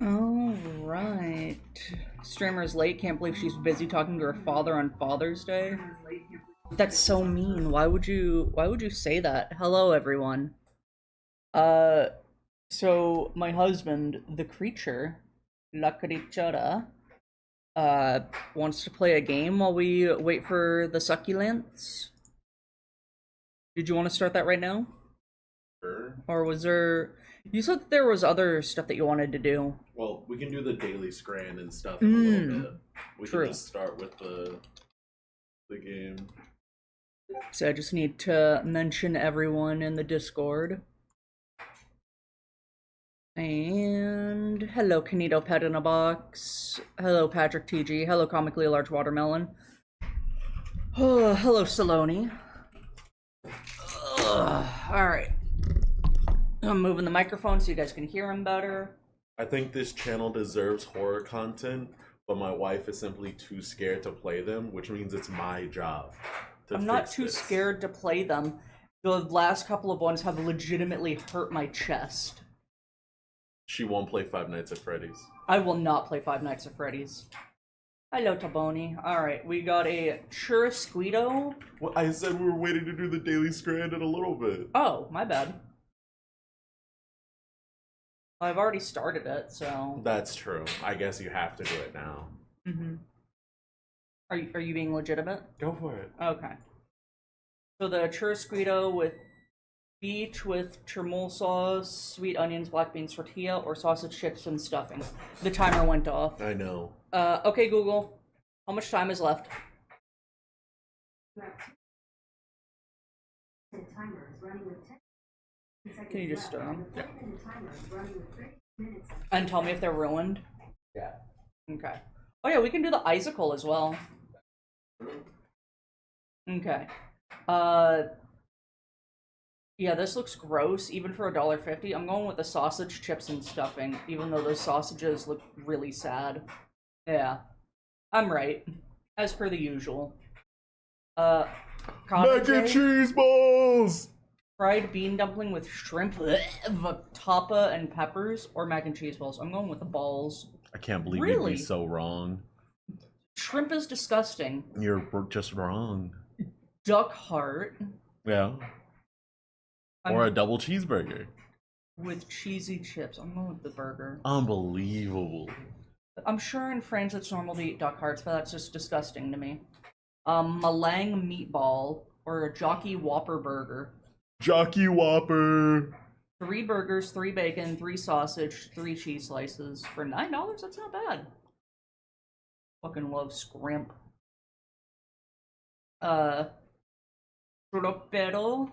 All right. Streamer's late. Can't believe she's busy talking to her father on Father's Day. That's so mean. Why would you say that? Hello everyone. Uh so my husband, the creature, La Criatura, uh wants to play a game while we wait for the SuccuLance. Did you want to start that right now? Sure. Or was there you said that there was other stuff that you wanted to do. Well, we can do the daily scran and stuff in a little bit. We True. can just start with the game. So I just need to mention everyone in the Discord. And hello, Canito Pet in a Box. Hello, Patrick TG. Hello, Comically Large Watermelon. Oh, hello, Saloni. Alright. I'm moving the microphone so you guys can hear him better. I think this channel deserves horror content, but my wife is simply too scared to play them, which means it's my job to I'm not fix too this. scared to play them. The last couple of ones have legitimately hurt my chest. She won't play Five Nights at Freddy's. I will not play Five Nights at Freddy's. Hello, Taboni. Alright, we got a Churrasquito. Well, I said we were waiting to do the daily scran in a little bit. Oh, my bad. I've already started it, so... That's true. I guess you have to do it now. Mm-hmm. Are you being legitimate? Go for it. Okay. So the Churrasquito with beach with chermoul sauce, sweet onions, black beans tortilla, or sausage chips and stuffing. The timer went off. I know. Okay, Google. How much time is left? Can you just stir them? Yeah. And tell me if they're ruined? Yeah. Okay. Oh yeah, we can do the icicle as well. Okay. Yeah, this looks gross, even for $1.50. I'm going with the sausage, chips, and stuffing, even though those sausages look really sad. Yeah. I'm right. As per the usual. Mac Cottage and egg, cheese balls! fried bean dumpling with shrimp, vatapa, and peppers, or mac and cheese balls. I'm going with the balls. I can't believe you'd Really? be so wrong. Shrimp is disgusting. You're just wrong. Duck heart. Yeah. Or a double cheeseburger. With cheesy chips. I'm going with the burger. Unbelievable. I'm sure in France it's normal to eat duck hearts, but that's just disgusting to me. Malang meatball or a Jockey Whopper burger. Jockey Whopper. 3 burgers, 3 bacon, 3 sausage, 3 cheese slices for $9. That's not bad. Fucking love scrimp. Tropeiro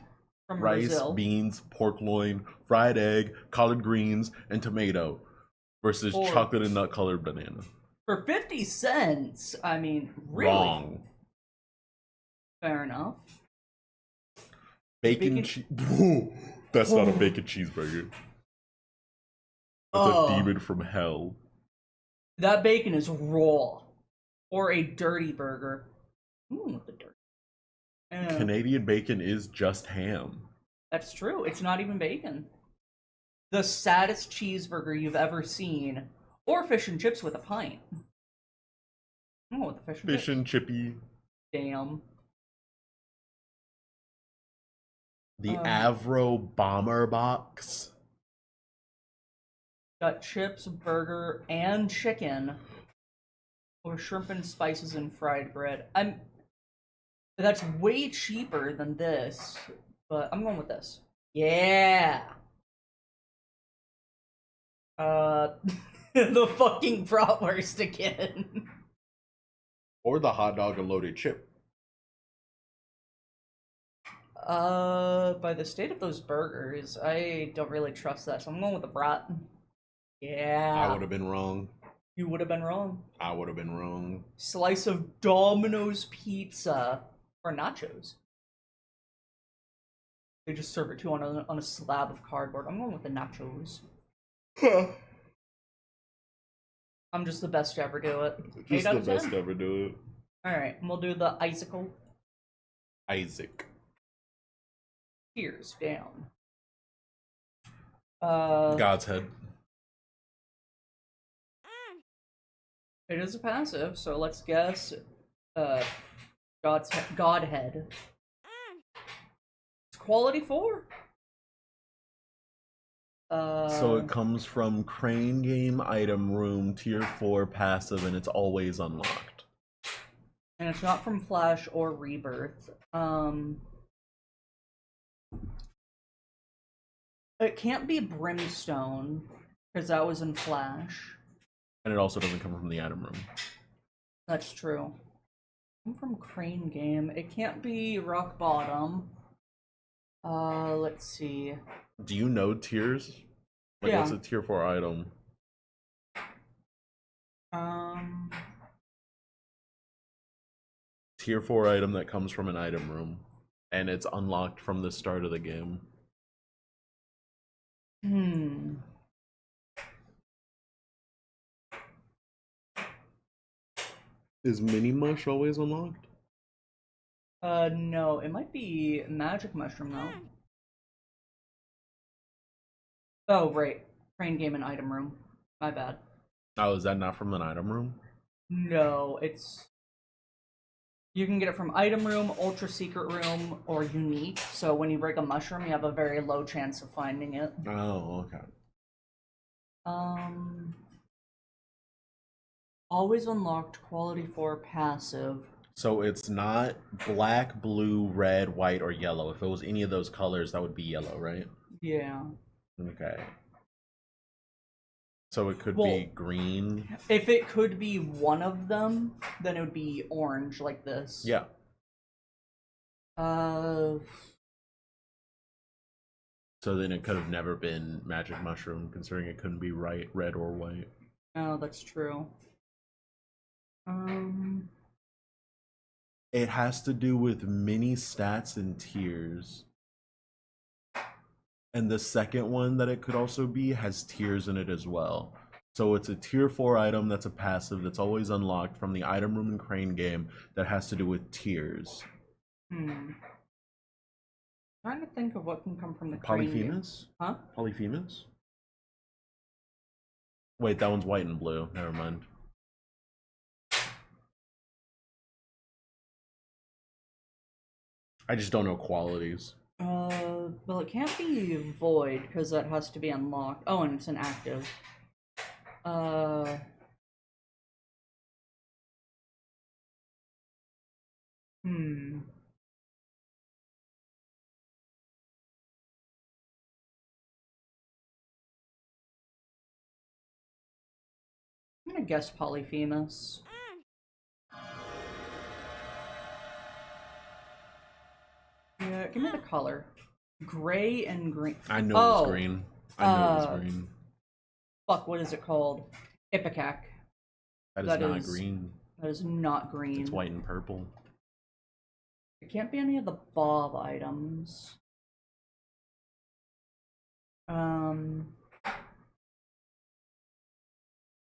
from Rice, Brazil. beans, pork loin, fried egg, collard greens, and tomato versus Or- chocolate and nut colored banana. For 50 cents. I mean, really? Wrong. Fair enough. Bacon That's not a bacon cheeseburger. That's a demon from hell. That bacon is raw. Or a dirty burger. Ooh, the dirty. Canadian bacon is just ham. That's true. It's not even bacon. The saddest cheeseburger you've ever seen. Or fish and chips with a pint. Oh, with the fish and Fish chips. and chippy. Damn. The Avro Bomber Box. Got chips, burger, and chicken. Or shrimp and spices and fried bread. That's way cheaper than this. But I'm going with this. Yeah. The fucking bratwurst again. Or the hot dog and loaded chip. By the state of those burgers, I don't really trust that, so I'm going with the brat. Yeah. I would have been wrong. You would have been wrong. I would have been wrong. Slice of Domino's pizza. Or nachos. They just serve it to you on a slab of cardboard. I'm going with the nachos. I'm just the best to ever do it. Just the best to ever do it. Alright, and we'll do the icicle. Isaac. Tears down. God's head. It is a passive, so let's guess. Uh, Godhead. It's quality 4. So it comes from Crane Game Item Room, Tier 4 passive, and it's always unlocked. And it's not from Flash or Rebirth. It can't be Brimstone, because that was in Flash. And it also doesn't come from the item room. That's true. I'm from Crane Game. It can't be Rock Bottom. Let's see. Do you know tiers? Like, Yeah. what's a tier 4 item? Tier 4 item that comes from an item room. And it's unlocked from the start of the game. Is Mini Mush always unlocked? No. It might be Magic Mushroom, though. Oh, right. Crane Game and Item Room. My bad. Oh, is that not from an item room? No, it's... You can get it from Item Room, Ultra Secret Room, or Unique. So when you break a mushroom, you have a very low chance of finding it. Oh, okay. Always unlocked, quality 4 passive. So it's not black, blue, red, white, or yellow. If it was any of those colors, that would be yellow, right? Yeah. Okay. So it could be green. If it could be one of them, then it would be orange, like this. Yeah. So then it could have never been Magic Mushroom, considering it couldn't be red or white. Oh, that's true. It has to do with mini stats and tiers. And the second one that it could also be has tiers in it as well. So it's a tier 4 item that's a passive that's always unlocked from the item room and Crane Game that has to do with tiers. Trying to think of what can come from the Crane Game. Huh? Polyphemus? Wait, that one's white and blue. Never mind. I just don't know qualities. Well, it can't be void because that has to be unlocked. Oh, and it's an active. I'm gonna guess Polyphemus. Yeah, give me the color. Gray and green. I know it was green. I know it was green. Fuck, what is it called? Ipecac. That is not green. That is not green. It's white and purple. It can't be any of the Bob items.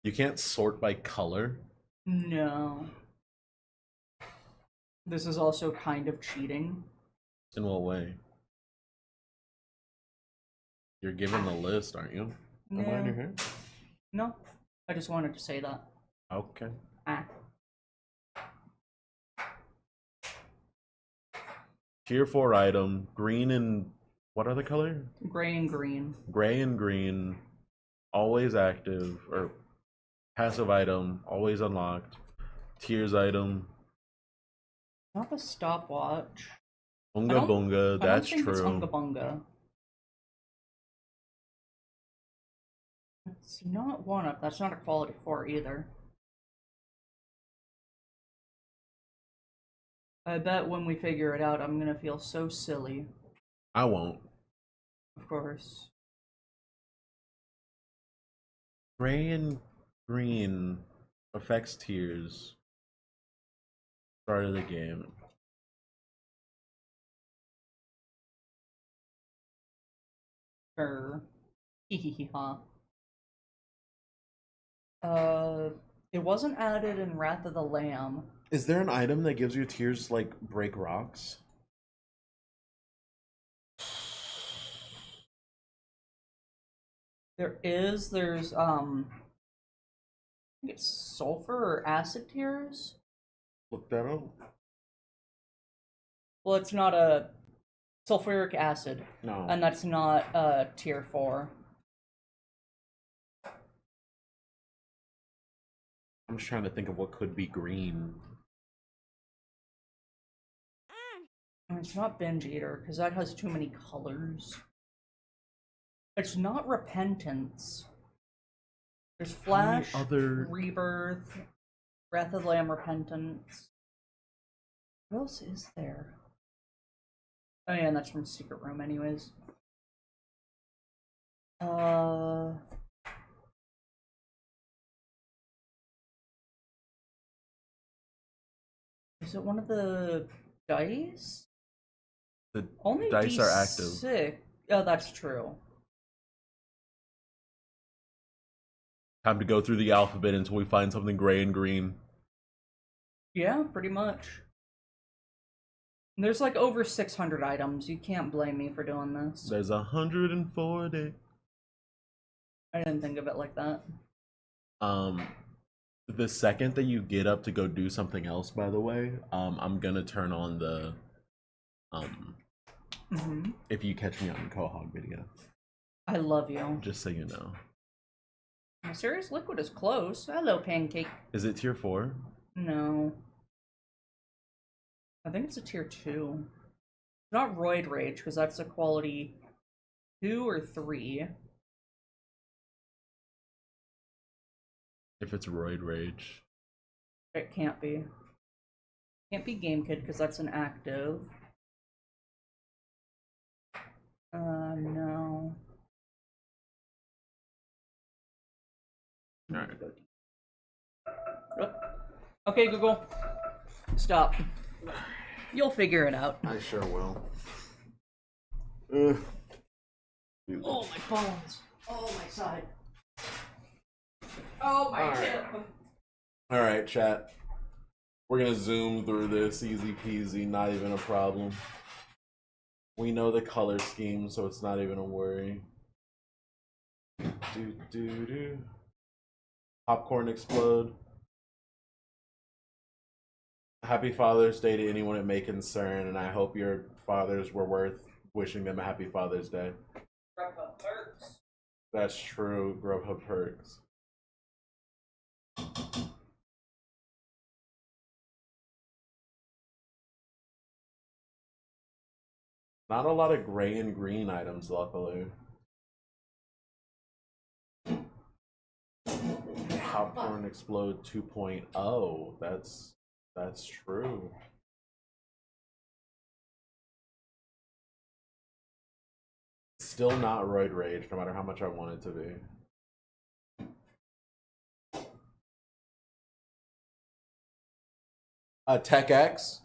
You can't sort by color? No. This is also kind of cheating. In what way? You're given the list, aren't you? No. Am I in your hair? No. I just wanted to say that. Okay. Tier 4 item, green and what other color? Gray and green. Gray and green, always active, or passive item, always unlocked. Tiers item. Not the stopwatch. Unga Bunga, that's true. It's Unga Bunga. It's not one up. That's not a quality 4 either. I bet when we figure it out, I'm gonna feel so silly. I won't. Of course. Gray and green affects tiers. Start of the game. Heheheha. It wasn't added in Wrath of the Lamb. Is there an item that gives you tiers like break rocks? There's think it's sulfur or acid tears. Look that up. Well, it's not a sulfuric acid. No. And that's not tier 4. I'm just trying to think of what could be green. And it's not binge eater, because that has too many colors. It's not repentance. There's Flash, Rebirth, Wrath of the Lamb, Repentance. What else is there? Oh yeah, and that's from Secret Room anyways. Is it one of the dice? The Only dice D6. are active. Oh, that's true. Time to go through the alphabet until we find something gray and green. Yeah, pretty much. There's like over 600 items. You can't blame me for doing this. There's 140. I didn't think of it like that. The second that you get up to go do something else, by the way, I'm gonna turn on the if you catch me on Quahog video. I love you. Just so you know. Mysterious Liquid is close. Hello, Pancake. Is it tier 4? No. I think it's a tier 2. It's not Roid Rage, because that's a quality 2 or 3. If it's Roid Rage. It can't be. Can't be Game Kid, because that's an active. No. Alright. Okay, Google. Stop. You'll figure it out. I sure will. Oh, my bones. Oh, my side. Oh, my hip. Alright, chat. We're gonna zoom through this easy peasy, not even a problem. We know the color scheme, so it's not even a worry. Popcorn explode. Happy Father's Day to anyone it may concern, and I hope your fathers were worth wishing them a happy Father's Day. Grubhub perks. That's true, Grubhub perks. Not a lot of gray and green items, luckily. Popcorn Explode 2.0. That's true. Still not Roid Rage, no matter how much I want it to be. Tech X.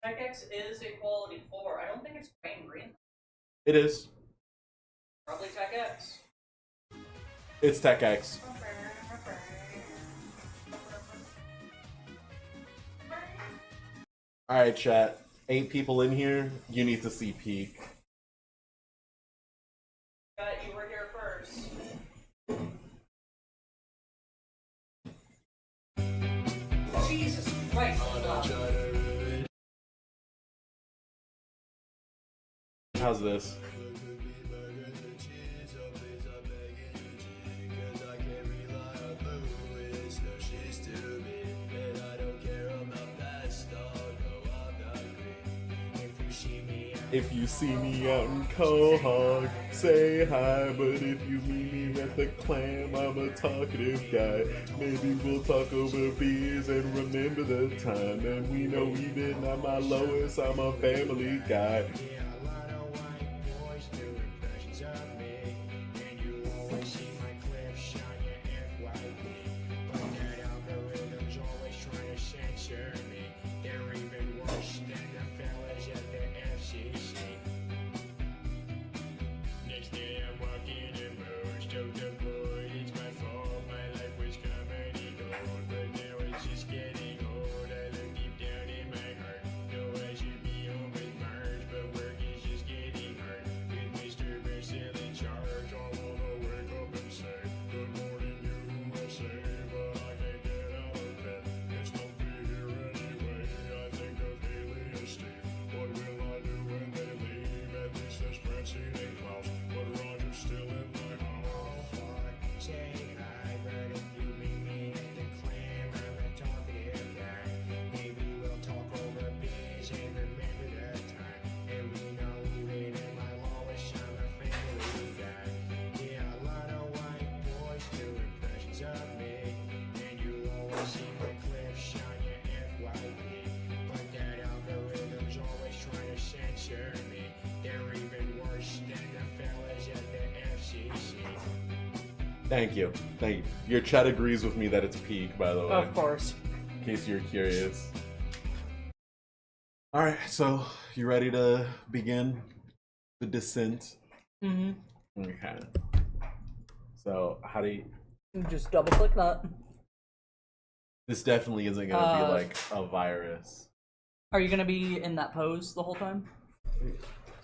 Tech X is a quality 4. I don't think it's gray and green. It is. Probably Tech X. It's Tech X. Alright, chat. 8 people in here. You need to see Peak. You were here first. Jesus Christ. How's this? If you see me out in Quahog, say hi. But if you meet me at the clam, I'm a talkative guy. Maybe we'll talk over beers and remember the time. And we know even at my lowest, I'm a family guy. Thank you. Thank you. Your chat agrees with me that it's peak, by the way. Of course. In case you're curious. Alright, so you ready to begin the descent? Mm-hmm. Okay. So, how do you... Just double click that. This definitely isn't gonna be like a virus. Are you gonna be in that pose the whole time?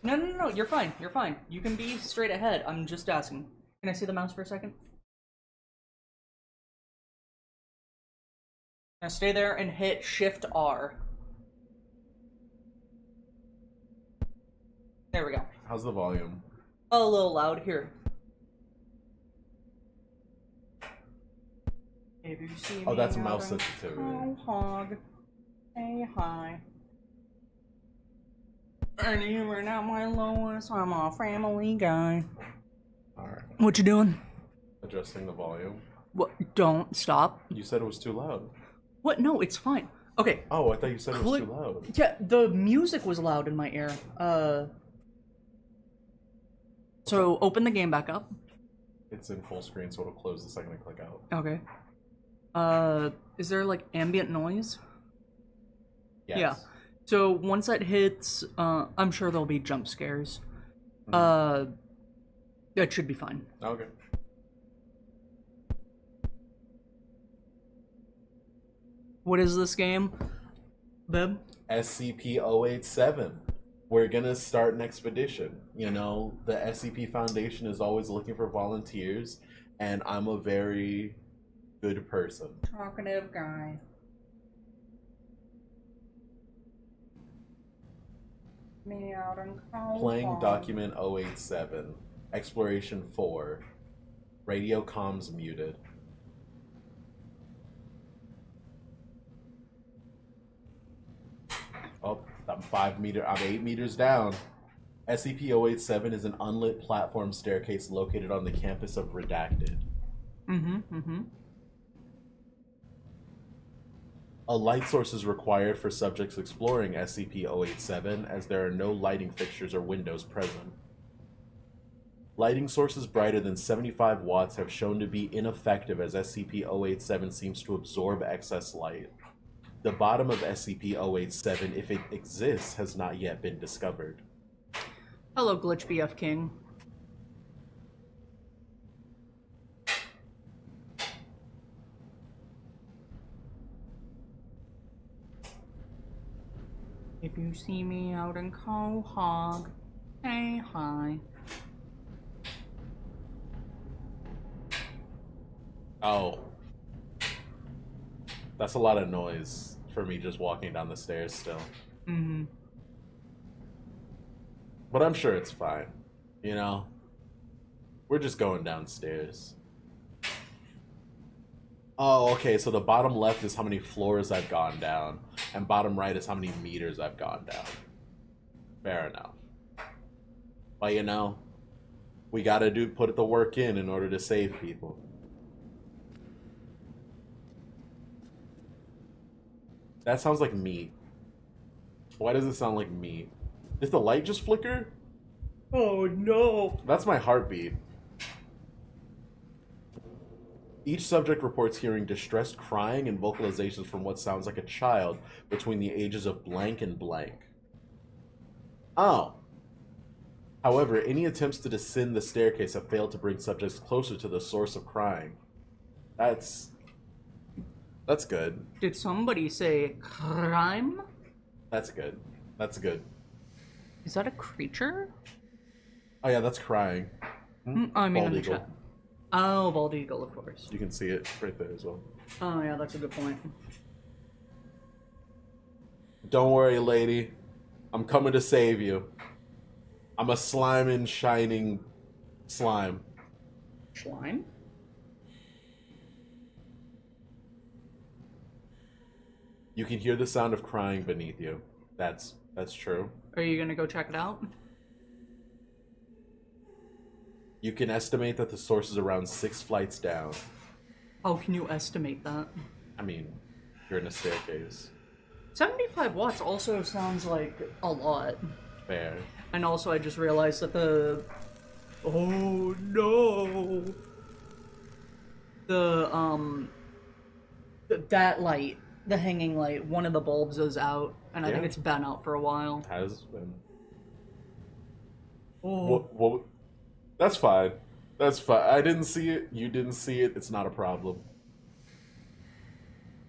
No, you're fine. You're fine. You can be straight ahead. I'm just asking. Can I see the mouse for a second? Now stay there and hit Shift R. There we go. How's the volume? A little loud here. If you see Oh, me that's out mouse on sensitivity. hog, say hi. And you are not my lowest. I'm a family guy. Alright. What you doing? Adjusting the volume. What? Don't stop. You said it was too loud. What? No, it's fine. Okay. Oh, I thought you said it was too loud. Yeah, the music was loud in my ear. So open the game back up. It's in full screen, so it'll close the second I click out. Okay. Is there like ambient noise? Yes. Yeah. So once that hits, I'm sure there'll be jump scares. That should be fine. Okay. What is this game, Bib? SCP-087. We're gonna start an expedition. You know, the SCP Foundation is always looking for volunteers, and I'm a very good person. Talkative guy. Me out and Playing document 087. Exploration 4. Radio comms muted. Oh, I'm 8 meters down. SCP-087 is an unlit platform staircase located on the campus of Redacted. A light source is required for subjects exploring SCP-087 as there are no lighting fixtures or windows present. Lighting sources brighter than 75 watts have shown to be ineffective as SCP-087 seems to absorb excess light. The bottom of SCP-087, if it exists, has not yet been discovered. Hello, Glitch BF King. If you see me out in Quahog, say hi. Oh. That's a lot of noise for me just walking down the stairs still. But I'm sure it's fine. You know? We're just going downstairs. Oh, okay, so the bottom left is how many floors I've gone down, and bottom right is how many meters I've gone down. Fair enough. But you know, we gotta put the work in order to save people. That sounds like meat. Why does it sound like meat? Did the light just flicker? Oh no! That's my heartbeat. Each subject reports hearing distressed crying and vocalizations from what sounds like a child between the ages of blank and blank. Oh. However, any attempts to descend the staircase have failed to bring subjects closer to the source of crying. That's good. Did somebody say crime? That's good. That's good. Is that a creature? Oh yeah, that's crying. I mean, Bald in the eagle. chat. Oh, bald eagle, of course. You can see it right there as well. Oh yeah, that's a good point. Don't worry, lady. I'm coming to save you. I'm a slime and shining slime. Slime? You can hear the sound of crying beneath you. That's true. Are you gonna go check it out? You can estimate that the source is around 6 flights down. How can you estimate that? I mean, you're in a staircase. 75 watts also sounds like a lot. Fair. And also I just realized that the... Oh no! The that light, the hanging light, one of the bulbs is out, and I think Yeah. it's been out for a while. Has been. Oh. What? That's fine. That's fine. I didn't see it. You didn't see it. It's not a problem.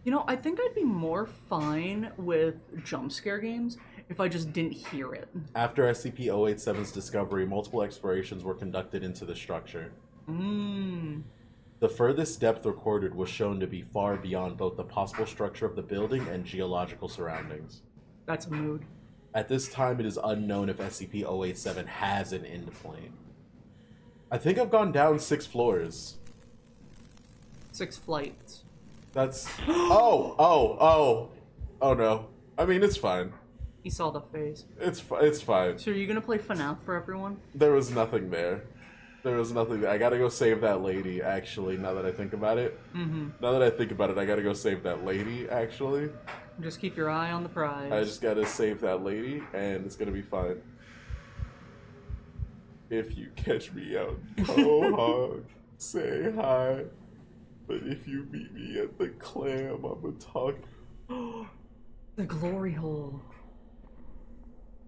You know, I think I'd be more fine with jump scare games if I just didn't hear it. After SCP-087's discovery, multiple explorations were conducted into the structure. The furthest depth recorded was shown to be far beyond both the possible structure of the building and geological surroundings. That's a mood. At this time, it is unknown if SCP-087 has an end plane. I think I've gone down 6 floors. 6 flights. That's... Oh no. I mean, it's fine. He saw the face. It's fine. So are you gonna play FNAF for everyone? There was nothing there. There was nothing there. I gotta go save that lady, actually, now that I think about it. Now that I think about it, I gotta go save that lady, actually. Just keep your eye on the prize. I just gotta save that lady, and it's gonna be fine. If you catch me out in Quahog, say hi. But if you meet me at the clam, I'ma talk. The glory hole.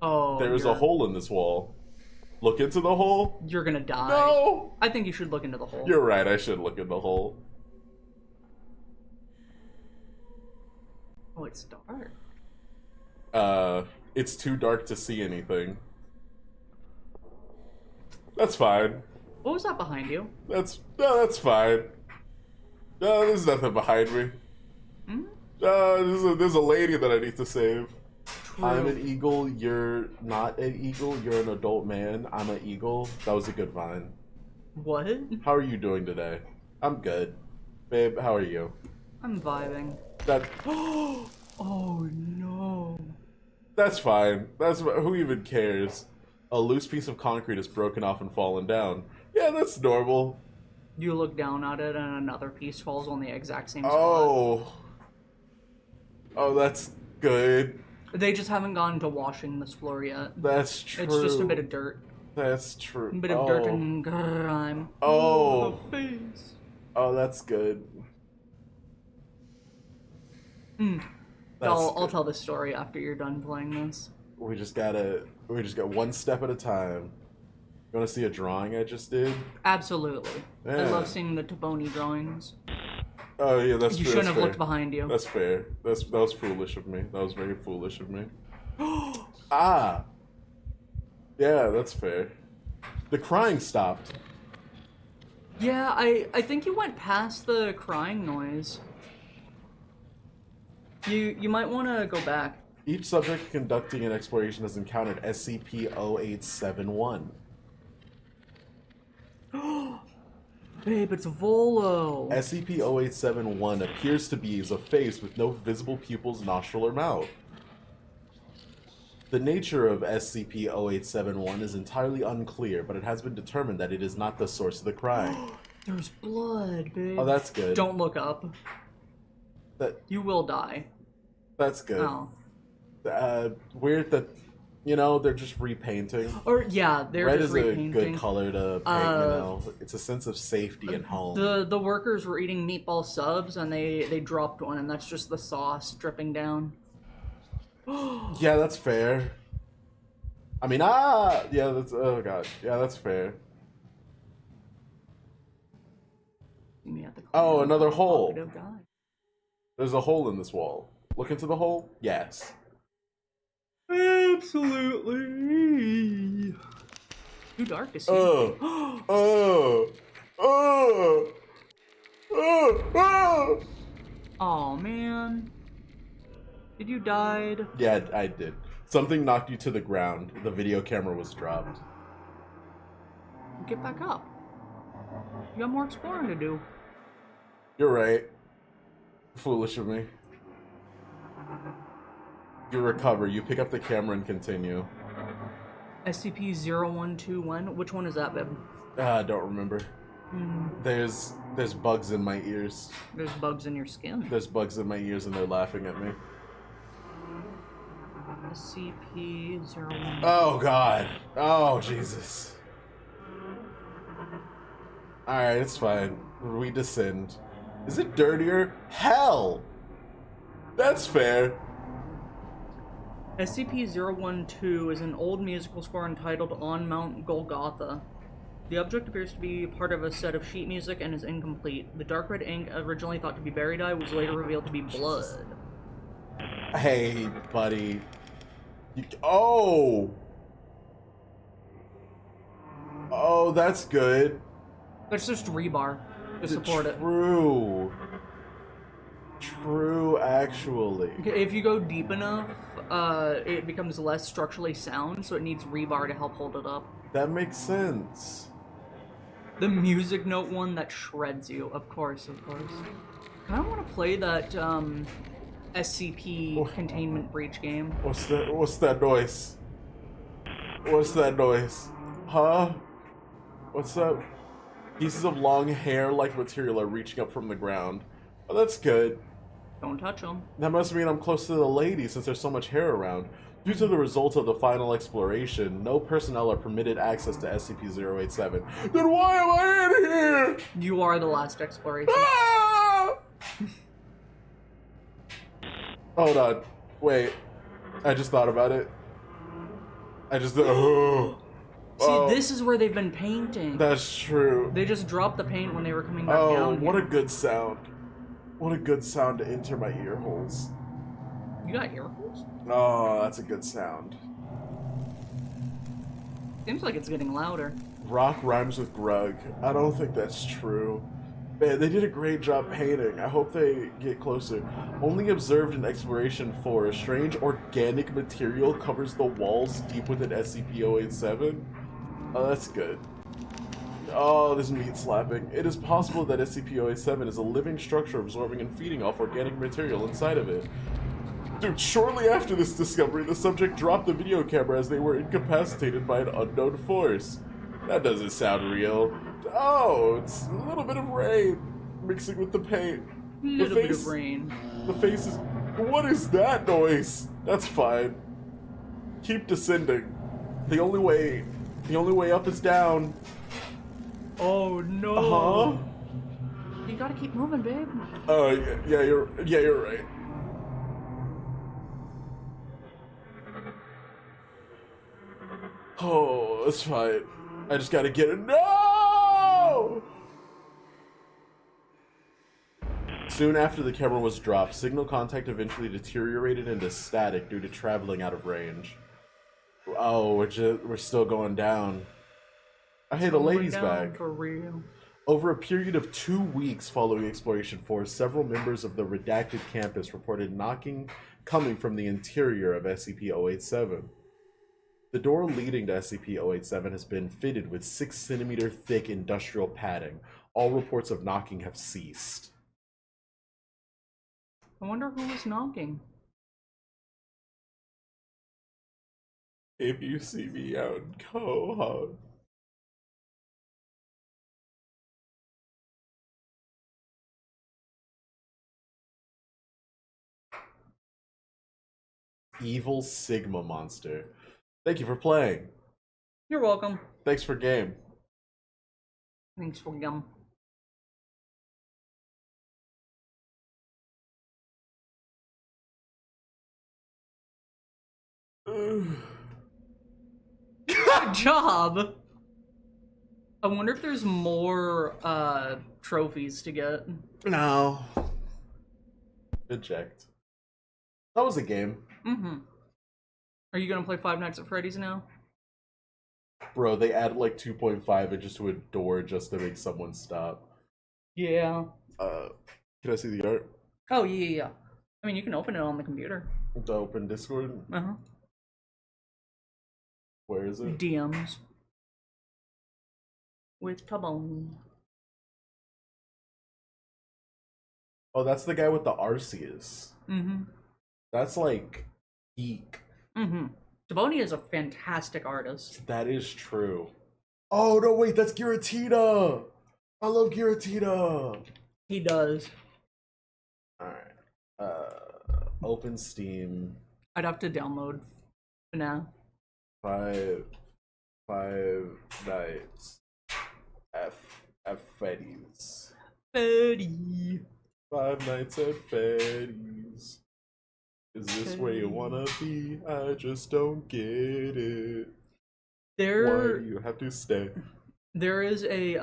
Oh, There's a hole in this wall. Look into the hole? You're gonna die. No! I think you should look into the hole. You're right, I should look in the hole. Oh, it's dark. It's too dark to see anything. That's fine. What was that behind you? That's fine. No, there's nothing behind me. There's a lady that I need to save. True. I'm an eagle, you're not an eagle, you're an adult man, I'm an eagle. That was a good vine. What? How are you doing today? I'm good. Babe, how are you? I'm vibing. That... Oh no. That's fine. Who even cares? A loose piece of concrete is broken off and fallen down. Yeah, that's normal. You look down at it and another piece falls on the exact same spot. Oh, that's good. They just haven't gotten to washing this floor yet. That's true. It's just a bit of dirt. That's true. A bit of dirt and grime. Oh. The face. Oh, that's good. I'll tell the story after you're done playing this. We just got one step at a time. You want to see a drawing I just did? Absolutely. Yeah. I love seeing the Taboni drawings. Oh yeah, that's You true. shouldn't have looked behind you. That's fair. That was foolish of me. That was very foolish of me. Ah. Yeah, that's fair. The crying stopped. Yeah, I think you went past the crying noise. You might want to go back. Each subject conducting an exploration has encountered SCP-0871. Babe, it's Volo. SCP-0871 appears to be a face with no visible pupils, nostril, or mouth. The nature of SCP-0871 is entirely unclear, but it has been determined that it is not the source of the crying. There's blood, babe. Oh, that's good. Don't look up. You will die. That's good. Oh. Weird that, they're just repainting. Or, yeah, they're Red just is repainting. a good color to paint, It's a sense of safety and home. The workers were eating meatball subs, and they dropped one, and that's just the sauce dripping down. Yeah, that's fair. I mean, oh god. Yeah, that's fair. Oh, another hole. There's a hole in this wall. Look into the hole? Yes. Absolutely. Too dark to see. Oh man. Did you died? Yeah, I did. Something knocked you to the ground. The video camera was dropped. Get back up. You got more exploring to do. You're right. Foolish of me. You recover. You pick up the camera and continue. SCP-0121. Which one is that, babe? I don't remember. There's bugs in my ears. There's bugs in your skin. There's bugs in my ears and they're laughing at me. SCP-01. Oh god. Oh Jesus. Alright, it's fine. We descend. Is it dirtier? Hell! That's fair. SCP-012 is an old musical score entitled On Mount Golgotha. The object appears to be part of a set of sheet music and is incomplete. The dark red ink, originally thought to be berry dye, was later revealed to be blood. Hey, buddy. Oh! Oh, that's good. It's just rebar to support it. True, actually. If you go deep enough, it becomes less structurally sound, so it needs rebar to help hold it up. That makes sense. The music note one that shreds you, of course. I don't want to play that SCP containment breach game. What's that noise? What's that noise? Huh? What's that? Pieces of long hair-like material are reaching up from the ground. Oh, that's good. Don't touch them. That must mean I'm close to the lady since there's so much hair around. Due to the results of the final exploration, no personnel are permitted access to SCP-087. Then why am I in here? You are the last exploration. Ah! Hold on. Wait. I just thought about it. See, this is where they've been painting. That's true. They just dropped the paint when they were coming back down. Oh, what a good sound. What a good sound to enter my ear holes. You got ear holes? Oh, that's a good sound. Seems like it's getting louder. Rock rhymes with grug. I don't think that's true. Man, they did a great job painting. I hope they get closer. Only observed in Exploration 4, a strange organic material covers the walls deep within SCP-087. Oh, that's good. Oh, this meat slapping. It is possible that SCP-087 is a living structure absorbing and feeding off organic material inside of it. Dude, shortly after this discovery, the subject dropped the video camera as they were incapacitated by an unknown force. That doesn't sound real. Oh, it's a little bit of rain mixing with the paint. Little bit of rain. The face is... What is that noise? That's fine. Keep descending. The only way up is down. Oh no. Uh-huh. You gotta keep moving, babe. Oh, yeah, you're right. Oh, that's fine. I just gotta get it. No! Soon after the camera was dropped, signal contact eventually deteriorated into static due to traveling out of range. Oh, we're still going down. Hey, the lady's back. For real. Over a period of 2 weeks following Exploration 4, several members of the redacted campus reported knocking coming from the interior of SCP-087. The door leading to SCP-087 has been fitted with 6-centimeter thick industrial padding. All reports of knocking have ceased. I wonder who was knocking. If you see me out in Quahog. Evil Sigma monster. Thank you for playing. You're welcome. Thanks for game. Thanks for gum. Good job. I wonder if there's more trophies to get. No. Good checked. That was a game. Mm-hmm. Are you gonna play Five Nights at Freddy's now? Bro, they added like 2.5 inches to a door just to make someone stop. Yeah. Can I see the art? Oh, yeah. I mean, you can open it on the computer. To open Discord? Uh-huh. Where is it? DMs. With Tabone. Oh, that's the guy with the Arceus. Mm-hmm. That's like geek. Mm-hmm. Tabone is a fantastic artist. That is true. Oh, no, wait, that's Giratina! I love Giratina! He does. Alright. Open Steam. I'd have to download FNAF. Five Nights at Freddy's. Freddy. Five Nights at Freddy's. Is this where you wanna be? I just don't get it. Why do you have to stay? There is a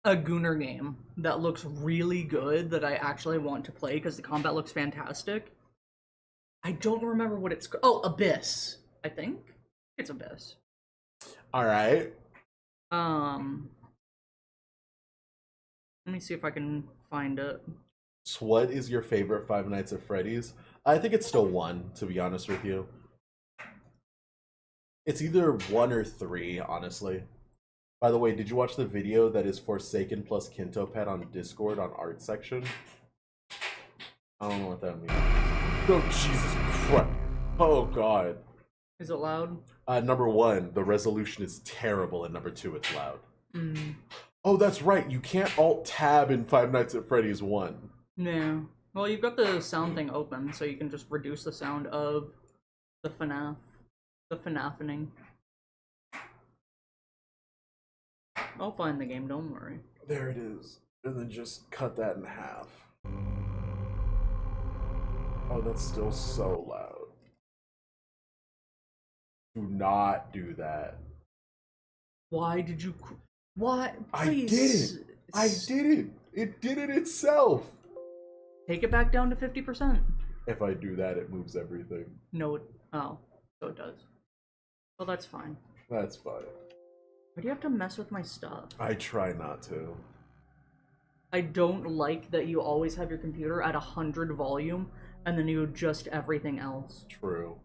Gooner game that looks really good that I actually want to play because the combat looks fantastic. I don't remember what it's called. Oh, Abyss. I think it's Abyss. All right. Let me see if I can find it. So what is your favorite Five Nights at Freddy's? I think it's still one, to be honest with you. It's either one or three, honestly. By the way, did you watch the video that is Forsaken plus Kintopet on Discord on art section? I don't know what that means. Oh, Jesus Christ. Oh, God. Is it loud? Number one, the resolution is terrible, and number two, it's loud. Oh, that's right. You can't Alt-Tab in Five Nights at Freddy's 1. No. Well, you've got the sound thing open, so you can just reduce the sound of the FNAF. The FNAFing. I'll find the game, don't worry. There it is. And then just cut that in half. Oh, that's still so loud. Do not do that. Why did you... Why? Please. I did it! It did it itself! Take it back down to 50%. If I do that, it moves everything. No, oh, so it does. Well, that's fine. That's fine. Why do you have to mess with my stuff? I try not to. I don't like that you always have your computer at 100 volume, and then you adjust everything else. True.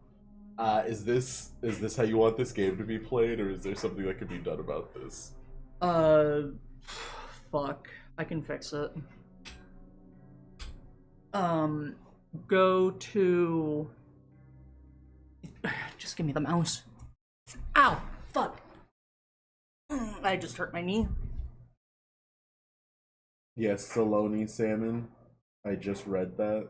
Is this how you want this game to be played, or is there something that could be done about this? Fuck. I can fix it. Go to... Just give me the mouse. Ow! Fuck! I just hurt my knee. Yes, Saloni salmon. I just read that.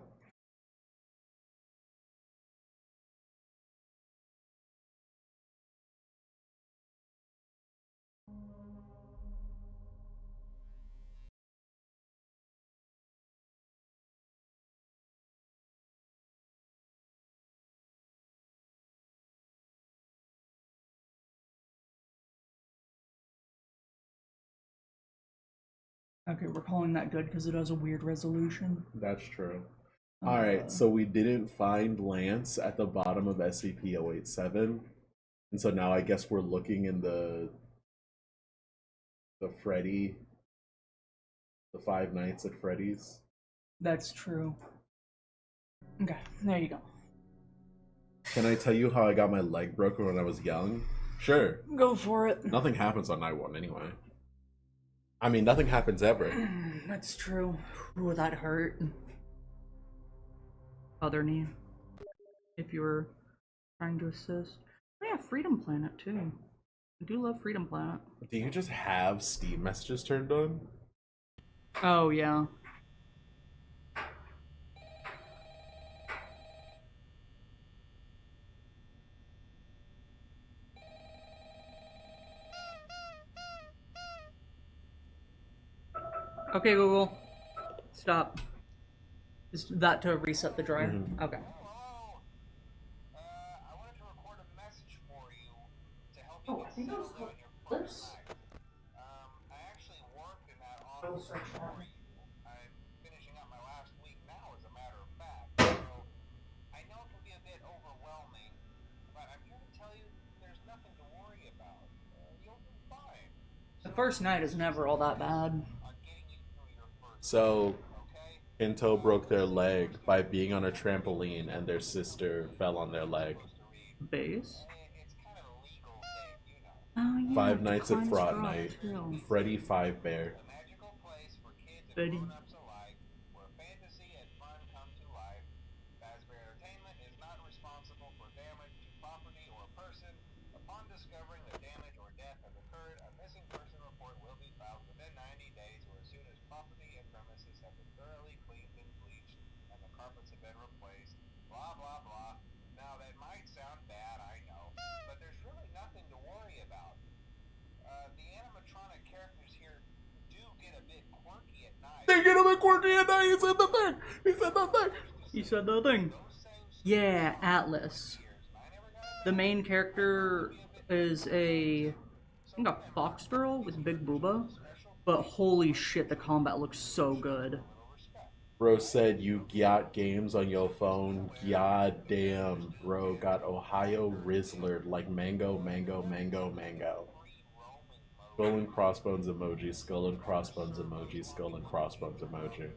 Okay, we're calling that good because it has a weird resolution. That's true. Alright, so we didn't find Lance at the bottom of SCP-087. And so now I guess we're looking in the Freddy, the Five Nights at Freddy's. That's true. Okay, there you go. Can I tell you how I got my leg broken when I was young? Sure. Go for it. Nothing happens on night one anyway. I mean, nothing happens ever. That's true. Ooh, that hurt. Other knee. If you were trying to assist. Oh yeah, Freedom Planet too. I do love Freedom Planet. Do you just have Steam messages turned on? Oh yeah. Okay, Google. Stop. Is that to reset the dryer? Mm-hmm. Okay. I wanted to record a message for you to help you I think it was called Clips. I actually worked in that office for you. I'm finishing up my last week now, as a matter of fact. So I know it can be a bit overwhelming, but I'm here to tell you there's nothing to worry about. You'll be fine. The first night is never all that bad. So, Pinto broke their leg by being on a trampoline and their sister fell on their leg. Base? Oh, yeah, Five Nights at Decline's Fraud Drop, Night. too. Freddy Five Bear. Freddy. Upon discovering that damage or death has occurred, a missing person report will be filed within 90 days or as soon as property and premises have been thoroughly cleaned and bleached and the carpets have been replaced. Blah, blah, blah. Now, that might sound bad, I know, but there's really nothing to worry about. The animatronic characters here do get a bit quirky They get him a quirky and now he said the thing. He said the thing. He said the thing. Yeah, Atlas. The main character is I think a fox girl with big booba. But holy shit, the combat looks so good. Bro said you got games on your phone. God damn, bro got Ohio Rizzler like mango, mango, mango, mango. Skull and crossbones emoji, skull and crossbones emoji, skull and crossbones emoji.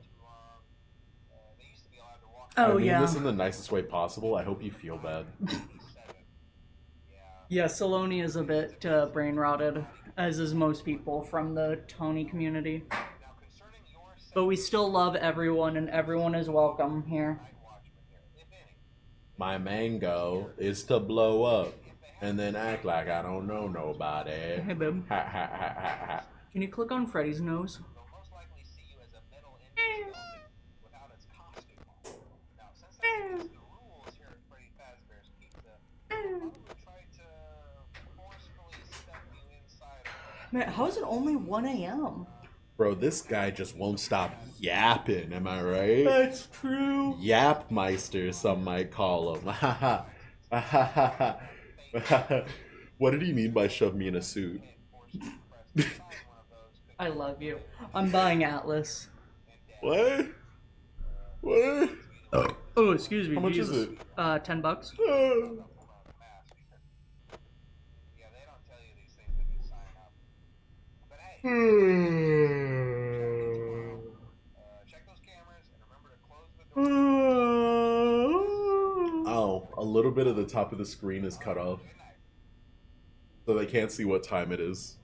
Oh, I mean yeah. this in the nicest way possible. I hope you feel bad. Yeah, Saloni is a bit brain rotted, as is most people from the Tony community. But we still love everyone, and everyone is welcome here. My mango is to blow up and then act like I don't know nobody. Hey, babe. Ha ha ha ha ha. Can you click on Freddy's nose? Man, how is it only 1 a.m.? Bro, this guy just won't stop yapping, am I right? That's true. Yapmeister, some might call him. What did he mean by shove me in a suit? I love you. I'm buying Atlas. What? What? Oh, excuse me. How much Jesus. is it? $10. Oh, a little bit of the top of the screen is cut off. So they can't see what time it is.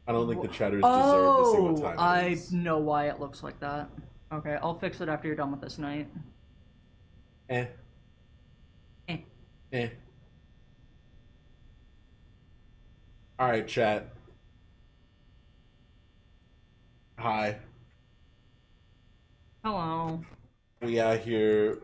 I don't think the chatters deserve to see what time it is. I know why it looks like that. Okay, I'll fix it after you're done with this night. Eh. Eh. Eh. Alright, chat. Hi. Hello. We out here.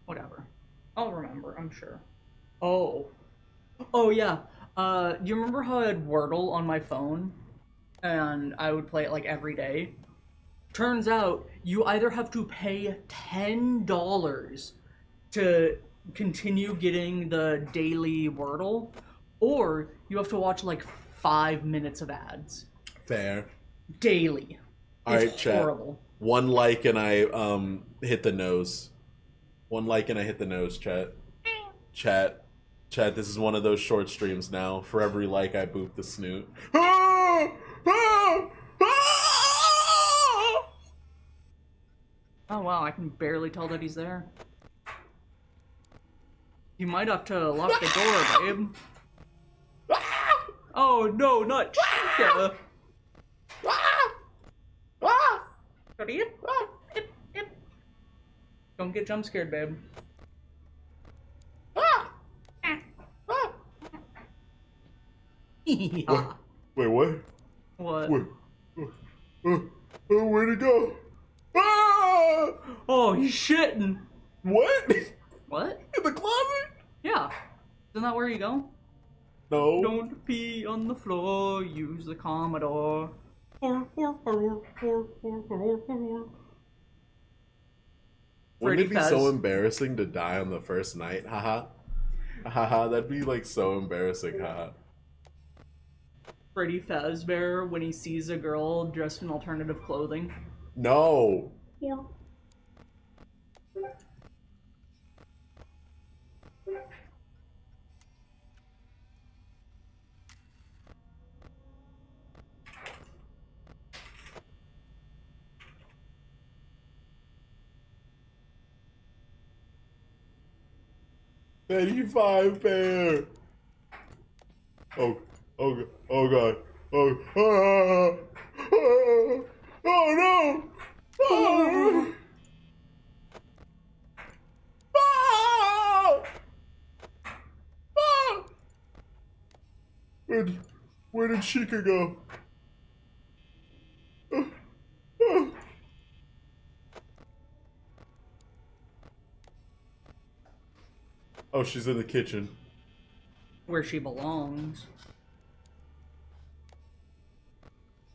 Whatever. I'll remember, I'm sure. Oh. Oh, yeah. You remember how I had Wordle on my phone? And I would play it like every day? Turns out you either have to pay $10 to continue getting the daily Wordle, or you have to watch like 5 minutes of ads. Fair. Daily. Alright, It's chat. horrible. One like and I hit the nose. One like and I hit the nose, chat. Chat. Chat, this is one of those short streams now. For every like, I boop the snoot. Oh wow, I can barely tell that he's there. You might have to lock the door, babe. Oh no, not Chica. Don't get jump scared, babe. Wait, what? What? Where'd it go? Ah! Oh, he's shitting. What? What? In the closet? Yeah. Isn't that where you go? No. Don't pee on the floor, use the Commodore. Wouldn't it be Freddy so Faz. embarrassing to die on the first night? Haha. Haha, that'd be like so embarrassing, haha. Freddy Fazbear when he sees a girl dressed in alternative clothing. No. $35 bear. Oh god. Oh no. Oh. Where did Chica go? Oh, she's in the kitchen. Where she belongs.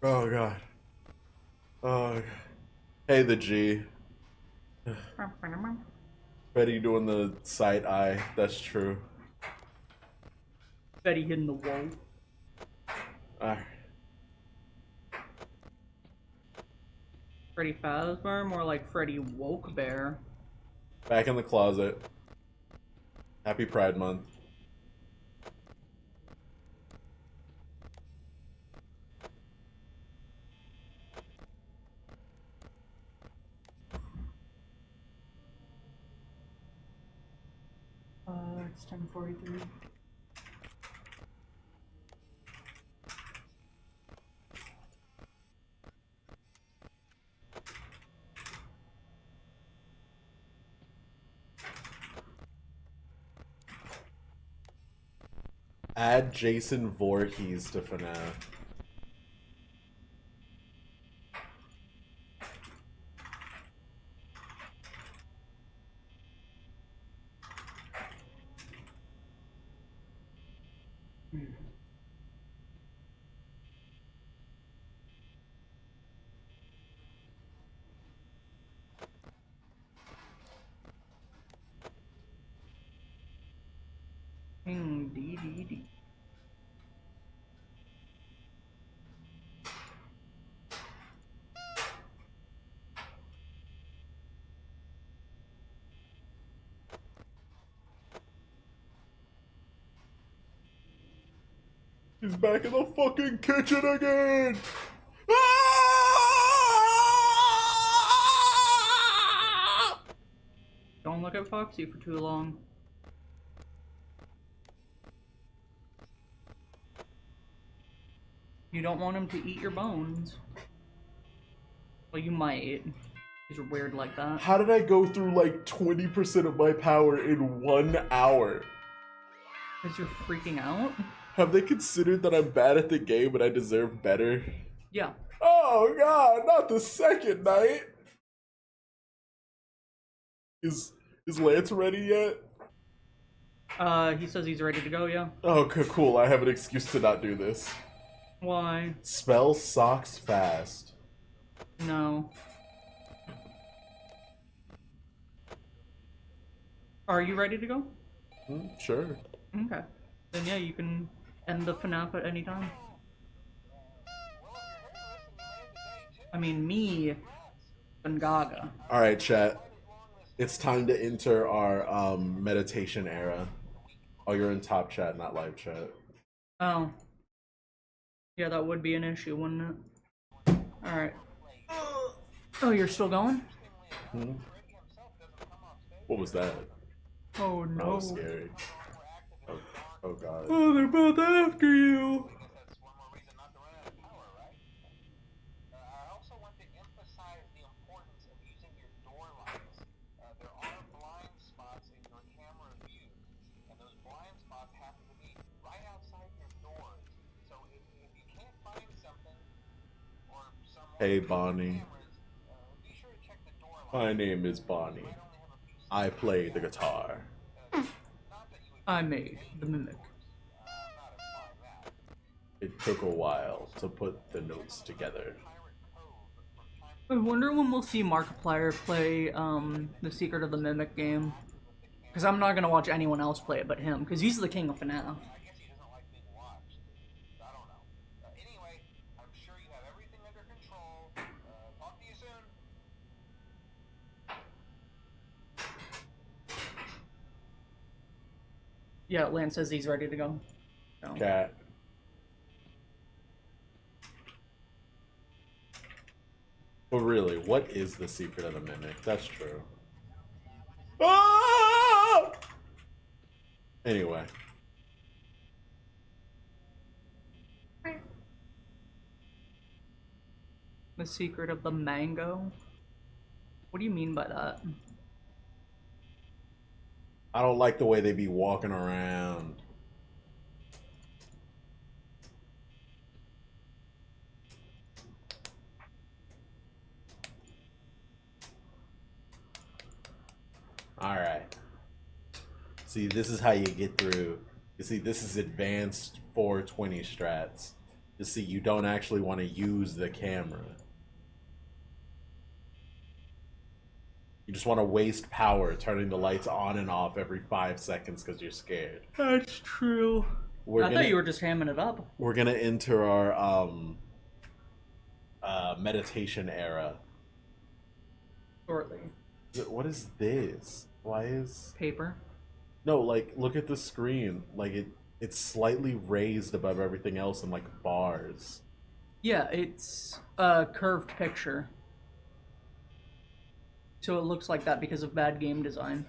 Oh god. Oh god. Hey, the G. Betty doing the side eye. That's true. Betty hitting the wall. Alright. Freddy Fazbear, more like Freddy Woke Bear. Back in the closet. Happy Pride Month. It's 10:43. Add Jason Voorhees to FNAF. DDD. He's back in the fucking kitchen again! Ah! Don't look at Foxy for too long. You don't want him to eat your bones. Well, you might. He's weird like that. How did I go through like 20% of my power in 1 hour? Because you're freaking out? Have they considered that I'm bad at the game and I deserve better? Yeah. Oh god, not the second night! Is Lance ready yet? He says he's ready to go, yeah. Oh, cool. I have an excuse to not do this. Why? Spell socks fast. No. Are you ready to go? Sure. Okay. Then yeah, you can end the FNAF at any time. I mean, me and Gaga. Alright, chat. It's time to enter our meditation era. Oh, you're in top chat, not live chat. Oh. Yeah, that would be an issue, wouldn't it? Alright. Oh, you're still going? What was that? Oh That no. was scary. Oh god. Oh, they're both after you. That's one more reason not to run out of power, right? I also want to emphasize the importance of using your door lights. There are blind spots in your camera view, and those blind spots happen to be right outside your doors. So if you can't find something or someone Hey, Bonnie. cameras, be sure to check the door lights. My name is Bonnie. I play the guitar. I made the mimic. It took a while to put the notes together. I wonder when we'll see Markiplier play the Secret of the Mimic game. Because I'm not gonna watch anyone else play it but him, because he's the king of FNAF. I guess he doesn't like being watched. I don't know. Anyway, I'm sure you have everything under control. Talk to you soon. Yeah, Lance says he's ready to go. So. Cat. But really, what is the secret of the mimic? That's true. Ah! Anyway. The Secret of the Mango? What do you mean by that? I don't like the way they be walking around. Alright. See, this is how you get through. You see, this is advanced 420 strats. You see, you don't actually want to use the camera. You just want to waste power turning the lights on and off every 5 seconds because you're scared. That's true. I thought you were just hamming it up. We're gonna enter our meditation era Shortly. What is this? Why is Paper. no, like, look at the screen. Like, it's slightly raised above everything else in like bars. Yeah, it's a curved picture. So it looks like that because of bad game design.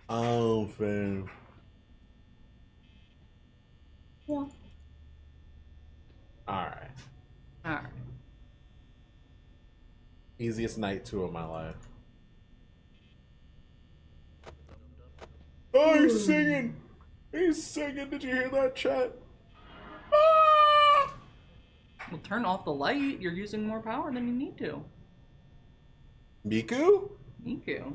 Oh, fam. Yeah. Alright. Alright. Easiest night 2 of my life. Oh, he's singing! He's singing! Did you hear that, chat? Ah! Well, turn off the light. You're using more power than you need to. Miku? Miku.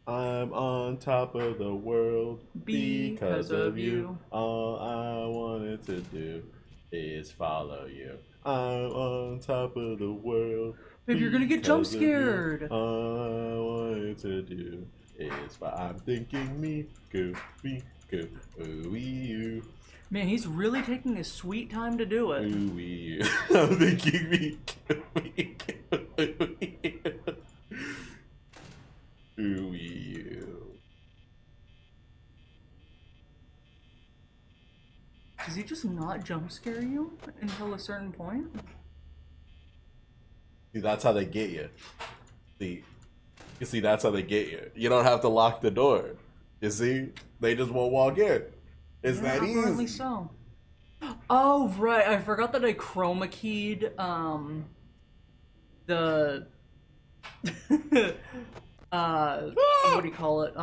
I'm on top of the world because of you. All I wanted to do is follow you. I'm on top of the world. Babe, you're gonna get jump scared. All I wanted to do is I'm thinking Miku, Miku, ooh-wee-you. Man, he's really taking his sweet time to do it. Ooh-wee-you. I'm thinking Miku, Miku, ooh-wee-you. Ooh-wee-you. Does he just not jump scare you until a certain point? See, that's how they get you. See, that's how they get you. You don't have to lock the door. You see? They just won't walk in. It's Yeah, that apparently easy. so. Oh, right. I forgot that I chroma keyed, the... what do you call it?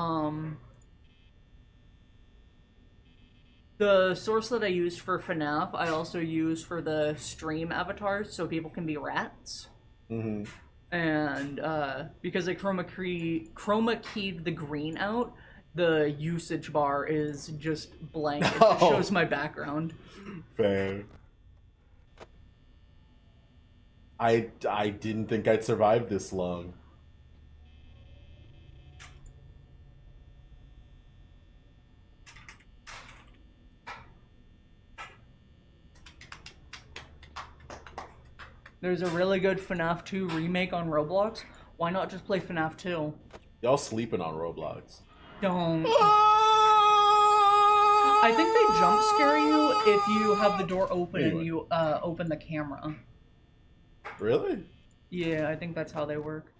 The source that I used for FNAF, I also use for the stream avatars so people can be rats. Mm-hmm. And because I chroma keyed the green out, the usage bar is just blank. It just shows my background. Fair. I didn't think I'd survive this long. There's a really good FNAF 2 remake on Roblox. Why not just play FNAF 2? Y'all sleeping on Roblox. Don't. I think they jump scare you if you have the door open and you open the camera. Really? Yeah, I think that's how they work.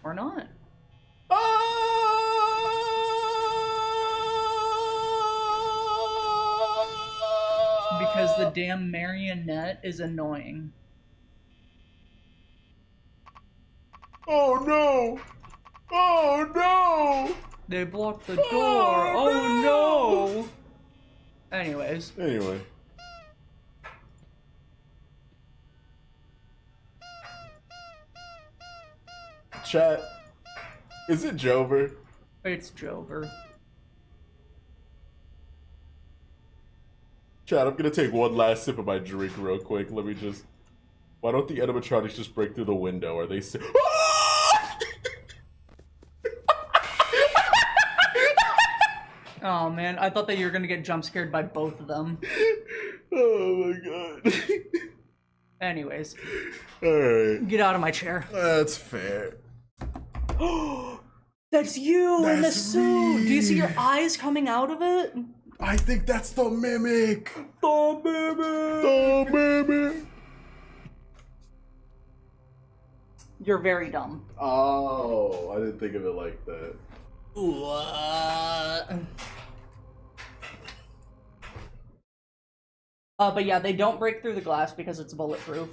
Or not. Because the damn marionette is annoying. Oh no! Oh no! They blocked the door. Oh no! Anyways. Anyway. Chat. Is it Jover? It's Jover. Chat, I'm gonna take one last sip of my drink real quick. Let me just... Why don't the animatronics just break through the window? Are they... Oh man, I thought that you were gonna get jump scared by both of them. Oh my god. Anyways. Alright. Get out of my chair. That's fair. That's you in the That's suit! me. Do you see your eyes coming out of it? I think that's the mimic. The mimic! The mimic. You're very dumb. Oh, I didn't think of it like that. But yeah, they don't break through the glass because it's bulletproof.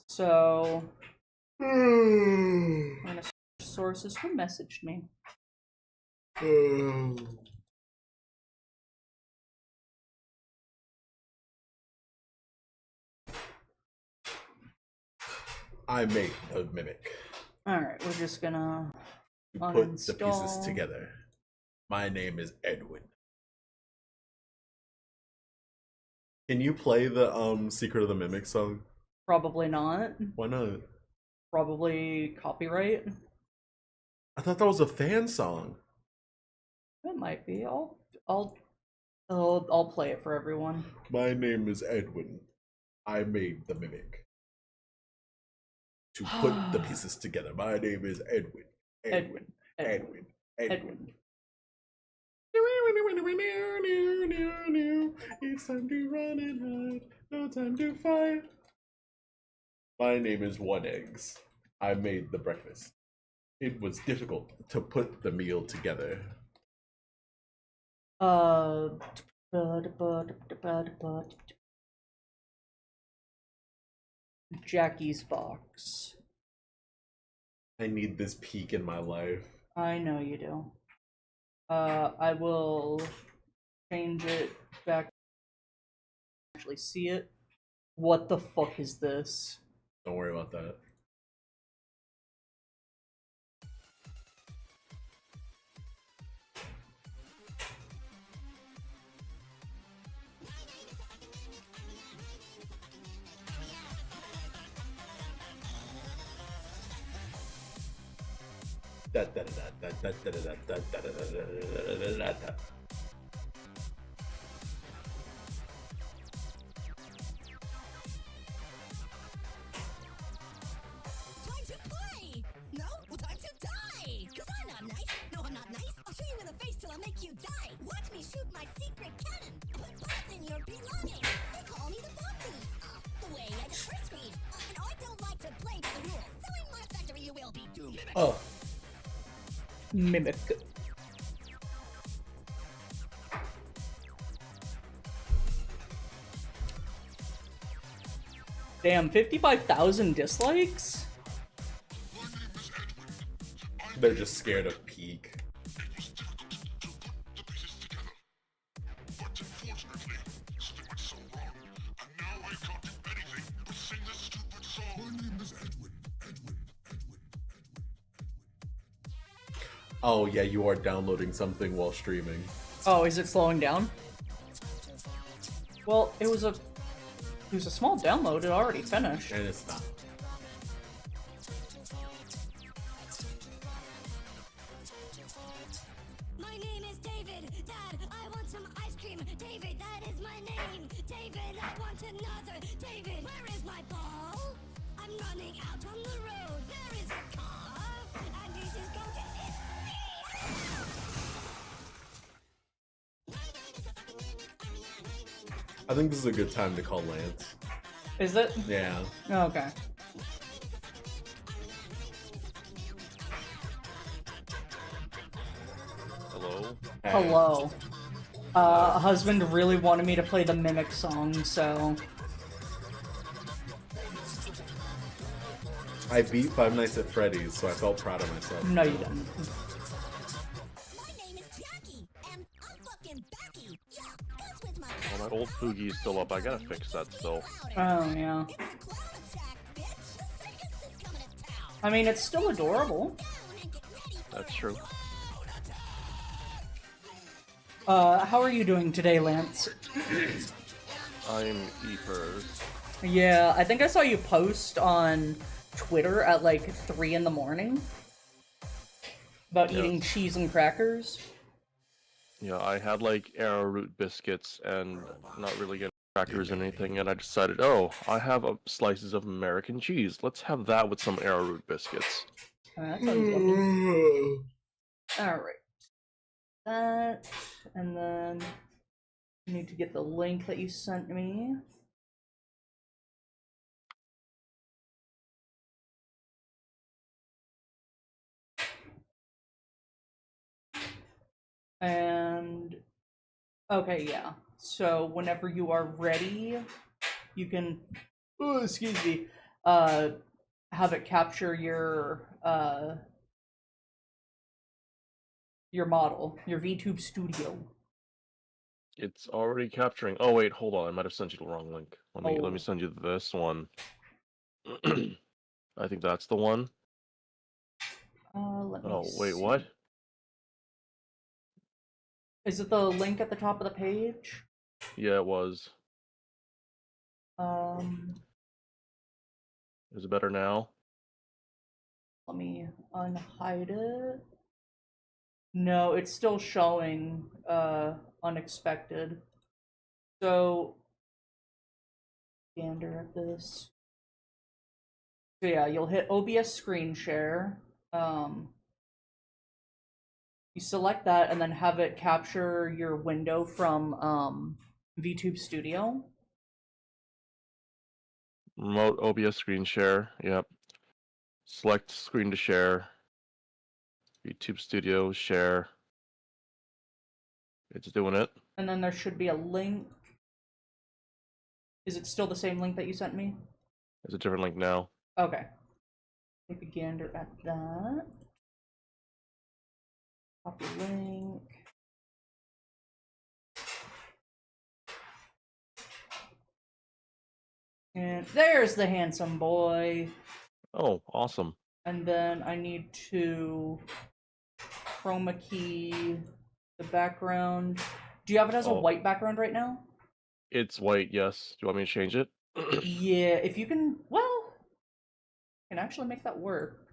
So, I'm gonna search sources. Who messaged me? I make a mimic. Alright, we're just gonna You put the pieces uninstall. together. My name is Edwin. Can you play the Secret of the Mimic song? Probably not. Why not? Probably copyright. I thought that was a fan song. It might be. I'll play it for everyone. My name is Edwin. I made the mimic. To put the pieces together. My name is Edwin. Edwin. Edwin. Edwin. It's time to run and hide. No time to fight. My name is One Eggs. I made the breakfast. It was difficult to put the meal together. Jackie's box. I need this peak in my life. I know you do. I will change it back. Actually, see it. What the fuck is this? Don't worry about that. Time to play! No? Well, time to die! Cause I'm not nice! No, I'm not nice! I'll shoot you in the face till I make you die! Watch me shoot my secret cannon! Put bullets in your belongings! They call me the bomb thief! The way I just first grieve! And I don't like to play by the rules! So in my factory you will be doomed! Oh. Mimic. Damn, 55,000 dislikes? They're just scared of peak. Oh yeah, you are downloading something while streaming. Oh, is it slowing down? Well, it was a small download. It already finished. And it's not. My name is David! Dad, I want some ice cream! David, that is my name! David, I want another! David, where is my ball? I'm running out on the road! There is a car! And this is going to hit me! I think this is a good time to call Lance. Is it? Yeah. Oh, okay. Hello? Hello. Husband really wanted me to play the Mimic song, so... I beat Five Nights at Freddy's, so I felt proud of myself. No, you didn't. My name is Jackie, and I'm fucking Becky! Yeah, that's with my Well, my old Fugi is still up. I gotta fix that still. Oh, yeah. It's a clown attack, bitch! The circus is coming to town! I mean, it's still adorable. Down and get ready for That's true. How are you doing today, Lance? I'm Eepers. Yeah, I think I saw you post on Twitter at like 3 in the morning about Yeah. eating cheese and crackers. Yeah, I had like arrowroot biscuits and not really getting crackers or anything, and I decided, oh, I have slices of American cheese. Let's have that with some arrowroot biscuits. That sounds lovely. Alright. That, and then I need to get the link that you sent me. And okay, yeah. So whenever you are ready, you can excuse me, have it capture your model, your VTube studio. It's already capturing. Oh wait, hold on. I might have sent you the wrong link. Let Oh. me send you this one. I think that's the one. Let me Oh, wait, see. what? Is it the link at the top of the page? Yeah, it was. Um, Is it better now? Let me unhide it. No, it's still showing unexpected. So gander at this. So yeah, you'll hit OBS screen share. You select that and then have it capture your window from VTube Studio. Remote OBS screen share. Yep. Select screen to share. YouTube Studio share. It's doing it. And then there should be a link. Is it still the same link that you sent me? It's a different link now. Okay. Take a gander at that. Copy link. And there's the handsome boy. Oh, awesome. And then I need to chroma key the background. Do you have it as a white background right now? It's white, yes. Do you want me to change it? Yeah, if you can, well, I can actually make that work.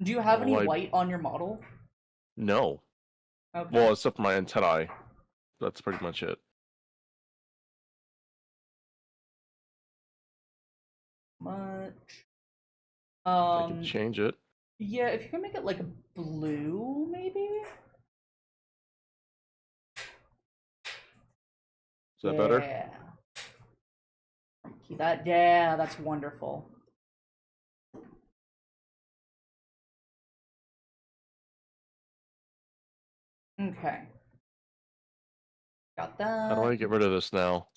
Do you have any white on your model? No. Okay. Well, except for my antennae. That's pretty much it. Much. I can change it. Yeah, if you can make it like blue, maybe? Is that better? Yeah. Keep that, yeah, that's wonderful. Okay. Got that. How do I get rid of this now?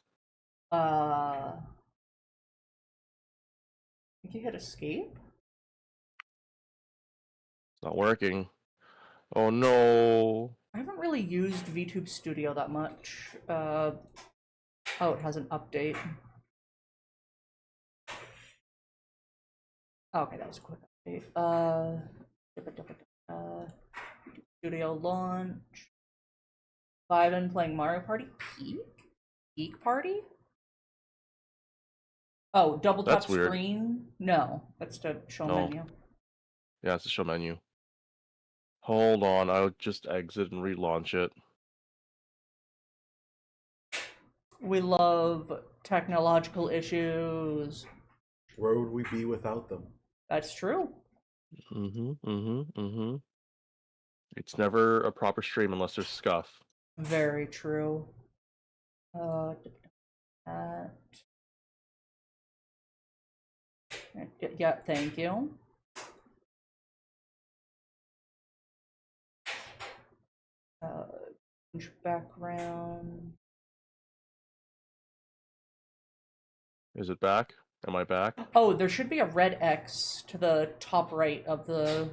I think you hit escape? It's not working. Oh no. I haven't really used VTube Studio that much. Oh, it has an update. Oh, okay, that was a quick update. Studio launch. Vibin playing Mario Party. Peak? Peak Party? Oh, double tap That's weird. screen? No, that's to show menu. Yeah, it's a show menu. Hold on, I'll just exit and relaunch it. We love technological issues. Where would we be without them? That's true. It's never a proper stream unless there's scuff. Very true. Yeah, thank you. Background. Is it back? Am I back? Oh, there should be a red X to the top right of the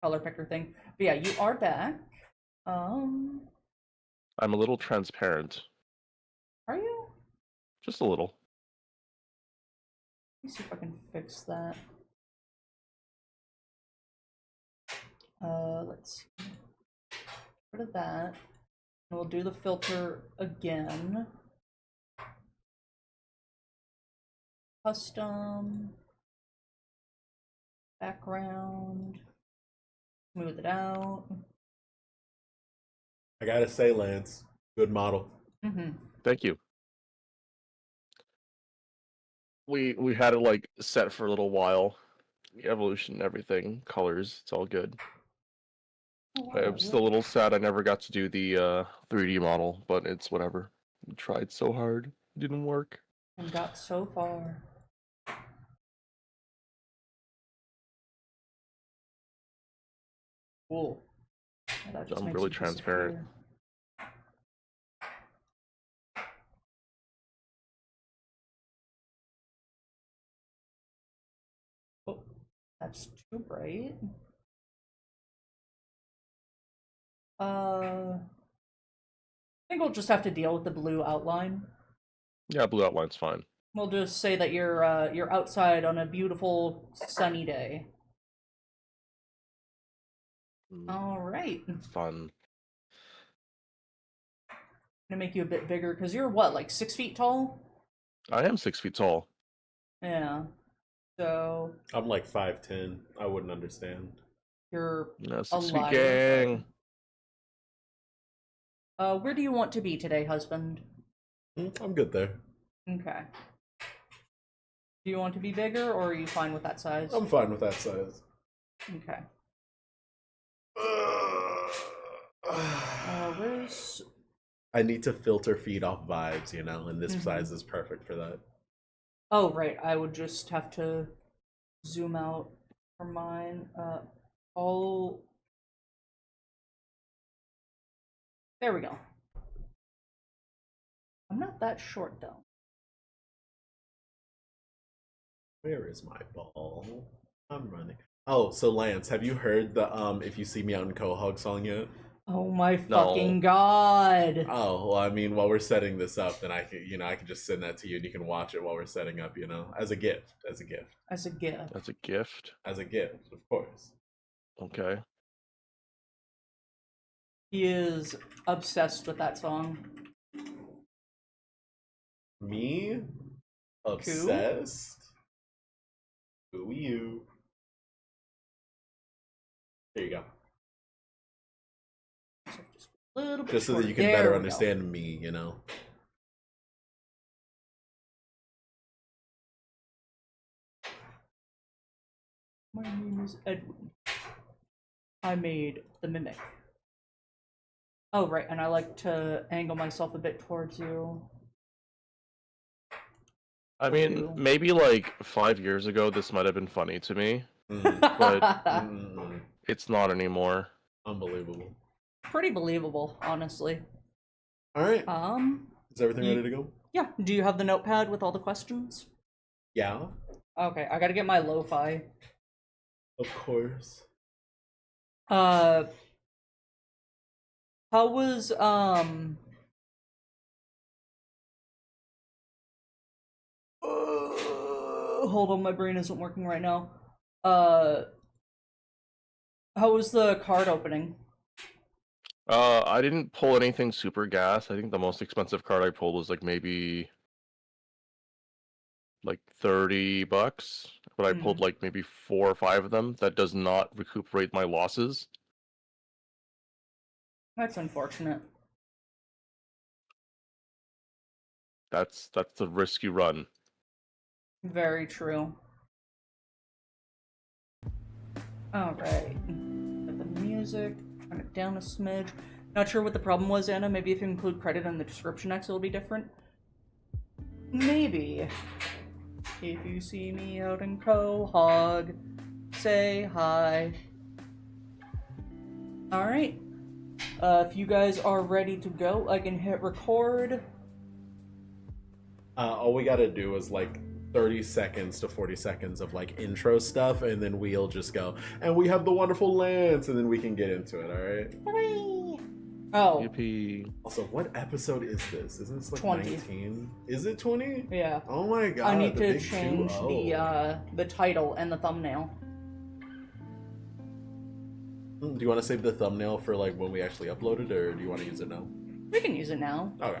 color picker thing. But yeah, you are back. I'm a little transparent. Are you? Just a little. Let me see if I can fix that. Let's see. Get rid of that. And we'll do the filter again. Custom. Background. Smooth it out. I gotta say, Lance, good model. Thank you. We had it like set for a little while. Evolution, everything, colors, it's all good. I'm still a little sad I never got to do the 3D model, but it's whatever. We tried so hard, it didn't work. And got so far. Cool. I'm really transparent. Oh, that's too bright. I think we'll just have to deal with the blue outline. Yeah, blue outline's fine. We'll just say that you're outside on a beautiful sunny day. All right. Fun. Gonna make you a bit bigger because you're what, like 6 feet tall? I am 6 feet tall. Yeah. So I'm like 5'10". I wouldn't understand. you're No, a 6 feet liar. gang. Where do you want to be today, husband? I'm good there. Okay. Do you want to be bigger, or are you fine with that size? I'm fine with that size. Okay. Where's... I need to filter feed off vibes, you know, and this size is perfect for that. Oh, right. I would just have to zoom out for mine. All... There we go. I'm not that short, though. Where is my ball? I'm running. Oh, so Lance, have you heard the "If You See Me Out in Quahog" song yet? Oh my No. fucking god! Oh, well, I mean, while we're setting this up, then I can, I can just send that to you, and you can watch it while we're setting up, as a gift, As a gift. That's a gift. as a gift, of course. Okay. He is obsessed with that song. Me, obsessed. Who are you? There you go. A little bit Just so that shorter. you can There better we go. understand me, My name is Edwin. I made the mimic. Oh, right, and I like to angle myself a bit towards you. I mean, maybe like 5 years ago, this might have been funny to me, but it's not anymore. Unbelievable. Pretty believable, honestly. All right. Is everything you- ready to go? Yeah, do you have the notepad with all the questions? Yeah, Okay, I gotta get my lo-fi. of course. How was, hold on, my brain isn't working right now. How was the card opening? I didn't pull anything super gas. I think the most expensive card I pulled was like maybe like $30, but I pulled like maybe 4 or 5 of them. That does not recuperate my losses. That's unfortunate. That's the risk you run. Very true. Alright. Get the music. Turn it down a smidge. Not sure what the problem was, Anna. Maybe if you include credit in the description next, it'll be different. Maybe. If you see me out in Quahog, say hi. Alright. If you guys are ready to go, I can hit record. All we gotta do is like 30 seconds to 40 seconds of like intro stuff, and then we'll just go. And we have the wonderful Lance, and then we can get into it, alright? Oh, Yippee. Also, what episode is this? Isn't this like 20. 19? Is it 20? yeah. Oh my god. I need the to big change 2-0. the title and the thumbnail. Do you want to save the thumbnail for like when we actually upload it, or do you want to use it now? We can use it now. Okay.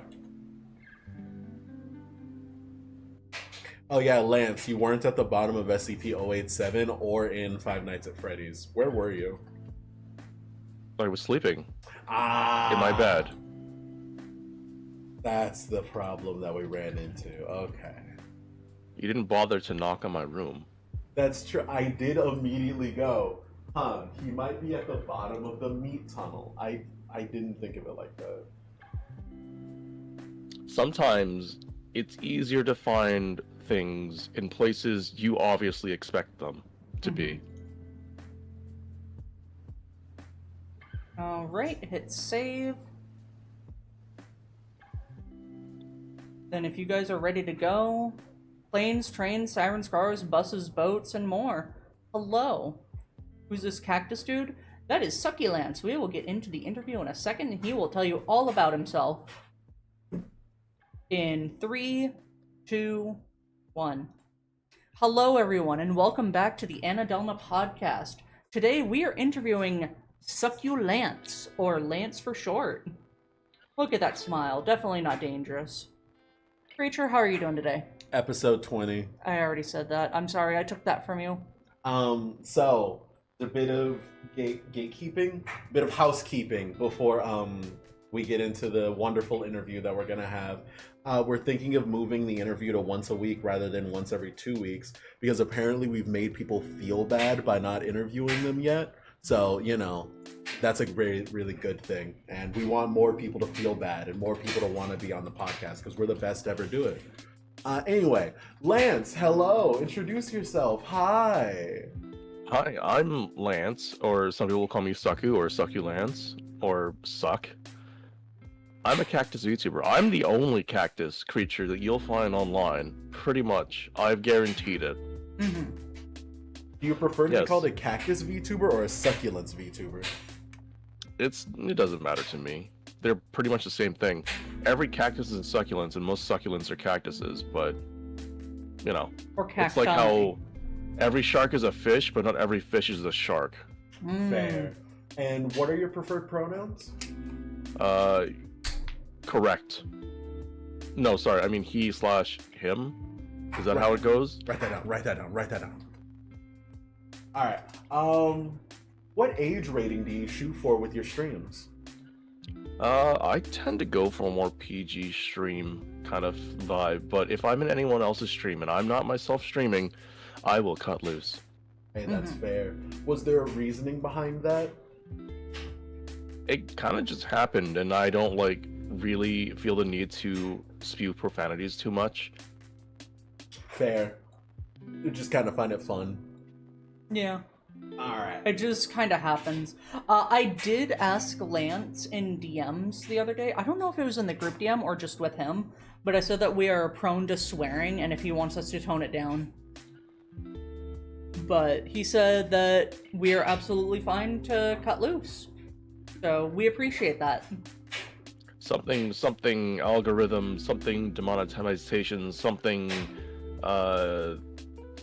Oh yeah, Lance, you weren't at the bottom of SCP-087 or in Five Nights at Freddy's. Where were you? I was sleeping Ah, in my bed. That's the problem that we ran into. Okay. You didn't bother to knock on my room. That's true. I did immediately go, he might be at the bottom of the meat tunnel. I didn't think of it like that. Sometimes it's easier to find things in places you obviously expect them to be. Alright, hit save. Then if you guys are ready to go, planes, trains, sirens, cars, buses, boats, and more. Hello. Who's this cactus dude? That is SuccuLance. We will get into the interview in a second, and he will tell you all about himself. In 3, 2, One. Hello, everyone, and welcome back to the Annadelna podcast. Today we are interviewing SuccuLance, or Lance for short. Look at that smile. Definitely not dangerous. Creature, how are you doing today? Episode 20. I already said that. I'm sorry, I took that from you. So a bit of gatekeeping, bit of housekeeping before we get into the wonderful interview that we're gonna have. We're thinking of moving the interview to once a week rather than once every 2 weeks because apparently we've made people feel bad by not interviewing them yet. So, you know, that's a really good thing. And we want more people to feel bad and more people to want to be on the podcast because we're the best to ever do it. Anyway, Lance, hello. Introduce yourself. Hi. Hi, I'm Lance, or some people will call me Succu, or SuccuLance, or Suck. I'm a cactus VTuber. I'm the only cactus creature that you'll find online, pretty much. I've guaranteed it. Mm-hmm. Do you prefer to be Yes. called a cactus VTuber or a succulence VTuber? It doesn't matter to me. They're pretty much the same thing. Every cactus is a succulents, and most succulents are cactuses, but, you know. Or cacti. It's like how every shark is a fish, but not every fish is a shark. Fair. And what are your preferred pronouns? Correct. No, sorry, I mean he/him. Is that Right. how it goes? Write that down. Alright. What age rating do you shoot for with your streams? I tend to go for a more PG stream kind of vibe, but if I'm in anyone else's stream and I'm not myself streaming, I will cut loose. Hey, that's fair. Was there a reasoning behind that? It kind of just happened, and I don't like really feel the need to spew profanities too much. Fair. You just kind of find it fun. Yeah. Alright. It just kind of happens. I did ask Lance in DMs the other day. I don't know if it was in the group DM or just with him, but I said that we are prone to swearing and if he wants us to tone it down. But he said that we are absolutely fine to cut loose. So we appreciate that. Something algorithm, something demonetization, something, I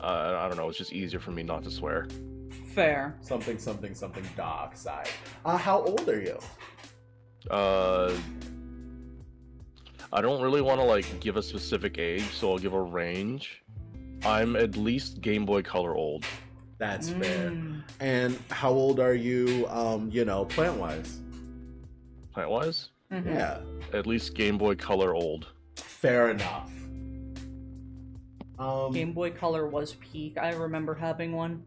don't know, it's just easier for me not to swear. Fair. Something dark side. How old are you? I don't really want to like give a specific age, so I'll give a range. I'm at least Game Boy Color old. That's fair. And how old are you, plant-wise? Plant-wise? Mm-hmm. Yeah. At least Game Boy Color old. Fair enough. Game Boy Color was peak. I remember having one.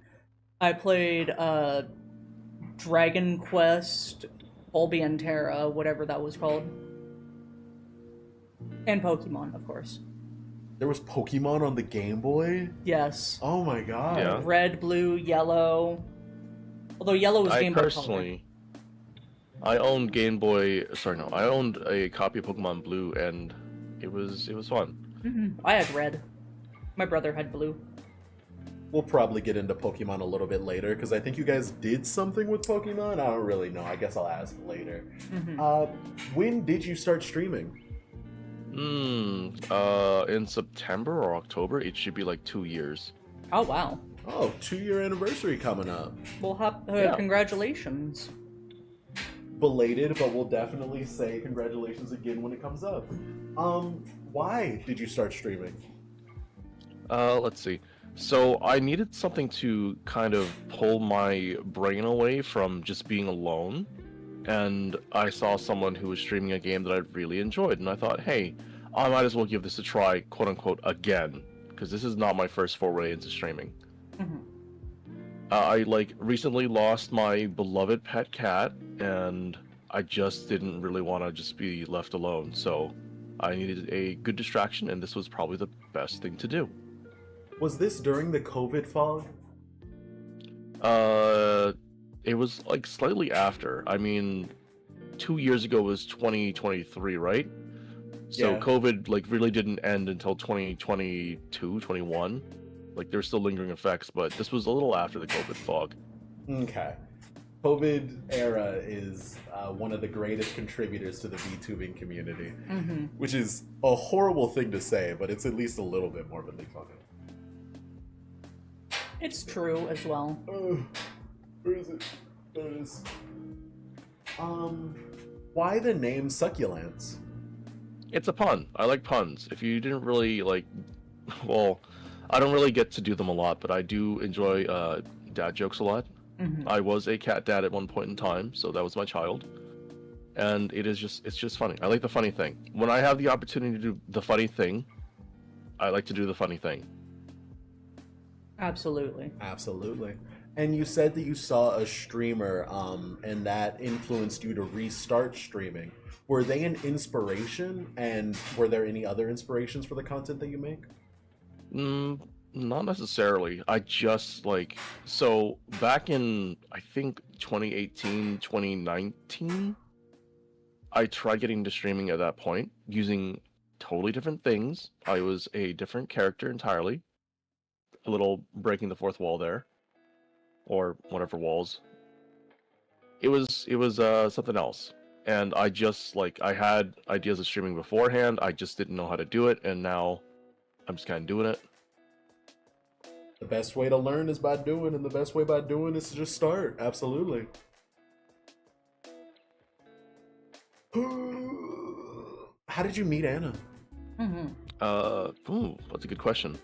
I played Dragon Quest, Terra, whatever that was called. And Pokemon, of course. There was Pokemon on the Game Boy? Yes. Oh my god. Yeah. Red, blue, yellow. Although yellow was Game Boy Color. I owned I owned a copy of Pokemon Blue, and it was fun. I had red. My brother had blue. We'll probably get into Pokemon a little bit later, because I think you guys did something with Pokemon? I don't really know. I guess I'll ask later. When did you start streaming? In September or October. It should be like 2 years. Oh, wow. Oh, 2-year anniversary coming up. Well, Yeah. congratulations. Belated, but we'll definitely say congratulations again when it comes up. Why did you start streaming? Let's see. So I needed something to kind of pull my brain away from just being alone. And I saw someone who was streaming a game that I really enjoyed, and I thought, hey, I might as well give this a try, quote unquote, again, because this is not my first foray into streaming. I recently lost my beloved pet cat, and I just didn't really want to just be left alone, so I needed a good distraction, and this was probably the best thing to do. Was this during the COVID fog? It was like slightly after. I mean, 2 years ago was 2023, right? So Yeah. COVID really didn't end until 2022, 21. Like there's still lingering effects, but this was a little after the COVID fog. Okay. COVID era is one of the greatest contributors to the VTubing community, which is a horrible thing to say, but it's at least a little bit morbidly funny. It's true as well. Where is it? There it is. Why the name SuccuLance? It's a pun. I like puns. If you didn't really like, well, I don't really get to do them a lot, but I do enjoy dad jokes a lot. I was a cat dad at one point in time, so that was my child. And it's just funny. I like the funny thing. When I have the opportunity to do the funny thing, I like to do the funny thing. Absolutely. Absolutely. And you said that you saw a streamer, and that influenced you to restart streaming. Were they an inspiration, and were there any other inspirations for the content that you make? Not necessarily. I just so back in, I think, 2018, 2019, I tried getting into streaming at that point using totally different things. I was a different character entirely. A little breaking the fourth wall there. Or whatever walls. It was something else. And I just, I had ideas of streaming beforehand, I just didn't know how to do it, and now I'm just kind of doing it. The best way to learn is by doing, and the best way by doing is to just start. Absolutely. How did you meet Anna? That's a good question.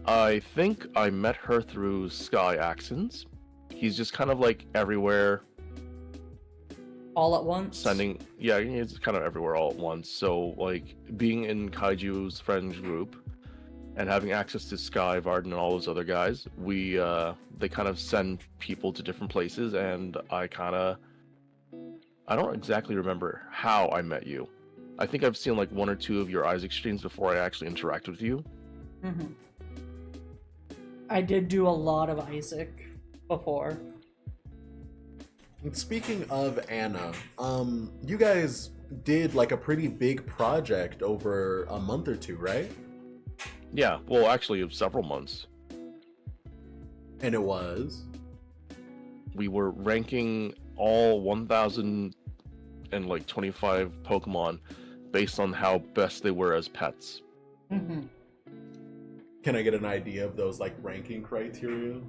I think I met her through Sky Axons. He's just kind of everywhere. All at once? Yeah, he's kind of everywhere all at once. So, being in Kaiju's friends group and having access to Sky, Varden, and all those other guys, they kind of send people to different places, and I don't exactly remember how I met you. I think I've seen one or two of your Isaac streams before I actually interact with you. I did do a lot of Isaac before. And speaking of Anna, you guys did a pretty big project over a month or two, right? Yeah, well, actually, several months. And it was? We were ranking all 1,025 Pokemon based on how best they were as pets. Can I get an idea of those ranking criteria?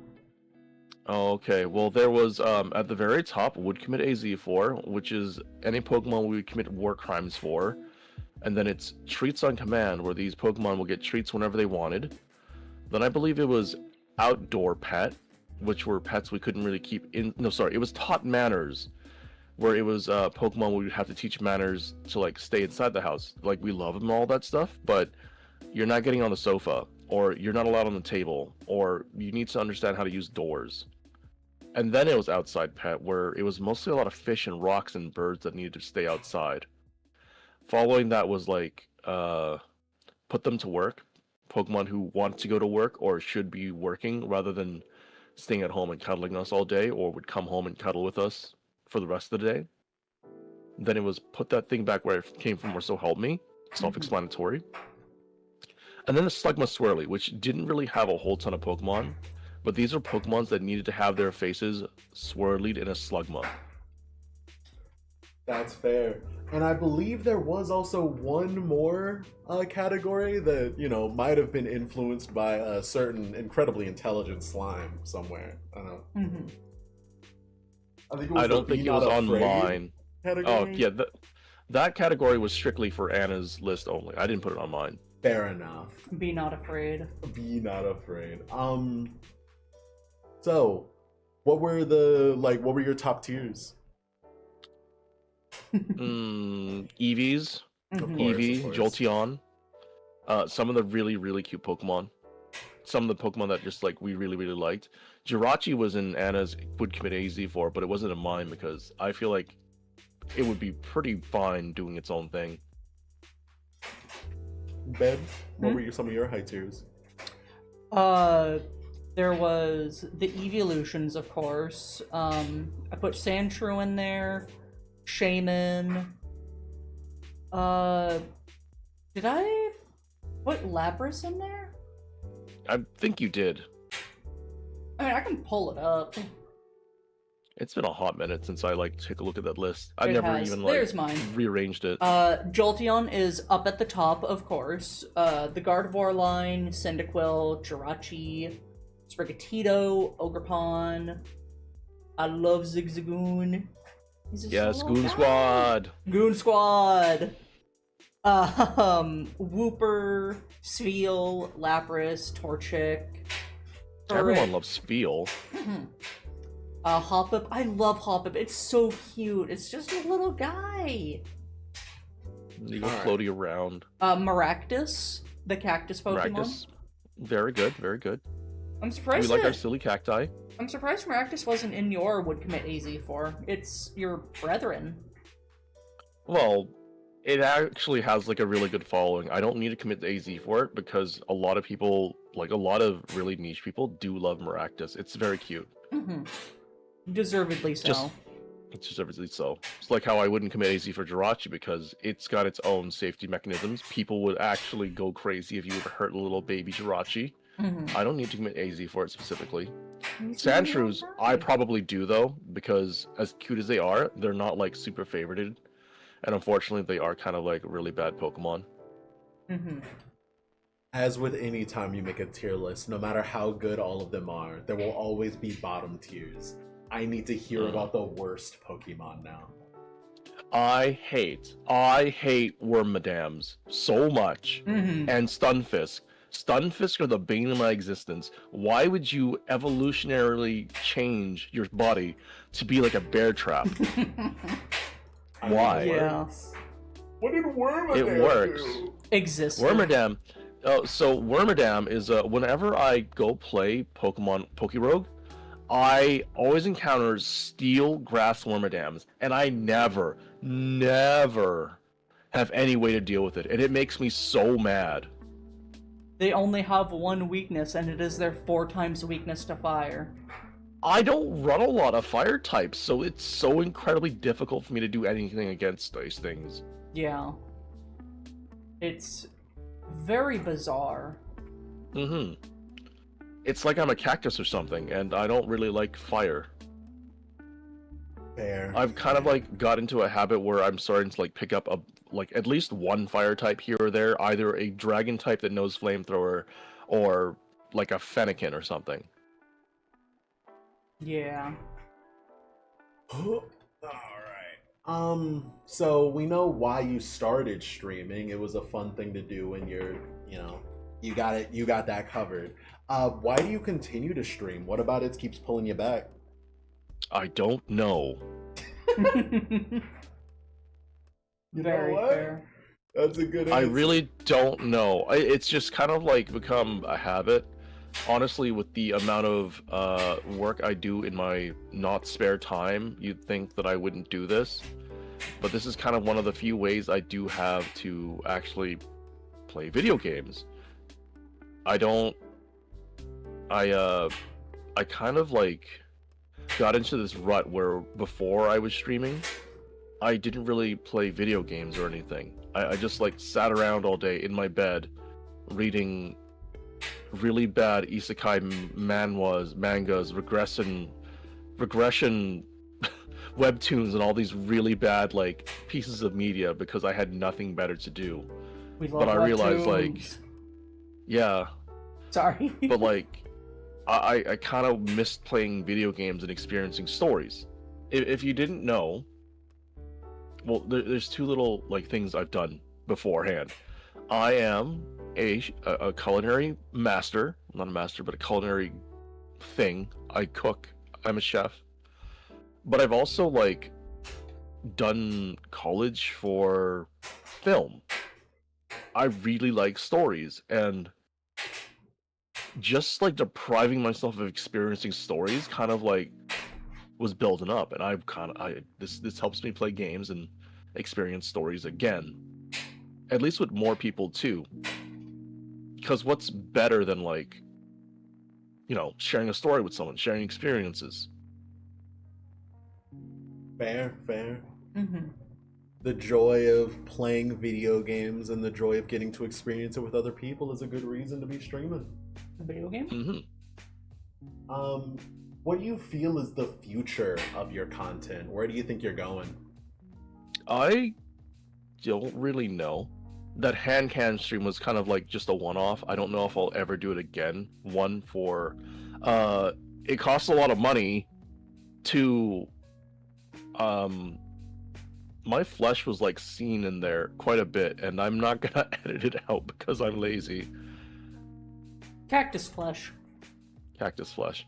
Okay, well, there was at the very top would commit AZ for, which is any Pokemon we would commit war crimes for, and then it's treats on command, where these Pokemon will get treats whenever they wanted. Then I believe it was outdoor pet, which were pets we couldn't really keep in. No, sorry, it was taught manners, where it was Pokemon we would have to teach manners to stay inside the house. We love them and all that stuff, but you're not getting on the sofa, or you're not allowed on the table, or you need to understand how to use doors. And then it was outside pet, where it was mostly a lot of fish and rocks and birds that needed to stay outside. Following that was put them to work, Pokemon who want to go to work or should be working rather than staying at home and cuddling us all day, or would come home and cuddle with us for the rest of the day. Then it was put that thing back where it came from, or so help me. Self-explanatory. And then the Slugma Swirly, which didn't really have a whole ton of Pokemon, but these are Pokemons that needed to have their faces swirlied in a Slugma. That's fair. And I believe there was also one more category that, might have been influenced by a certain incredibly intelligent slime somewhere. I don't know. I don't think it was on mine. Category? Oh, yeah, that category was strictly for Anna's list only. I didn't put it on mine. Fair enough. Be not afraid. Be not afraid. So, what were your top tiers? Eevees, Of course, Eevee, of course. Jolteon, some of the really, really cute Pokemon. Some of the Pokemon that just we really, really liked. Jirachi was in Anna's would commit AZ for, but it wasn't in mine because I feel like it would be pretty fine doing its own thing. Ben, what were some of your high tiers? There was the Evolutions, of course. I put Sandshrew in there. Shaman. Did I put Lapras in there? I think you did. I mean, I can pull it up. It's been a hot minute since I like took a look at that list. I've It never has. even like There's mine. rearranged it. Jolteon is up at the top, of course. The Gardevoir line, Cyndaquil, Jirachi, Sprigatito, Ogerpon. I love Zigzagoon. He's just a Yes, little Goon guy. Squad. Goon Squad. Wooper, Spheal, Lapras, Torchic. Everyone loves Spiel. Hoppip. I love Hoppip. It's so cute. It's just a little guy. You go Alright. floaty around. Maractus, the cactus Pokemon. Maractus. Very good, very good. I'm We surprised. like our silly cacti. I'm surprised Maractus wasn't in your would commit AZ4. It's your brethren. Well, it actually has like a really good following. I don't need to commit the AZ for it because a lot of people, like a lot of really niche people, do love Maractus. It's very cute. Mm-hmm. Deservedly so. It's deservedly so. It's like how I wouldn't commit AZ for Jirachi because it's got its own safety mechanisms. People would actually go crazy if you were to hurt a little baby Jirachi. Mm-hmm. I don't need to commit AZ for it specifically. Sandshrews, I probably do though, because as cute as they are, they're not like super favorited. And unfortunately, they are kind of like really bad Pokemon. Mm-hmm. As with any time you make a tier list, no matter how good all of them are, there will always be bottom tiers. I need to hear about the worst Pokemon now. I hate Wormadams so much. Mm-hmm. And Stunfisk. Stunfisk are the bane of my existence. Why would you evolutionarily change your body to be like a bear trap? Why? Yeah. What did Wormadam It works. do? Exists. Wormadam. So Wormadam is whenever I go play Pokemon Pokerogue, I always encounter steel grass Wormadams, and I never have any way to deal with it, and it makes me so mad. They only have one weakness, and it is their 4 times weakness to fire. I don't run a lot of fire types, so it's so incredibly difficult for me to do anything against those things. Yeah. It's very bizarre. Mm-hmm. It's like I'm a cactus or something, and I don't really like fire. Fair. I've kind of like got into a habit where I'm starting to like pick up at least one fire type here or there, either a dragon type that knows flamethrower, or like a Fennekin or something. Yeah. Alright. So we know why you started streaming. It was a fun thing to do when you're, you got that covered. Why do you continue to stream? What about it keeps pulling you back? I don't know. You know Very what? fair. That's a good answer. I really don't know. It's just kind of like become a habit. Honestly, with the amount of work I do in my not spare time, you'd think that I wouldn't do this. But this is kind of one of the few ways I do have to actually play video games. I kind of like got into this rut where before I was streaming, I didn't really play video games or anything. I just like sat around all day in my bed reading really bad isekai mangas, regression webtoons, and all these really bad like pieces of media because I had nothing better to do. We love But I realized, like, webtoons. Yeah, Sorry. but like I kind of missed playing video games and experiencing stories. If you didn't know, well, there's two little like things I've done beforehand. I am a culinary master, not a master, but a culinary thing. I cook. I'm a chef. But I've also like done college for film. I really like stories, and just like depriving myself of experiencing stories kind of like was building up, and this helps me play games and experience stories again, at least with more people too, because what's better than like, sharing a story with someone, sharing experiences. Fair. Mm-hmm. The joy of playing video games and the joy of getting to experience it with other people is a good reason to be streaming. Video game? Mm-hmm. what do you feel is the future of your content? Where do you think you're going? I don't really know. That hand cannon stream was kind of like just a one-off. I don't know if I'll ever do it again. One for, it costs a lot of money to, my flesh was like seen in there quite a bit, and I'm not gonna edit it out because I'm lazy. Cactus flesh. Cactus flesh.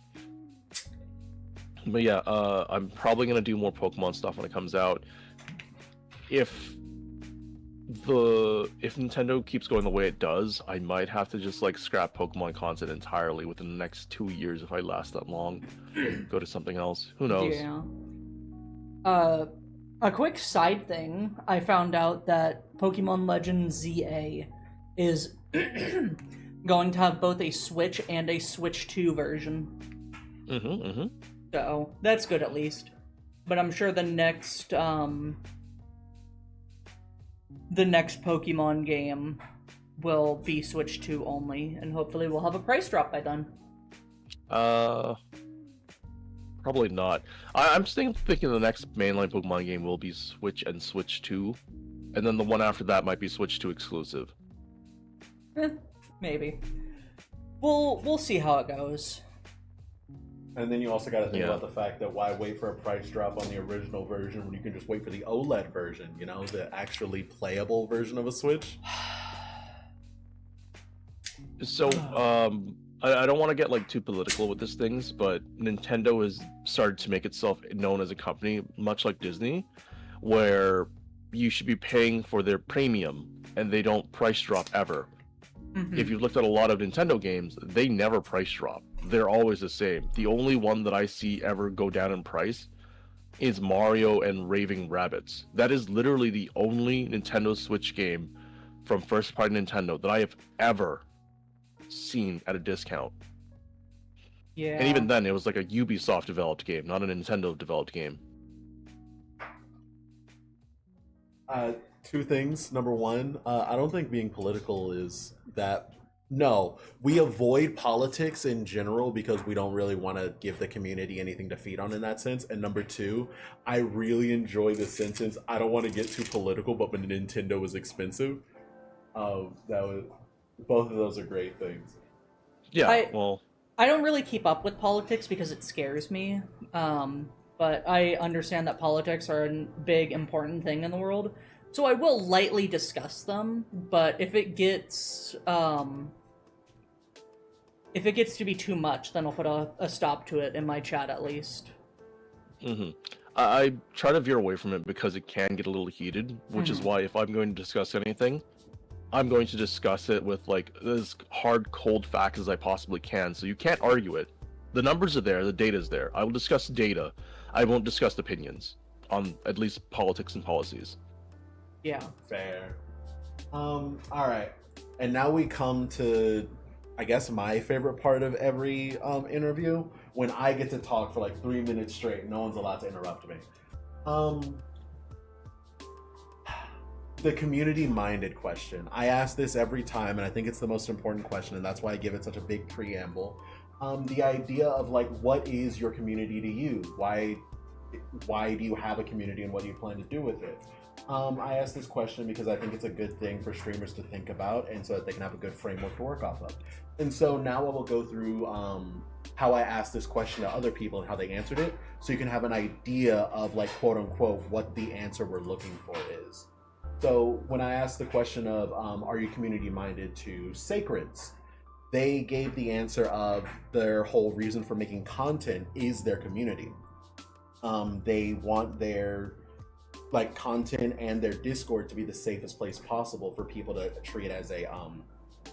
But yeah, I'm probably gonna do more Pokemon stuff when it comes out. If Nintendo keeps going the way it does, I might have to just like scrap Pokemon content entirely within the next 2 years if I last that long. Go to something else. Who knows? Yeah. A quick side thing, I found out that Pokemon Legends ZA is going to have both a Switch and a Switch 2 version. So, that's good at least. But I'm sure the next Pokemon game will be Switch 2 only, and hopefully we'll have a price drop by then. Probably not. I'm still thinking the next mainline Pokemon game will be Switch and Switch 2, and then the one after that might be Switch 2 exclusive. Maybe. We'll see how it goes. And then you also got to think about the fact that why wait for a price drop on the original version when you can just wait for the OLED version, you know, the actually playable version of a Switch? So, I don't want to get like too political with these things, but Nintendo has started to make itself known as a company, much like Disney, where you should be paying for their premium, and they don't price drop ever. If you've looked at a lot of Nintendo games, they never price drop. They're always the same. The only one that I see ever go down in price is Mario and Raving Rabbids. That is literally the only Nintendo Switch game from first party Nintendo that I have ever seen at a discount. Yeah. And even then, it was like a Ubisoft developed game, not a Nintendo developed game. Two things. Number one, I don't think being political is that. No, we avoid politics in general because we don't really want to give the community anything to feed on in that sense. And number two, I really enjoy the sentence, I don't want to get too political, but when Nintendo is expensive. That was, both of those are great things. Yeah, I don't really keep up with politics because it scares me. But I understand that politics are a big, important thing in the world. So I will lightly discuss them, but if it gets to be too much, then I'll put a stop to it in my chat at least. I try to veer away from it because it can get a little heated, which is why if I'm going to discuss anything, I'm going to discuss it with like as hard, cold facts as I possibly can, so you can't argue it. The numbers are there, the data's there. I will discuss data. I won't discuss opinions on at least politics and policies. Yeah. Fair. All right. And now we come to, I guess, my favorite part of every interview, when I get to talk for like 3 minutes straight. No one's allowed to interrupt me. The community-minded question. I ask this every time, and I think it's the most important question, and that's why I give it such a big preamble. The idea of like, what is your community to you? Why do you have a community, and what do you plan to do with it? I ask this question because I think it's a good thing for streamers to think about, and so that they can have a good framework to work off of. And so now I will go through how I asked this question to other people and how they answered it, so you can have an idea of like, quote unquote, what the answer we're looking for is. So when I asked the question of, are you community minded to Sacreds? They gave the answer of their whole reason for making content is their community. They want their like content and their Discord to be the safest place possible for people to treat as a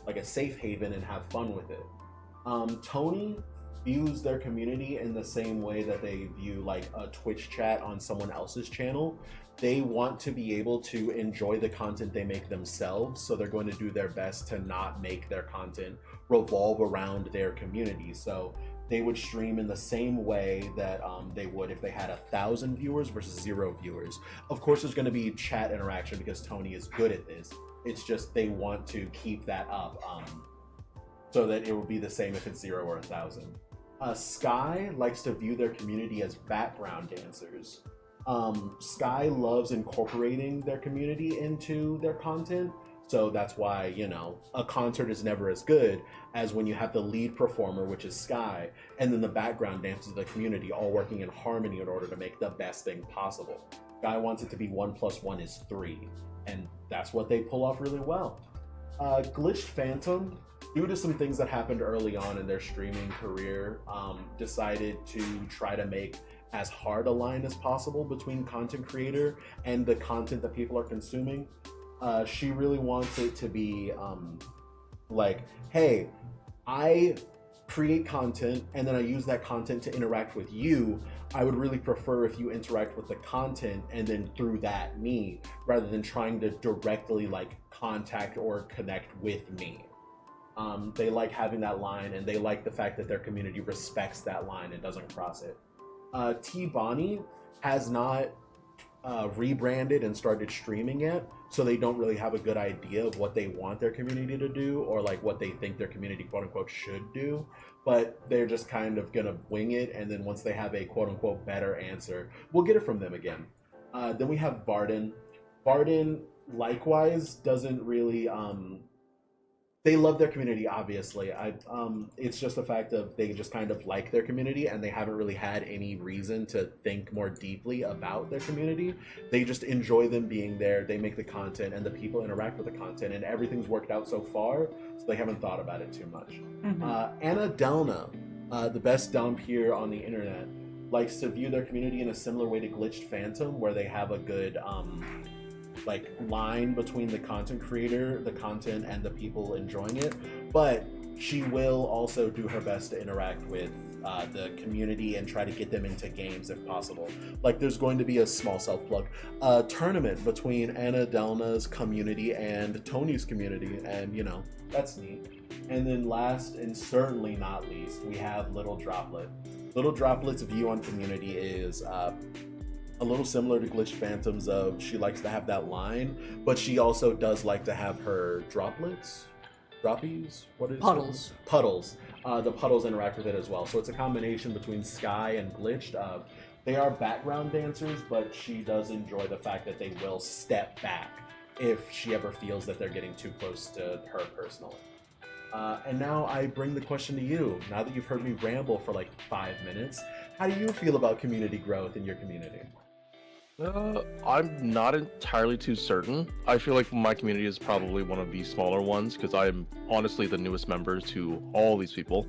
like a safe haven and have fun with it. Tony views their community in the same way that they view like a Twitch chat on someone else's channel. They want to be able to enjoy the content they make themselves, so they're going to do their best to not make their content revolve around their community. So they would stream in the same way that they would if they had 1,000 viewers versus 0 viewers. Of course, there's going to be chat interaction because Tony is good at this. It's just they want to keep that up so that it will be the same if it's 0 or 1,000. Sky likes to view their community as background dancers. Sky loves incorporating their community into their content. So that's why, a concert is never as good as when you have the lead performer, which is Sky, and then the background dancers of the community all working in harmony in order to make the best thing possible. Sky wants it to be 1 + 1 is 3, and that's what they pull off really well. Glitched Phantom, due to some things that happened early on in their streaming career, decided to try to make as hard a line as possible between content creator and the content that people are consuming. She really wants it to be like, hey, I create content and then I use that content to interact with you. I would really prefer if you interact with the content and then through that me, rather than trying to directly like contact or connect with me. They like having that line, and they like the fact that their community respects that line and doesn't cross it. T Bonnie has not rebranded and started streaming yet, so they don't really have a good idea of what they want their community to do, or like what they think their community quote unquote should do, but they're just kind of gonna wing it, and then once they have a quote unquote better answer, we'll get it from them again. Then we have Varden. Varden likewise doesn't really they love their community, obviously. It's just the fact of they just kind of like their community, and they haven't really had any reason to think more deeply about their community. They just enjoy them being there. They make the content, and the people interact with the content, and everything's worked out so far, so they haven't thought about it too much. Annadelna, the best dump here on the internet, likes to view their community in a similar way to Glitched Phantom, where they have a good like line between the content creator, the content, and the people enjoying it, but she will also do her best to interact with the community and try to get them into games if possible. Like, there's going to be a small self-plug tournament between Annadelna's community and Tony's community, and that's neat. And then last and certainly not least, we have Little Droplet. Little Droplet's view on community is a little similar to Glitched Phantoms of she likes to have that line, but she also does like to have her droplets, droppies, what is Puddles. It? Puddles. The puddles interact with it as well. So it's a combination between Sky and Glitched. They are background dancers, but she does enjoy the fact that they will step back if she ever feels that they're getting too close to her personally. And now I bring the question to you. Now that you've heard me ramble for like 5 minutes, how do you feel about community growth in your community? I'm not entirely too certain. I feel like my community is probably one of the smaller ones, because I am honestly the newest member to all these people,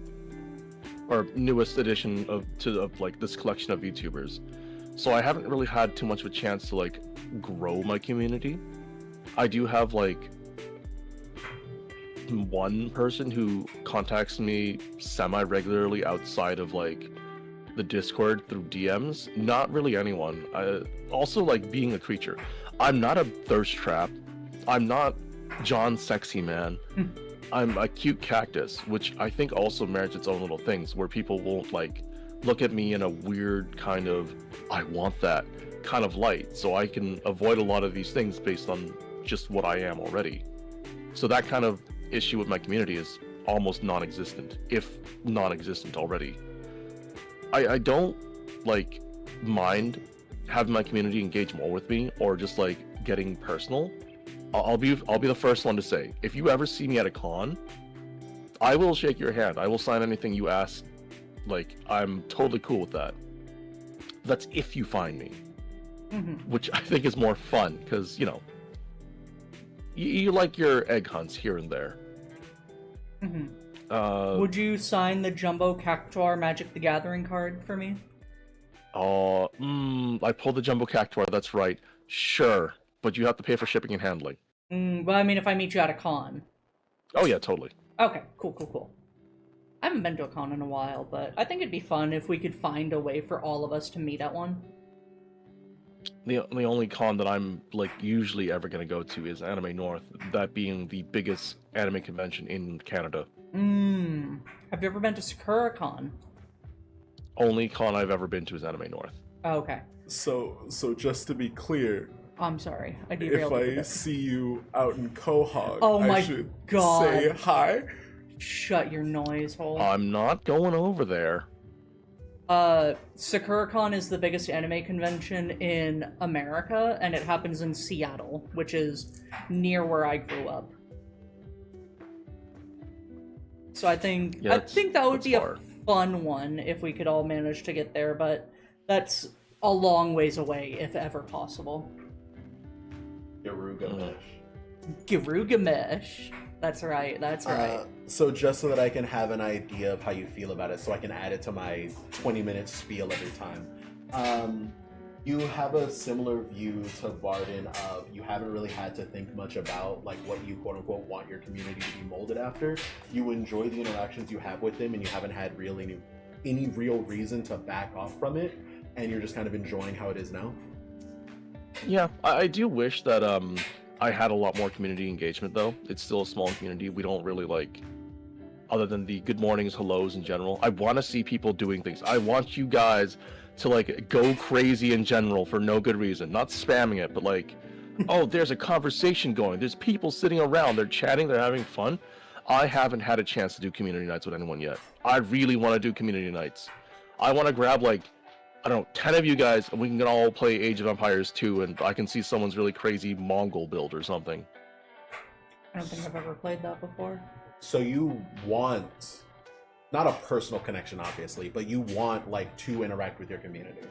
or newest addition of like this collection of VTubers. So I haven't really had too much of a chance to like grow my community. I do have like one person who contacts me semi-regularly outside of like the Discord through DMs. Not really anyone. Also, like, being a creature, I'm not a thirst trap. I'm not John Sexy Man. I'm a cute cactus, which I think also merits its own little things, where people won't like look at me in a weird kind of I want that kind of light, so I can avoid a lot of these things based on just what I am already. So that kind of issue with my community is almost non-existent, if non-existent already. I don't like mind having my community engage more with me, or just like getting personal. I'll be the first one to say, if you ever see me at a con, I will shake your hand. I will sign anything you ask. Like, I'm totally cool with that. That's if you find me, which I think is more fun, because you like your egg hunts here and there. Would you sign the Jumbo Cactuar Magic the Gathering card for me? I pulled the Jumbo Cactuar, that's right. Sure, but you have to pay for shipping and handling. Well, I mean, if I meet you at a con. Oh yeah, totally. Okay, cool. I haven't been to a con in a while, but I think it'd be fun if we could find a way for all of us to meet at one. The only con that I'm like usually ever gonna go to is Anime North, that being the biggest anime convention in Canada. Have you ever been to SuccuLance? Only con I've ever been to is Anime North. Oh, okay. So just to be clear, I'm sorry. I if derailed you a I bit. see you out in Quahog, Oh my I should God. say hi. Shut your noise hole. I'm not going over there. SuccuLance is the biggest anime convention in America, and it happens in Seattle, which is near where I grew up. So I think that would be far. a fun one if we could all manage to get there, but that's a long ways away, if ever possible. Garugamesh. Garugamesh. That's right, that's right. So just so that I can have an idea of how you feel about it, so I can add it to my 20-minute spiel every time. You have a similar view to Varden of you haven't really had to think much about like what you quote unquote want your community to be molded after. You enjoy the interactions you have with them, and you haven't had any real reason to back off from it, and you're just kind of enjoying how it is now. Yeah, I do wish that I had a lot more community engagement though. It's still a small community. We don't really like, other than the good mornings, hellos in general. I want to see people doing things. I want you guys to like go crazy in general for no good reason. Not spamming it, but like, oh, there's a conversation going. There's people sitting around. They're chatting. They're having fun. I haven't had a chance to do community nights with anyone yet. I really want to do community nights. I want to grab like, I don't know, 10 of you guys, and we can all play Age of Empires 2, and I can see someone's really crazy Mongol build or something. I don't think I've ever played that before. So you want, not a personal connection, obviously, but you want like to interact with your community.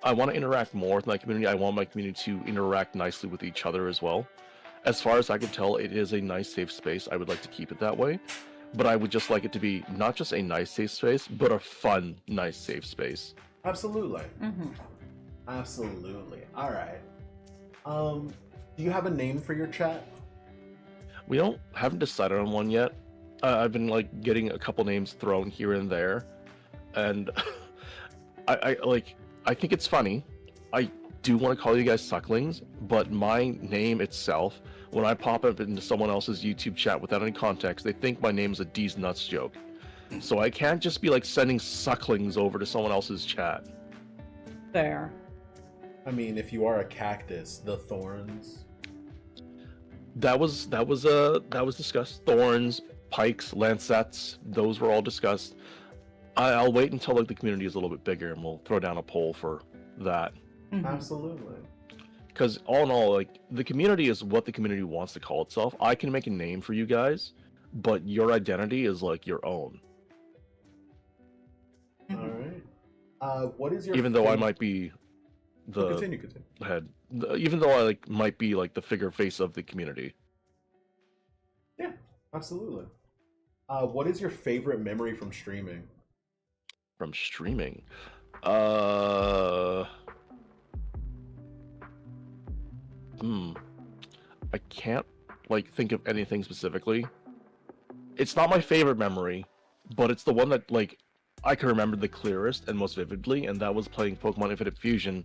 I want to interact more with my community. I want my community to interact nicely with each other as well. As far as I can tell, it is a nice, safe space. I would like to keep it that way. But I would just like it to be not just a nice, safe space, but a fun, nice, safe space. Absolutely. Mm-hmm. Absolutely. All right. Do you have a name for your chat? We haven't decided on one yet. I've been like getting a couple names thrown here and there, and I think it's funny. I do want to call you guys sucklings, but my name itself, when I pop up into someone else's YouTube chat without any context, they think my name's a D's nuts joke. So I can't just be like sending sucklings over to someone else's chat. Fair. I mean, if you are a cactus, the thorns. That was discussed. Thorns, pikes, lancettes, those were all discussed. I'll wait until like the community is a little bit bigger, and we'll throw down a poll for that. Mm-hmm. Absolutely. Because all in all, like the community is what the community wants to call itself. I can make a name for you guys, but your identity is like your own. All right. What is your? Even though I might be the continue. head, even though I like might be like the figure face of the community. Yeah, absolutely. What is your favorite memory from streaming? From streaming, I can't like think of anything specifically. It's not my favorite memory, but it's the one that like I can remember the clearest and most vividly, and that was playing Pokemon Infinite Fusion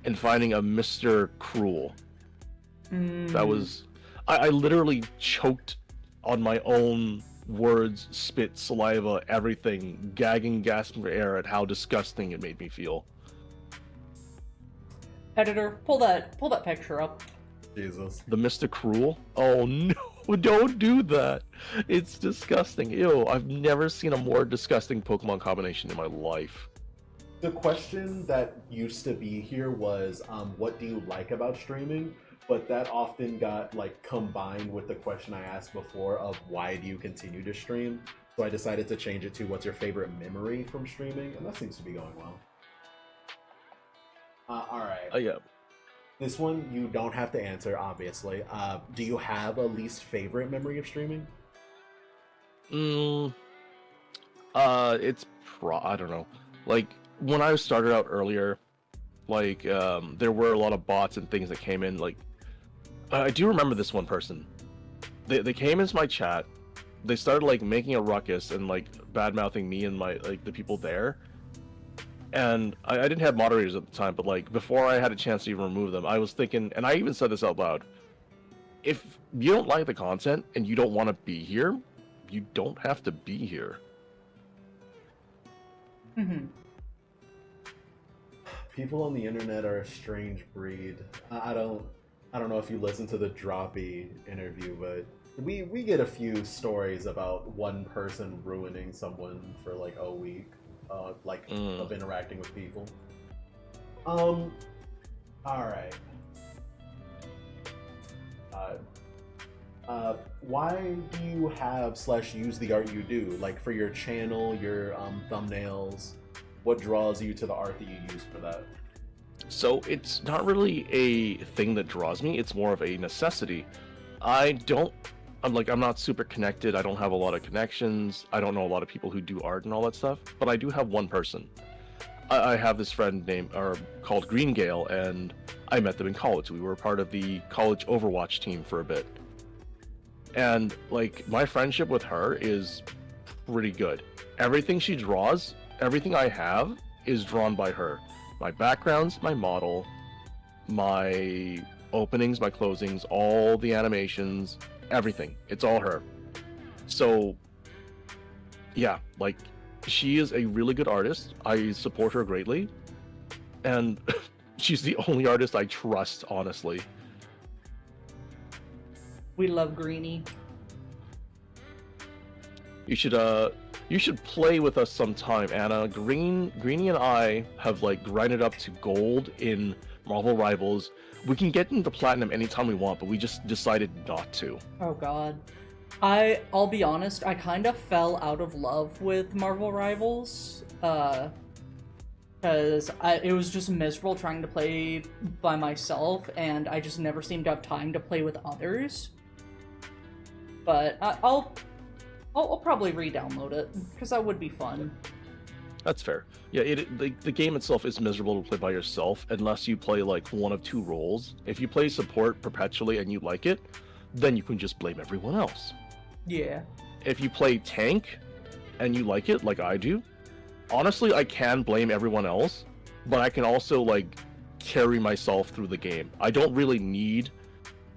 and finding a Mr. Cruel. That was... I literally choked on my own words, spit, saliva, everything, gagging, gasping for air at how disgusting it made me feel. Editor, pull that picture up. Jesus. The Mr. Cruel? Oh no, don't do that. It's disgusting. Ew, I've never seen a more disgusting Pokemon combination in my life. The question that used to be here was, what do you like about streaming? But that often got like combined with the question I asked before of why do you continue to stream? So I decided to change it to what's your favorite memory from streaming, and that seems to be going well. All right. Yeah. This one you don't have to answer, obviously. Do you have a least favorite memory of streaming? I don't know. Like when I started out earlier, like there were a lot of bots and things that came in. Like I do remember this one person. They came into my chat. They started like making a ruckus and like bad mouthing me and my like the people there. And I didn't have moderators at the time, but like before I had a chance to even remove them, I was thinking, and I even said this out loud: if you don't like the content and you don't want to be here, you don't have to be here. Mm-hmm. People on the internet are a strange breed. I don't know if you listened to the Droppy interview, but we get a few stories about one person ruining someone for like a week. of interacting with people. All right. Why do you have / use the art you do? Like for your channel, your thumbnails, what draws you to the art that you use for that? So it's not really a thing that draws me, it's more of a necessity. I'm not super connected, I don't have a lot of connections, I don't know a lot of people who do art and all that stuff, but I do have one person. I have this friend called Greengale, and I met them in college. We were part of the college Overwatch team for a bit. And like my friendship with her is pretty good. Everything she draws, everything I have is drawn by her. My backgrounds, my model, my openings, my closings, all the animations, everything. It's all her. So yeah, like she is a really good artist. I support her greatly. And she's the only artist I trust, honestly. We love Greenie. You should play with us sometime, Anna. Greenie and I have like grinded up to gold in Marvel Rivals. We can get into platinum anytime we want, but we just decided not to. Oh god. I'll be honest, I kind of fell out of love with Marvel Rivals, because it was just miserable trying to play by myself, and I just never seemed to have time to play with others. But I'll probably re-download it, because that would be fun. That's fair. Yeah, the game itself is miserable to play by yourself unless you play like one of two roles. If you play support perpetually and you like it, then you can just blame everyone else. Yeah. If you play tank and you like it, like I do, honestly, I can blame everyone else, but I can also like carry myself through the game. I don't really need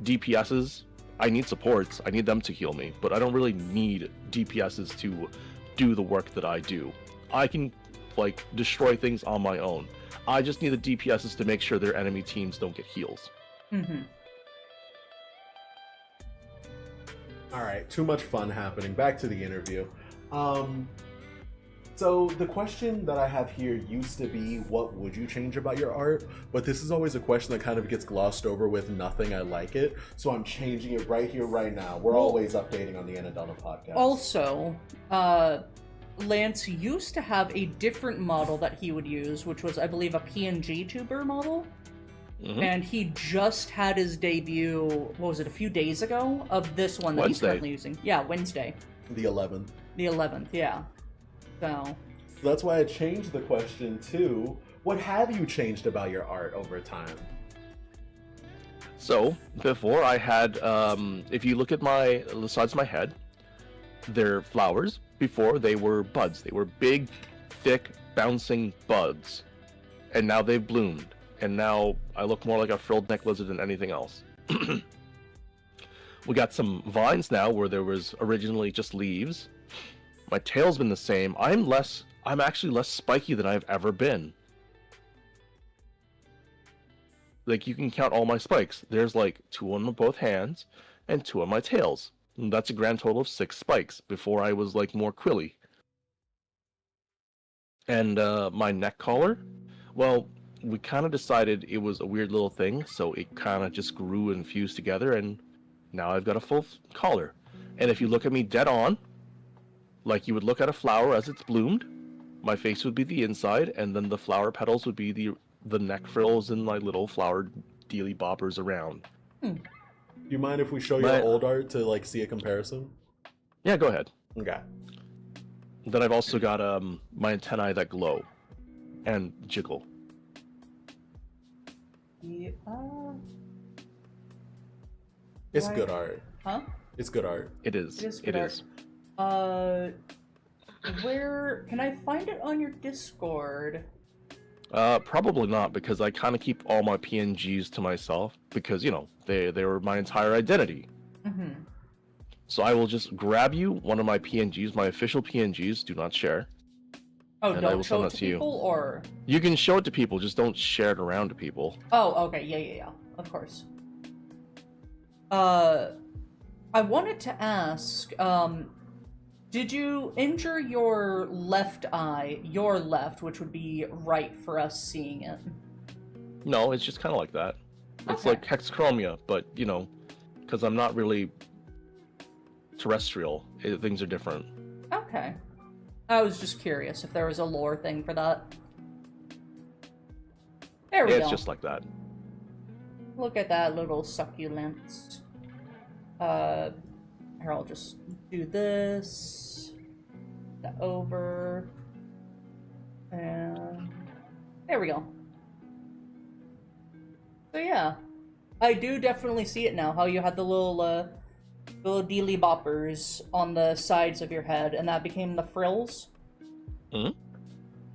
DPSs. I need supports. I need them to heal me, but I don't really need DPSs to do the work that I do. I can like destroy things on my own. I just need the DPSs to make sure their enemy teams don't get heals. Mm-hmm. All right, too much fun happening. Back to the interview. So the question that I have here used to be, what would you change about your art? But this is always a question that kind of gets glossed over with nothing, I like it. So I'm changing it right here, right now. We're always updating on the Annadelna podcast. Also, Lance used to have a different model that he would use, which was, I believe, a PNG tuber model. Mm-hmm. And he just had his debut, what was it, a few days ago, of this one that he's currently using. Yeah, Wednesday. The 11th. The 11th, yeah. So that's why I changed the question to, what have you changed about your art over time? So, before I had, if you look at the sides of my head, they're flowers. Before, they were buds. They were big, thick, bouncing buds. And now they've bloomed. And now I look more like a frilled neck lizard than anything else. We got some vines now where there was originally just leaves. My tail's been the same. I'm actually less spiky than I've ever been. Like, you can count all my spikes. There's like 2 on both hands and 2 on my tails. And that's a grand total of 6 spikes. Before I was like more quilly. And my neck collar, well, we kind of decided it was a weird little thing, so it kind of just grew and fused together, and now I've got a full collar. And if you look at me dead on, like you would look at a flower as it's bloomed, my face would be the inside, and then the flower petals would be the neck frills and my little flower dealy boppers around. Do you mind if we show your old art to like see a comparison? Yeah, go ahead. Okay. Then I've also got my antennae that glow and jiggle. Yeah. It's good art. Huh? It's good art. It is. It is. Where can I find it on your Discord? Probably not, because I kind of keep all my PNGs to myself, because, you know, they were my entire identity. Mm-hmm. So I will just grab you one of my PNGs, my official PNGs, do not share. Oh, and don't show it to people, or? You can show it to people, just don't share it around to people. Oh, okay, yeah, of course. I wanted to ask, Did you injure your left eye, your left, which would be right for us seeing it? No, it's just kind of like that. It's Okay. like hexachromia, but you know, because I'm not really terrestrial, things are different. Okay. I was just curious if there was a lore thing for that. There we Yeah, go. it's just like that. Look at that little SuccuLance. Here, I'll just do this. That over. And there we go. So yeah. I do definitely see it now, how you had the little dealy boppers on the sides of your head, and that became the frills. Hmm?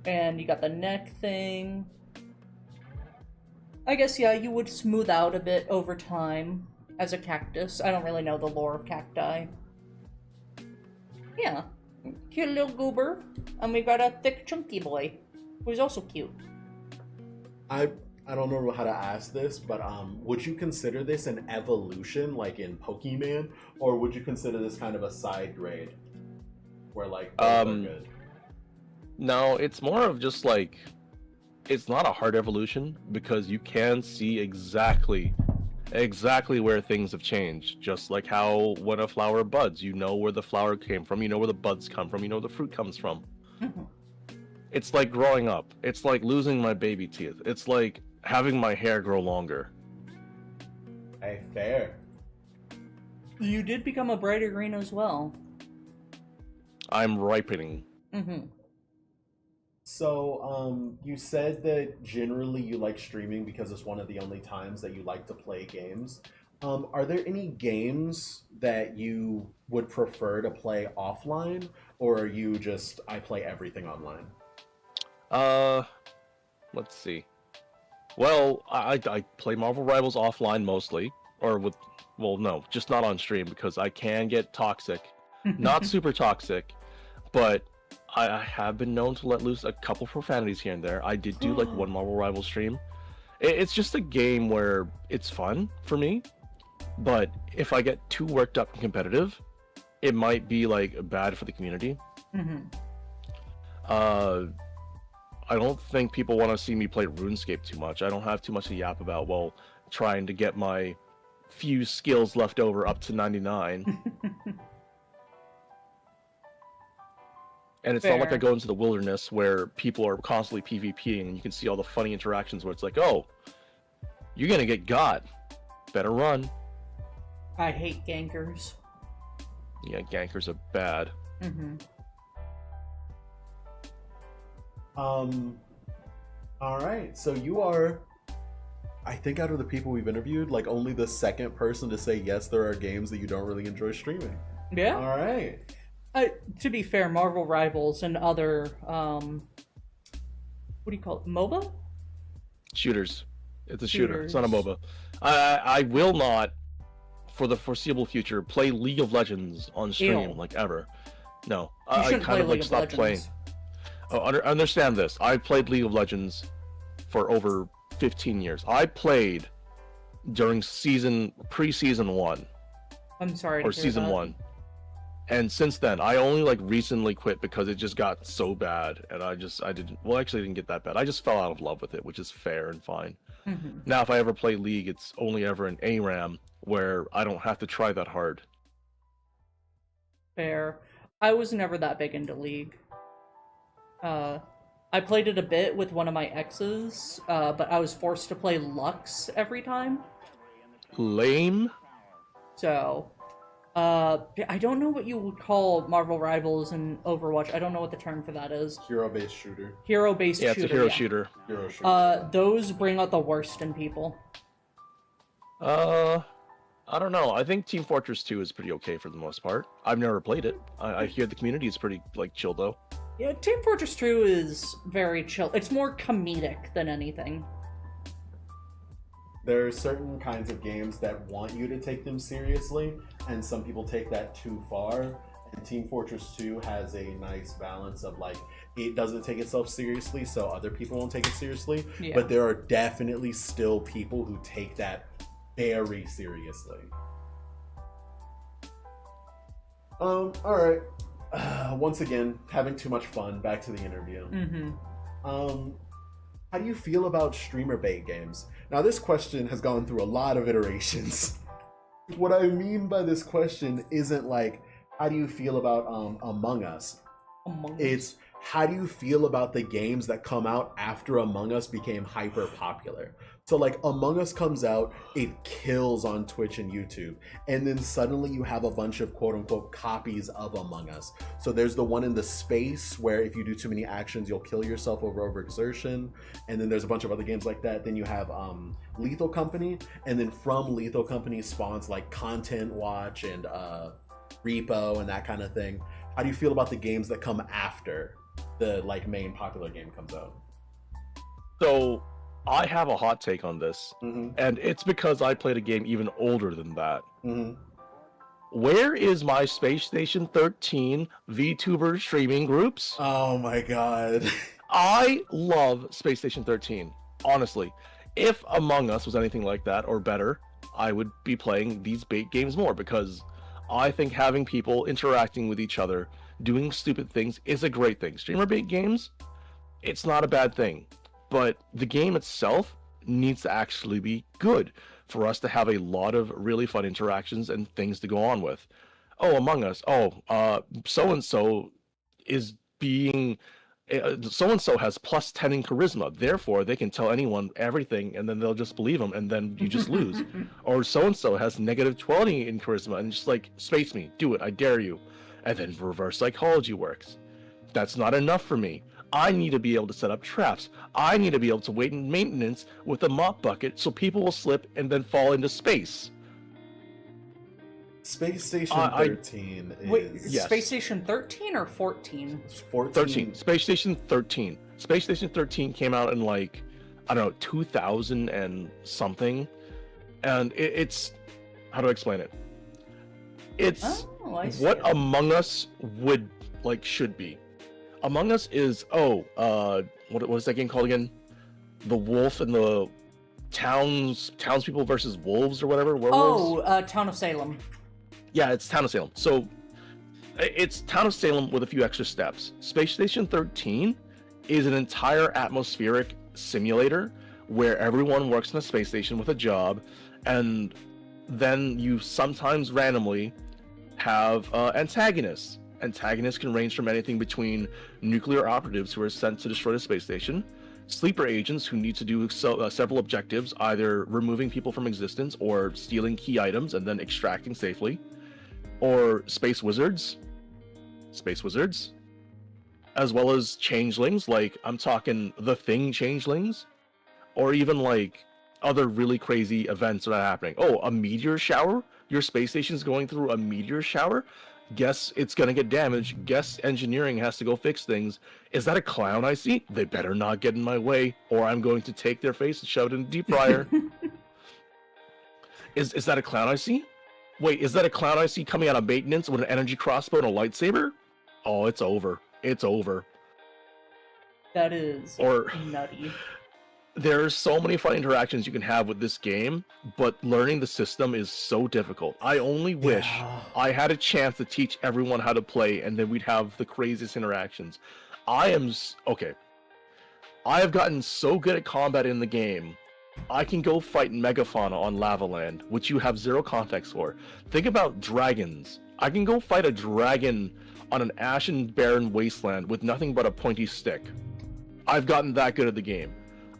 And you got the neck thing. I guess, yeah, you would smooth out a bit over time as a cactus. I don't really know the lore of cacti. Yeah. Cute little goober. And we got a thick, chunky boy, who's also cute. I don't know how to ask this, but would you consider this an evolution, like in Pokemon, or would you consider this kind of a side grade, where like both are good? No, it's more of just like, it's not a hard evolution because you can see exactly where things have changed. Just like how when a flower buds, you know where the flower came from, you know where the buds come from, you know where the fruit comes from. It's like growing up. It's like losing my baby teeth. It's like having my hair grow longer. Hey, fair. You did become a brighter green as well. I'm ripening. Mm-hmm. So, you said that generally you like streaming because it's one of the only times that you like to play games. Are there any games that you would prefer to play offline, or are you just, I play everything online? Let's see. Well, I play Marvel Rivals offline mostly, or with, well, no, just not on stream because I can get toxic. Not super toxic, but I have been known to let loose a couple profanities here and there. I did do like one Marvel Rivals stream. It's just a game where it's fun for me, but if I get too worked up and competitive, it might be like bad for the community. I don't think people want to see me play RuneScape too much. I don't have too much to yap about while trying to get my few skills left over up to 99. And it's not like I go into the wilderness where people are constantly PvPing and you can see all the funny interactions where it's like, oh, you're gonna get got. Better run. I hate gankers. Yeah, gankers are bad. Alright, so you are, I think out of the people we've interviewed, like only the second person to say yes, there are games that you don't really enjoy streaming. Yeah. Alright. To be fair, Marvel Rivals and other, what do you call it? MOBA? Shooters. It's a shooter. It's not a MOBA. I will not, for the foreseeable future, play League of Legends on stream, like ever. No. I kind of like stopped playing. Oh, understand this. I've played League of Legends for over 15 years. I played during pre-season 1. I'm sorry to or hear season that. 1. And since then, I only like recently quit because it just got so bad, and I didn't get that bad. I just fell out of love with it, which is fair and fine. Now, if I ever play League, it's only ever an ARAM where I don't have to try that hard. Fair. I was never that big into League. I played it a bit with one of my exes, but I was forced to play Lux every time. Lame. So, I don't know what you would call Marvel Rivals and Overwatch. I don't know what the term for that is. Hero-based shooter. Hero-based shooter. Yeah, it's a hero shooter. Hero shooter. Those bring out the worst in people. I don't know. I think Team Fortress 2 is pretty okay for the most part. I've never played it. I hear the community is pretty, like, chill, though. Yeah, Team Fortress 2 is very chill. It's more comedic than anything. There are certain kinds of games that want you to take them seriously, and some people take that too far. And Team Fortress 2 has a nice balance of, like, it doesn't take itself seriously, so other people won't take it seriously. Yeah. But there are definitely still people who take that very seriously. Alright. once again, having too much fun. Back to the interview. Mm-hmm. How do you feel about streamer bait games? Now, this question has gone through a lot of iterations. What I mean by this question isn't like, how do you feel about Among Us? It's how do you feel about the games that come out after Among Us became hyper popular? So like Among Us comes out, it kills on Twitch and YouTube, and then suddenly you have a bunch of quote unquote copies of Among Us. So there's the one in the space where if you do too many actions, you'll kill yourself over overexertion, and then there's a bunch of other games like that. Then you have Lethal Company, and then from Lethal Company spawns like Content Watch and Repo and that kind of thing. How do you feel about the games that come after the like main popular game comes out? So I have a hot take on this, Mm-hmm. and it's because I played a game even older than that. Mm-hmm. Where is my Space Station 13 VTuber streaming groups? Oh my god. I love Space Station 13, honestly. If Among Us was anything like that, or better, I would be playing these bait games more, because I think having people interacting with each other, doing stupid things, is a great thing. Streamer bait games, it's not a bad thing. But the game itself needs to actually be good for us to have a lot of really fun interactions and things to go on with. Oh, Among Us. Oh, so-and-so is being... so-and-so has plus 10 in charisma. Therefore, they can tell anyone everything, and then they'll just believe them, and then you just lose. Or so-and-so has negative 20 in charisma, and just like, space me. Do it. I dare you. And then reverse psychology works. That's not enough for me. I need to be able to set up traps. I need to be able to wait in maintenance with a mop bucket so people will slip and then fall into space. Space Station 13 is... Wait, yes. Space Station 13 or 14? 14. 13. Space Station 13. Space Station 13 came out in like, I don't know, 2000 and something. And it's... How do I explain it? It's what Among Us would, like, should be. Among Us is, what was that game called again? The wolf and the townspeople versus wolves or whatever. Werewolves? Town of Salem. Yeah, it's Town of Salem. So it's Town of Salem with a few extra steps. Space Station 13 is an entire atmospheric simulator where everyone works in a space station with a job, and then you sometimes randomly have antagonists. Antagonists can range from anything between nuclear operatives who are sent to destroy the space station, sleeper agents who need to do several objectives, either removing people from existence or stealing key items and then extracting safely, or space wizards, as well as changelings, like I'm talking The Thing changelings, or even like other really crazy events that are happening. Oh, a meteor shower? Your space station's going through a meteor shower? Guess it's gonna get damaged. Guess engineering has to go fix things. Is that a clown I see? They better not get in my way, or I'm going to take their face and shove it in the deep fryer. Is that a clown I see? Wait, is that a clown I see coming out of maintenance with an energy crossbow and a lightsaber? Oh, it's over. It's over. That is nutty. There are so many fun interactions you can have with this game, but learning the system is so difficult. I only wish I had a chance to teach everyone how to play, and then we'd have the craziest interactions. I have gotten so good at combat in the game, I can go fight Megafauna on Lavaland, which you have zero context for. Think about dragons. I can go fight a dragon on an ashen barren wasteland with nothing but a pointy stick. I've gotten that good at the game.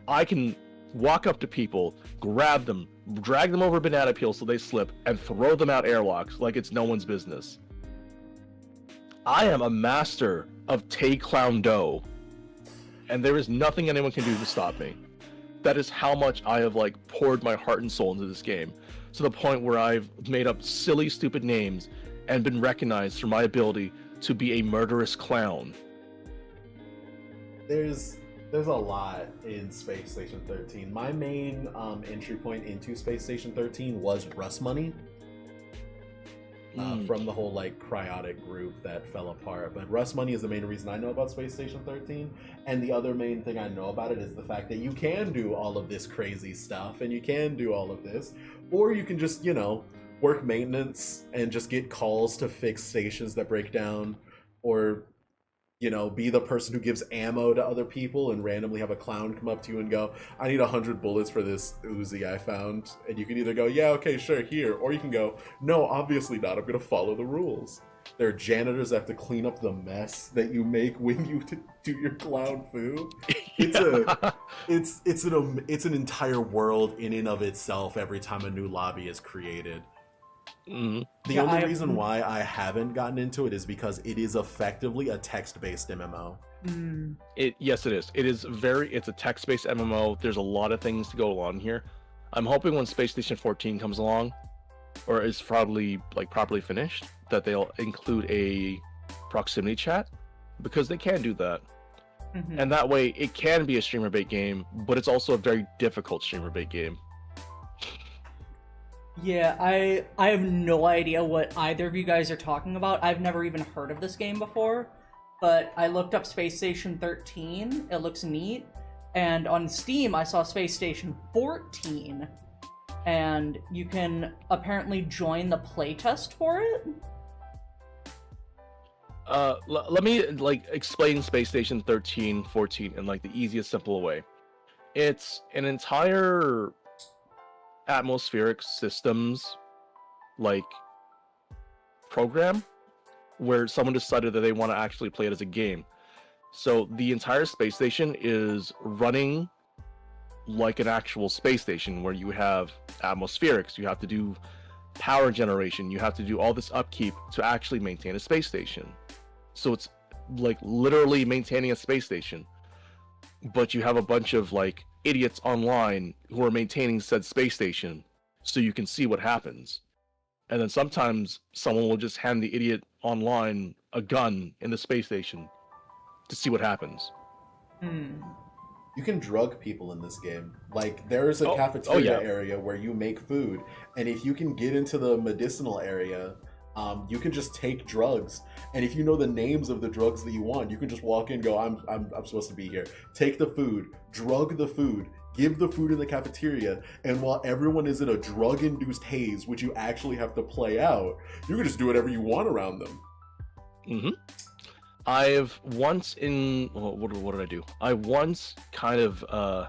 I can walk up to people, grab them, drag them over banana peels so they slip, and throw them out airlocks like it's no one's business. I am a master of Taekwondo, and there is nothing anyone can do to stop me. That is how much I have poured my heart and soul into this game, to the point where I've made up silly, stupid names and been recognized for my ability to be a murderous clown. There's a lot in Space Station 13. My main entry point into Space Station 13 was Rust Money. From the whole cryotic group that fell apart. But Rust Money is the main reason I know about Space Station 13. And the other main thing I know about it is the fact that you can do all of this crazy stuff, and you can do all of this. Or you can just, work maintenance and just get calls to fix stations that break down. or be the person who gives ammo to other people and randomly have a clown come up to you and go, I need 100 bullets for this Uzi I found. And you can either go, yeah, okay, sure, here. Or you can go, no, obviously not. I'm going to follow the rules. There are janitors that have to clean up the mess that you make when you do your clown foo. It's an entire world in and of itself every time a new lobby is created. The only reason why I haven't gotten into it is because it is effectively a text-based MMO. Yes, it is. It's a text-based MMO. There's a lot of things to go on here. I'm hoping when Space Station 14 comes along, or is probably properly finished, that they'll include a proximity chat, because they can do that. And that way it can be a streamer bait game, but it's also a very difficult streamer bait game. Yeah, I have no idea what either of you guys are talking about. I've never even heard of this game before, but I looked up Space Station 13. It looks neat. And on Steam, I saw Space Station 14. And you can apparently join the playtest for it. Let me explain Space Station 13, 14 in the easiest, simple way. It's an entire atmospheric systems program where someone decided that they want to actually play it as a game. So the entire space station is running like an actual space station, where you have atmospherics, you have to do power generation, you have to do all this upkeep to actually maintain a space station. So it's literally maintaining a space station, but you have a bunch of idiots online who are maintaining said space station, so you can see what happens. And then sometimes someone will just hand the idiot online a gun in the space station to see what happens. You can drug people in this game. There is a cafeteria area where you make food, and if you can get into the medicinal area, you can just take drugs. And if you know the names of the drugs that you want, you can just walk in and go, I'm supposed to be here. Take the food, drug the food, give the food in the cafeteria, and while everyone is in a drug-induced haze, which you actually have to play out, you can just do whatever you want around them. I've once what did I do? I once kind of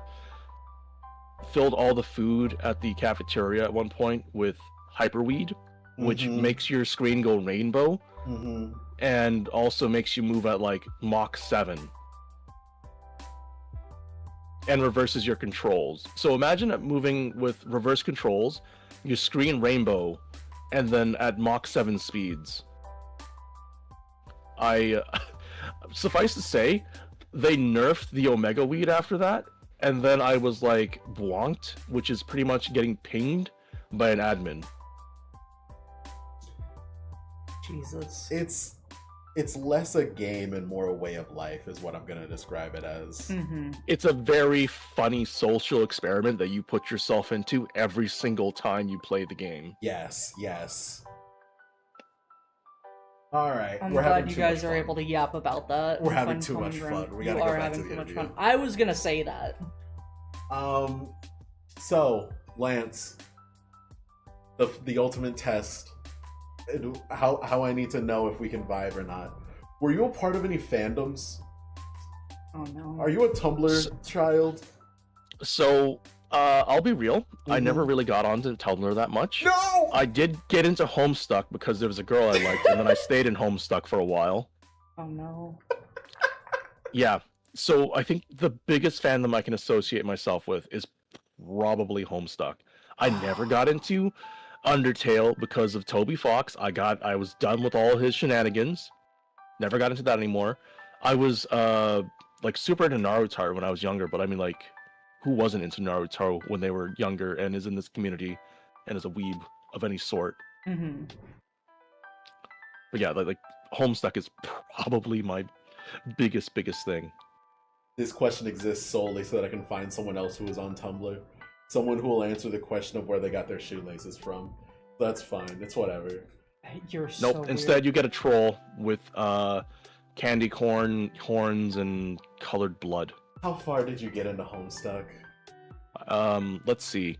filled all the food at the cafeteria at one point with hyperweed, which makes your screen go rainbow, and also makes you move at Mach 7. And reverses your controls. So imagine moving with reverse controls, your screen rainbow, and then at Mach 7 speeds. Suffice to say, they nerfed the Omega Weed after that, and then I was blonked, which is pretty much getting pinged by an admin. Jesus. It's less a game and more a way of life is what I'm going to describe it as. It's a very funny social experiment that you put yourself into every single time you play the game. Yes. All right. I'm glad you guys are able to yap about that. We're having too much fun. We gotta go back to the interview. I was gonna say that. So Lance, the ultimate test, how I need to know if we can vibe or not. Were you a part of any fandoms? Oh no. Are you a Tumblr child? So I'll be real. I never really got onto Tumblr that much. No! I did get into Homestuck because there was a girl I liked, and then I stayed in Homestuck for a while. Oh no. Yeah. So I think the biggest fandom I can associate myself with is probably Homestuck. I never got into Undertale because of Toby Fox. I was done with all his shenanigans. Never got into that anymore. I was super into Naruto when I was younger, but I mean who wasn't into Naruto when they were younger and is in this community and is a weeb of any sort? But yeah, Homestuck is probably my biggest thing. This question exists solely so that I can find someone else who is on Tumblr. Someone who will answer the question of where they got their shoelaces from. That's fine. It's whatever. You're so Nope. Instead, you get a troll with candy corn horns and colored blood. How far did you get into Homestuck? Let's see.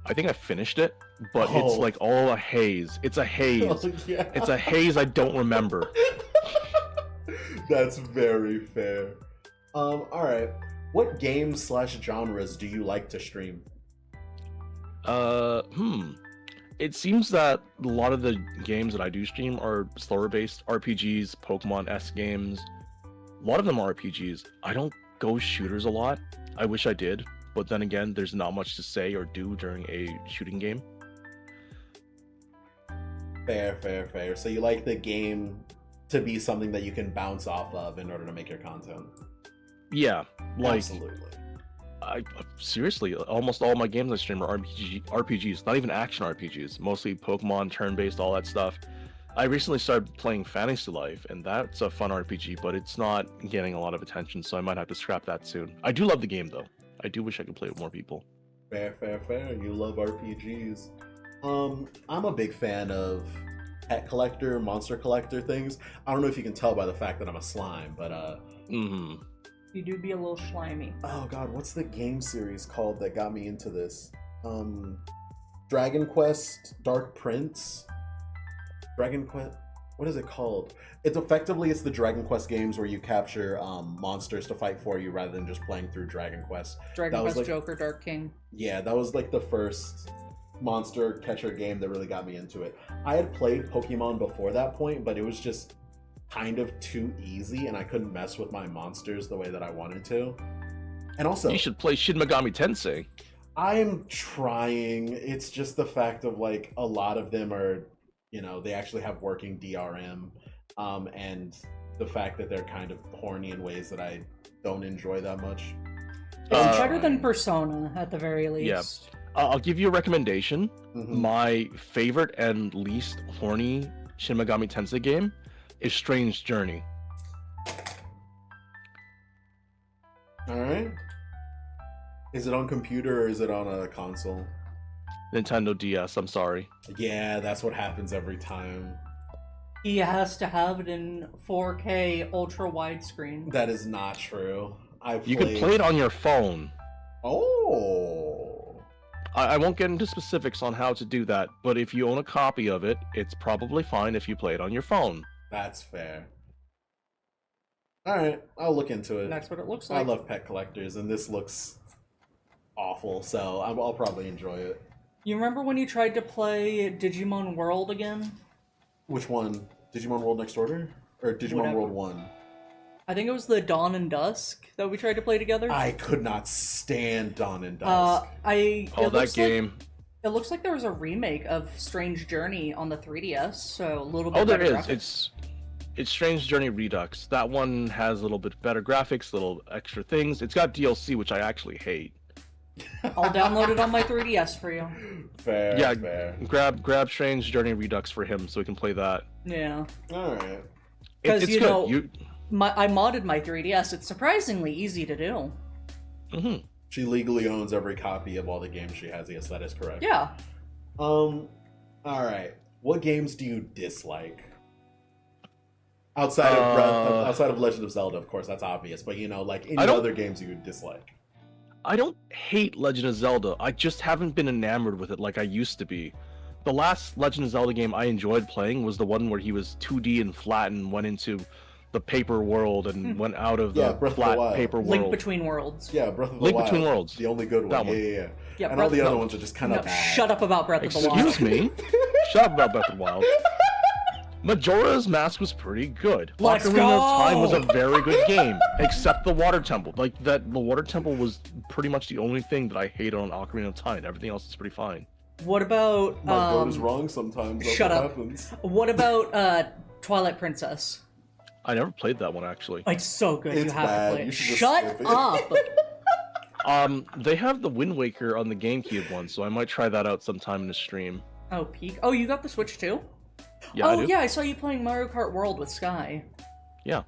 I think I finished it, but it's Oh. like all a haze. It's a haze. Oh, yeah. It's a haze I don't remember. That's very fair. All right. What games / genres do you like to stream? It seems that a lot of the games that I do stream are slower-based RPGs, Pokemon-esque games. A lot of them are RPGs. I don't go shooters a lot. I wish I did, but then again, there's not much to say or do during a shooting game. Fair. So you like the game to be something that you can bounce off of in order to make your content? Yeah, like Absolutely. I seriously, almost all my games I stream are RPGs, not even action RPGs. Mostly Pokemon, turn-based, all that stuff. I recently started playing Fantasy Life, and that's a fun RPG, but it's not getting a lot of attention, so I might have to scrap that soon. I do love the game, though. I do wish I could play with more people. Fair. You love RPGs. I'm a big fan of pet collector, monster collector things. I don't know if you can tell by the fact that I'm a slime, but You do be a little slimy. oh god, what's the game series called that got me into this? Dragon Quest Dark Prince? Dragon Quest, what is it called? It's the Dragon Quest games where you capture monsters to fight for you rather than just playing through Dragon Quest. Dragon That was Quest like- Joker Dark King. Yeah, that was like the first monster catcher game that really got me into it. I had played Pokemon before that point, but it was just kind of too easy and I couldn't mess with my monsters the way that I wanted to. And also, You should play Shin Megami Tensei. I'm trying. It's just the fact of like a lot of them are, they actually have working DRM, and the fact that they're kind of horny in ways that I don't enjoy that much. It's better than Persona, at the very least. I'll give you a recommendation. Mhm. My favorite and least horny Shin Megami Tensei game is Strange Journey. All right. Is it on computer or is it on a console? Nintendo DS, I'm sorry. Yeah, that's what happens every time. He has to have it in 4K ultra widescreen. That is not true. You can play it on your phone. Oh. I won't get into specifics on how to do that, but if you own a copy of it, it's probably fine if you play it on your phone. That's fair. All right, I'll look into it. That's what it looks I like. love pet collectors, and this looks awful, so I'll probably enjoy it. You remember when you tried to play Digimon World again? Which one? Digimon World Next Order? Or Digimon Whatever. World 1? I think it was the Dawn and Dusk that we tried to play together. I could not stand Dawn and Dusk. Oh, It that looks game. It looks like there was a remake of Strange Journey on the 3DS, so a little bit Oh, there better is. graphics. It's Strange Journey Redux. That one has a little bit better graphics, little extra things. It's got DLC, which I actually hate. I'll download it on my 3DS for you. Fair, Yeah, fair. grab Strange Journey Redux for him so we can play that. Yeah. Alright. 'Cause, It's you good. know, I modded my 3DS. It's surprisingly easy to do. She legally owns every copy of all the games she has. Yes, that is correct. Yeah. Alright. What games do you dislike? Outside of Legend of Zelda, of course, that's obvious. But like any other games you dislike. I don't hate Legend of Zelda. I just haven't been enamored with it like I used to be. The last Legend of Zelda game I enjoyed playing was the one where he was 2D and flat and went into the paper world and went out of the Breath of the flat Wild. paper world. Link Between Worlds. Yeah, Breath of the Link Wild. Between Worlds. The only good one. That one. Yeah. Yeah, And all the other no. ones are just kind of No, bad. shut up about Breath of the Wild. Excuse me. Shut up about Breath of the Wild. Majora's Mask was pretty good. Let's Ocarina of Time was a go! very good game, except the Water Temple. The Water Temple was pretty much the only thing that I hated on Ocarina of Time. Everything else is pretty fine. What about My vote is wrong sometimes. That's shut what up. happens. What about Twilight Princess? I never played that one actually. It's so good. It's you have bad. to play You it. should just Shut skip it. up. They have the Wind Waker on the GameCube one, so I might try that out sometime in the stream. Oh, peak. Oh, you got the Switch too? Yeah, I Oh do. yeah, I saw you playing Mario Kart World with Sky. Yeah.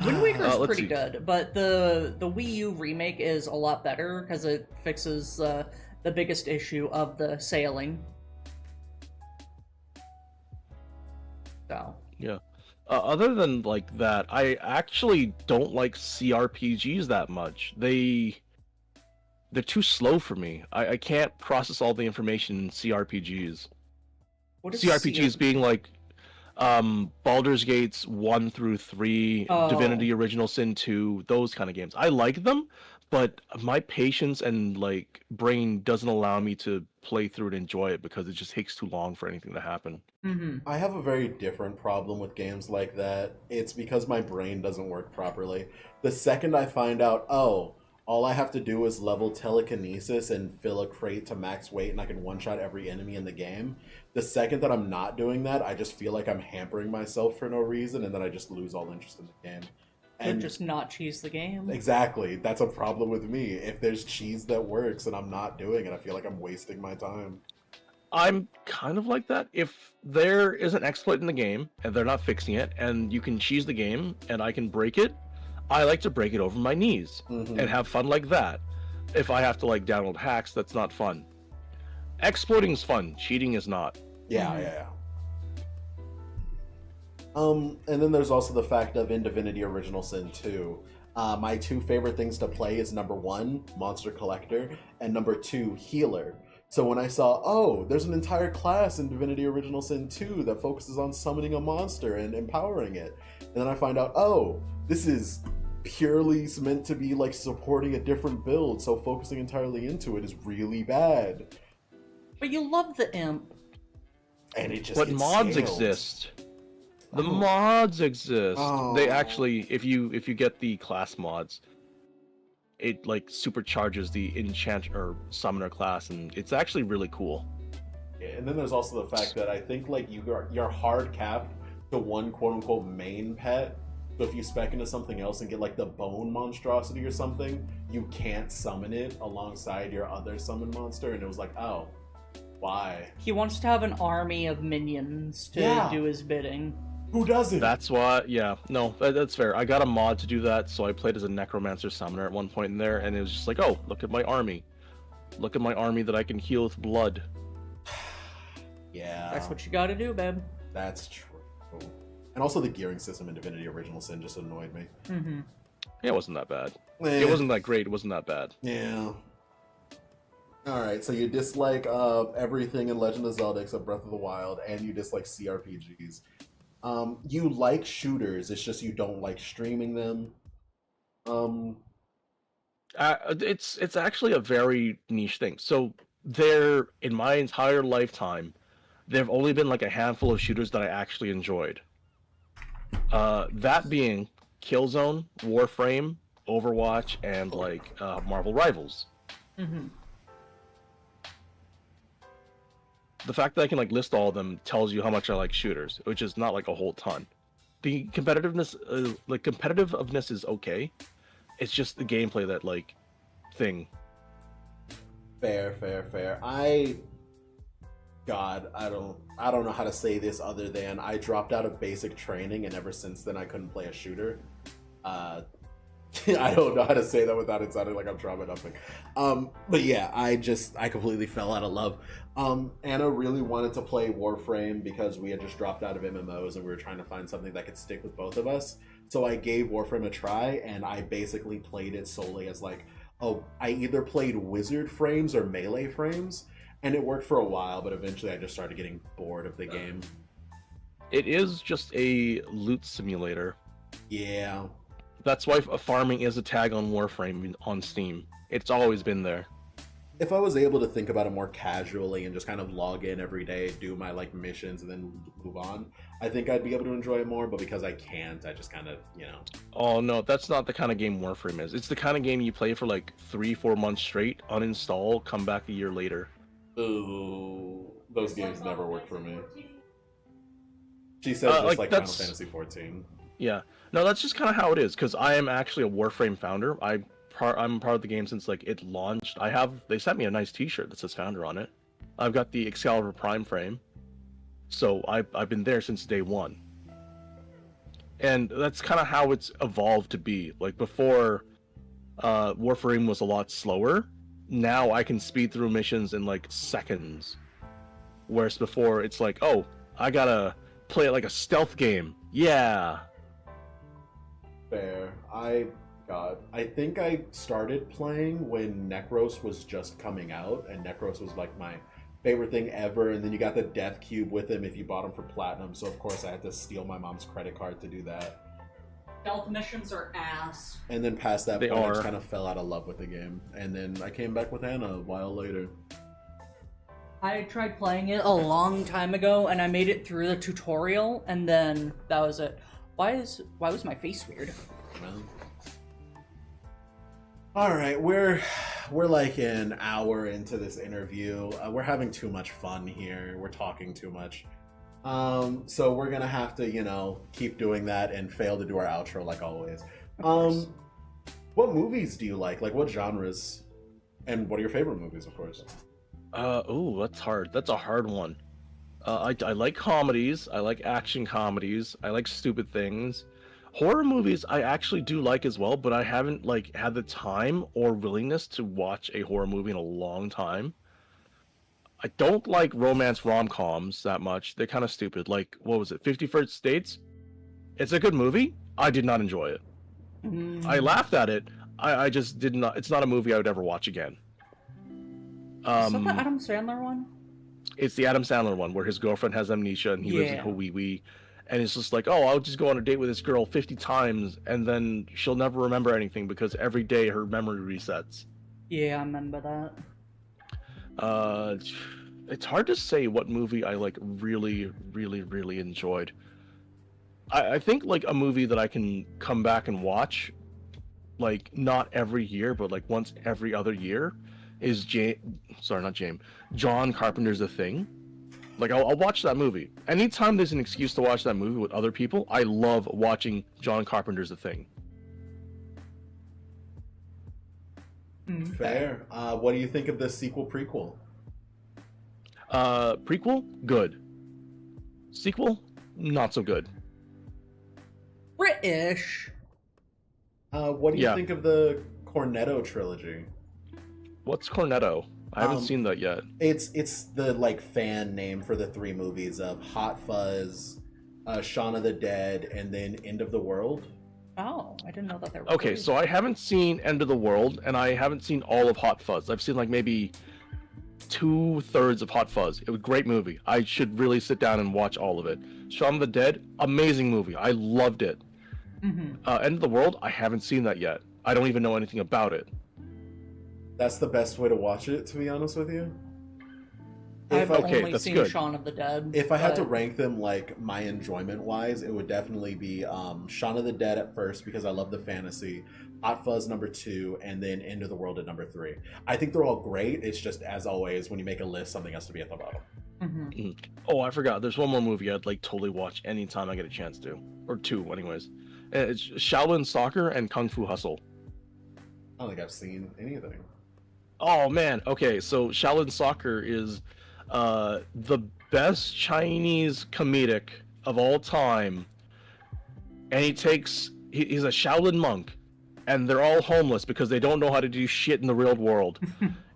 Wind Waker's let's pretty see. good, but the Wii U remake is a lot better because it fixes the biggest issue of the sailing. So. Yeah. Other than like that, I actually don't like CRPGs that much. they're too slow for me. I can't process all the information in CRPGs. What is CRPGs being like Baldur's Gates 1 through 3, Oh. Divinity Original Sin 2, those kind of games. I like them, but my patience and like brain doesn't allow me to play through and enjoy it because it just takes too long for anything to happen. Mm-hmm. I have a very different problem with games like that. It's because my brain doesn't work properly. The second I find out, oh, all I have to do is level telekinesis and fill a crate to max weight and I can one-shot every enemy in the game. The second that I'm not doing that, I just feel like I'm hampering myself for no reason and then I just lose all interest in the game. And just not cheese the game. Exactly. That's a problem with me. If there's cheese that works and I'm not doing it, I feel like I'm wasting my time. I'm kind of like that. If there is an exploit in the game and they're not fixing it and you can cheese the game and I can break it, I like to break it over my knees and have fun like that. If I have to like download hacks, that's not fun. Exploiting is fun, cheating is not. Yeah. And then there's also the fact of in Divinity Original Sin 2, my two favorite things to play is number 1, Monster Collector, and number 2, Healer. So when I saw, oh, there's an entire class in Divinity Original Sin 2 that focuses on summoning a monster and empowering it, and then I find out, oh, this is purely meant to be like supporting a different build, so focusing entirely into it is really bad. But you love the imp. And it just But gets mods scaled. exist. The mods exist. They Oh. actually, if you get the class mods, it like supercharges the enchant or summoner class, and it's actually really cool. Yeah, and then there's also the fact that I think like you're hard capped to one quote unquote main pet. So if you spec into something else and get like the bone monstrosity or something, you can't summon it alongside your other summon monster. And it was like, oh, why? He wants to have an army of minions to Yeah. do his bidding. Who doesn't? That's why, yeah, no, that's fair. I got a mod to do that, so I played as a necromancer summoner at one point in there, and it was just like, oh, look at my army. Look at my army that I can heal with blood. Yeah, That's what you gotta do, babe. that's true. And also the gearing system in Divinity Original Sin just annoyed me. Mm-hmm. Yeah, it wasn't that bad. Eh. It wasn't that great, it wasn't that bad. Yeah. Alright, so you dislike everything in Legend of Zelda except Breath of the Wild, and you dislike CRPGs. You like shooters, it's just you don't like streaming them. It's actually a very niche thing. So there, in my entire lifetime, there have only been like a handful of shooters that I actually enjoyed. That being Killzone, Warframe, Overwatch, and like Marvel Rivals. Mm-hmm. The fact that I can like list all of them tells you how much I like shooters, which is not like a whole ton. The competitiveness is okay. It's just the gameplay that like thing. Fair. God, I don't know how to say this other than I dropped out of basic training and ever since then I couldn't play a shooter. I don't know how to say that without it sounding like I'm trauma dumping. But yeah, I completely fell out of love. Anna really wanted to play Warframe because we had just dropped out of MMOs and we were trying to find something that could stick with both of us. So I gave Warframe a try and I basically played it solely as like, I either played wizard frames or melee frames. And it worked for a while, but eventually I just started getting bored of the game. It is just a loot simulator. Yeah. Like why farming is a tag on Warframe on Steam. It's always been there. If I was able to think about it more casually and just kind of log in every day, do my like missions, and then move on, I think I'd be able to enjoy it more. But because I can't, I just kind of, Oh no, that's not the kind of game Warframe is. It's the kind of game you play for like 3-4 months straight, uninstall, come back a year later. Ooh, those games never work for me. She says just like Final Fantasy 14. Yeah, no, that's just kind of how it is. Because I am actually a Warframe founder. I'm part of the game since like it launched. They sent me a nice T-shirt that says founder on it. I've got the Excalibur Prime frame, so I've been there since day one. And that's kind of how it's evolved to be. Like before, Warframe was a lot slower. Now I can speed through missions in like seconds, whereas before it's like, oh, I gotta play it like a stealth game. Yeah. Fair. I God, I think I started playing when Necros was just coming out, and Necros was like my favorite thing ever. And then you got the Death Cube with him if you bought him for platinum. So of course I had to steal my mom's credit card to do that. Stealth missions are ass. And then past that They point, I are. just kind of fell out of love with the game. And then I came back with Anna a while later. I tried playing it a long time ago, and I made it through the tutorial, and then that was it. Why was my face weird? Well, all right, we're like an hour into this interview. We're having too much fun here. We're talking too much. So we're gonna have to, keep doing that and fail to do our outro like always. What movies do you like? Like what genres? And what are your favorite movies, of course? Oh, that's hard. That's a hard one. I like comedies. I like action comedies. I like stupid things. Horror movies I actually do like as well, but I haven't had the time or willingness to watch a horror movie in a long time. I don't like romance rom-coms that much. They're kind of stupid. Like, what was it? 50 First Dates? It's a good movie. I did not enjoy it. I laughed at it. I just did not. It's not a movie I would ever watch again. Is that the Adam Sandler one? It's the Adam Sandler one where his girlfriend has amnesia and he lives in Yeah. Hawaii. And it's just like, oh, I'll just go on a date with this girl 50 times and then she'll never remember anything because every day her memory resets. Yeah, I remember that. It's hard to say what movie I really, really, really enjoyed. I think a movie that I can come back and watch, not every year, but once every other year, is John Carpenter's The Thing. I'll watch that movie. Anytime there's an excuse to watch that movie with other people, I love watching John Carpenter's The Thing. Fair. What do you think of the sequel prequel? Prequel, good. Sequel, not so good. British. What do you think of the Cornetto trilogy? What's Cornetto? I haven't seen that yet. It's the fan name for the three movies of Hot Fuzz, Shaun of the Dead, and then End of the World. Oh, I didn't know that there were. Okay, so I haven't seen End of the World, and I haven't seen all of Hot Fuzz. I've seen maybe 2/3 of Hot Fuzz. It was a great movie. I should really sit down and watch all of it. Shaun of the Dead, amazing movie. I loved it. End of the World, I haven't seen that yet. I don't even know anything about it. That's the best way to watch it, to be honest with you. I've okay, only that's seen good. Shaun of the Dead. If I had to but- rank them my enjoyment wise, it would definitely be Shaun of the Dead at first because I love the fantasy, Hot Fuzz number 2, and then End of the World at number 3. I think they're all great. It's just, as always, when you make a list, something has to be at the bottom. Oh, I forgot. There's one more movie I'd totally watch anytime I get a chance to. Or two, anyways. It's Shaolin Soccer and Kung Fu Hustle. I don't think I've seen anything. Oh, man. Okay, so Shaolin Soccer is the best Chinese comedic of all time. And he's a Shaolin monk. And they're all homeless because they don't know how to do shit in the real world.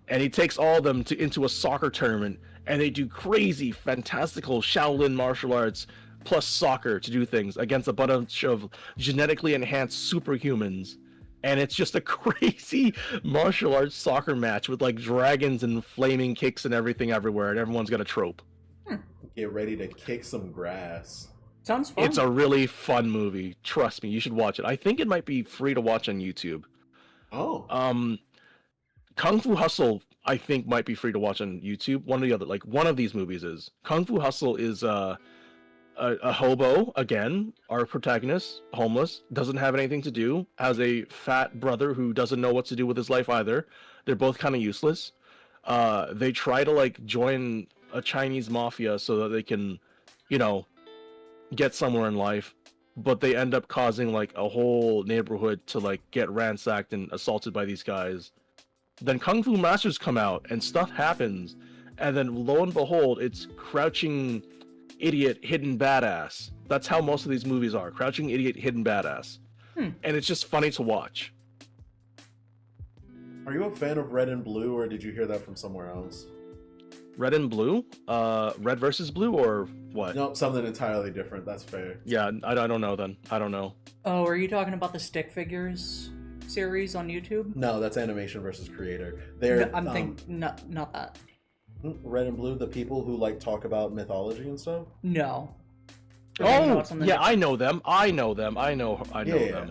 And he takes all of them into a soccer tournament. And they do crazy, fantastical Shaolin martial arts plus soccer to do things against a bunch of genetically enhanced superhumans. And it's just a crazy martial arts soccer match with dragons and flaming kicks and everything everywhere, and everyone's got a trope. Get ready to kick some grass. Sounds fun. It's a really fun movie. Trust me, you should watch it. I think it might be free to watch on YouTube. Oh. Kung Fu Hustle, I think, might be free to watch on YouTube. One or the other. One of these movies is. Kung Fu Hustle is a hobo, again, our protagonist, homeless, doesn't have anything to do, has a fat brother who doesn't know what to do with his life either. They're both kind of useless. They try to join a Chinese mafia so that they can, get somewhere in life, but they end up causing a whole neighborhood to get ransacked and assaulted by these guys. Then Kung Fu Masters come out and stuff happens, and then lo and behold, it's Crouching Idiot, Hidden Badass. That's how most of these movies are. Crouching Idiot, Hidden Badass. And it's just funny to watch. Are you a fan of Red and Blue, or did you hear that from somewhere else? Red and Blue? Red versus Blue, or what? No, something entirely different. That's fair. Yeah, I don't know then. I don't know. Oh, are you talking about the stick figures series on YouTube? No, that's Animation versus Creator. They're I'm thinking not that. Red and Blue, the people who like talk about mythology and stuff. No. Oh, yeah, I know them. I know them. Yeah.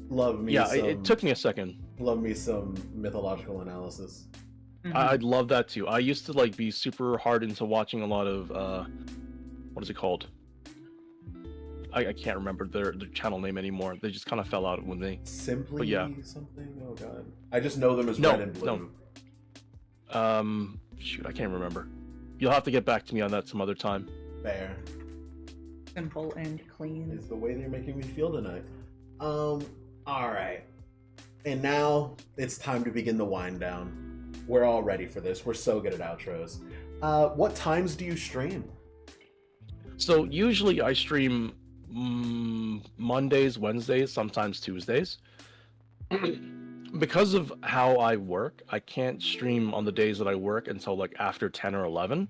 Love me. Yeah, some, it took me a second. Love me some mythological analysis. I'd love that too. I used to like be super hard into watching a lot of what is it called? I can't remember their channel name anymore. They just kind of fell out with me. Simply yeah. something? Oh god. I just know them as Red and Blue. No. Shoot, I can't remember. You'll have to get back to me on that some other time. Fair. Simple and clean. Is the way they're making me feel tonight. Alright. And now it's time to begin the wind down. We're all ready for this. We're so good at outros. What times do you stream? So usually I stream Mondays, Wednesdays, sometimes Tuesdays. Because of how I work, I can't stream on the days that I work until like after 10 or 11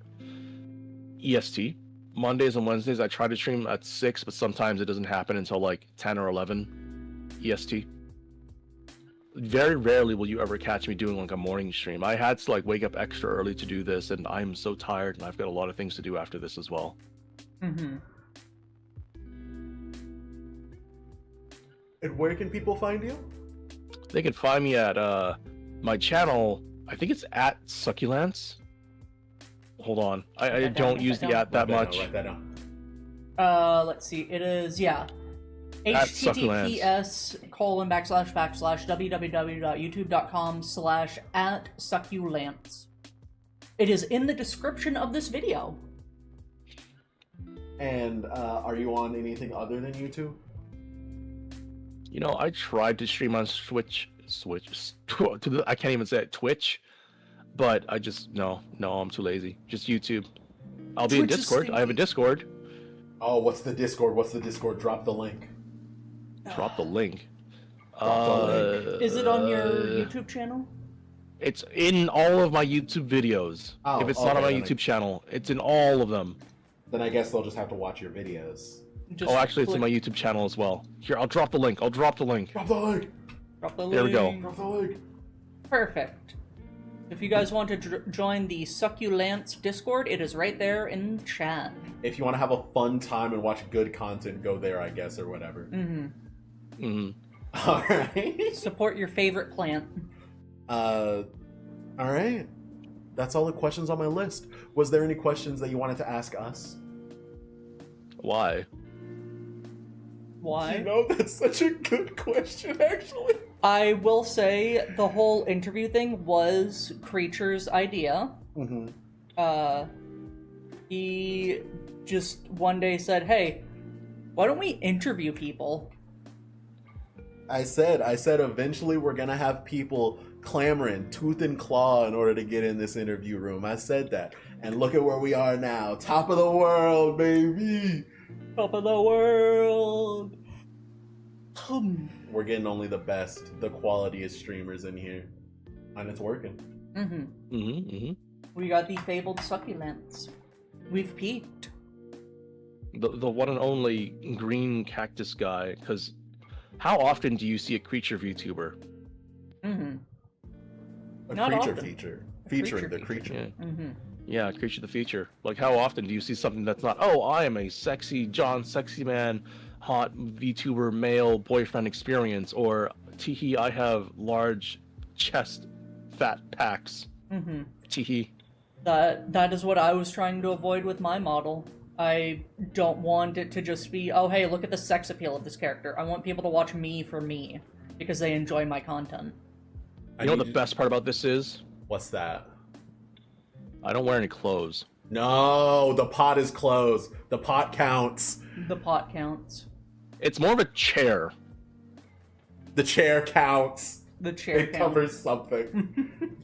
EST. Mondays and Wednesdays I try to stream at 6, but sometimes it doesn't happen until like 10 or 11 EST. Very rarely will you ever catch me doing like a morning stream. I had to like wake up extra early to do this, and I'm so tired, and I've got a lot of things to do after this as well. And where can people find you? They can find me at my channel. I think it's at SuccuLance. Hold on, I don't use the at that much. Write that down. Let's see. It is https://www.youtube.com/@SuccuLance. It is in the description of this video. And are you on anything other than YouTube? You know, I tried to stream on I can't even say it, Twitch, but I just no, I'm too lazy. Just YouTube. I'll be in Discord. I have a Discord. Oh, what's the Discord? Drop the link. Drop the link. Is it on your YouTube channel? It's in all of my YouTube videos. Oh, if it's not on my YouTube channel, it's in all of them. Then I guess they'll just have to watch your videos. Oh, actually, it's in my YouTube channel as well. Here, I'll drop the link. Drop the link. There we go. Drop the link. Perfect. If you guys want to join the SuccuLance Discord, it is right there in chat. If you want to have a fun time and watch good content, go there, I guess, or whatever. All right. Support your favorite plant. All right. That's all the questions on my list. Was there any questions that you wanted to ask us? Why? Why? You know, that's such a good question, actually. I will say the whole interview thing was Creature's idea. He just one day said, hey, why don't we interview people? I said eventually we're gonna have people clamoring tooth and claw in order to get in this interview room. I said that. And look at where we are now. Top of the world, baby. Top of the world. We're getting only the best, the qualitiest streamers in here. And it's working. We got the fabled SuccuLance. We've peaked. The one and only green cactus guy, because how often do you see a creature VTuber? A Not creature often. feature. Creature Featuring the creature. Yeah, creature the feature. Like, how often do you see something that's not, oh, I am a sexy man, hot VTuber male boyfriend experience, or teehee, I have large chest fat packs. Teehee. That is what I was trying to avoid with my model. I don't want it to just be, oh hey, look at the sex appeal of this character. I want people to watch me for me, because they enjoy my content. You know what the best part about this is? What's that? I don't wear any clothes. No, the pot is closed. The pot counts. The pot counts. It's more of a chair. The chair counts. The chair It covers something.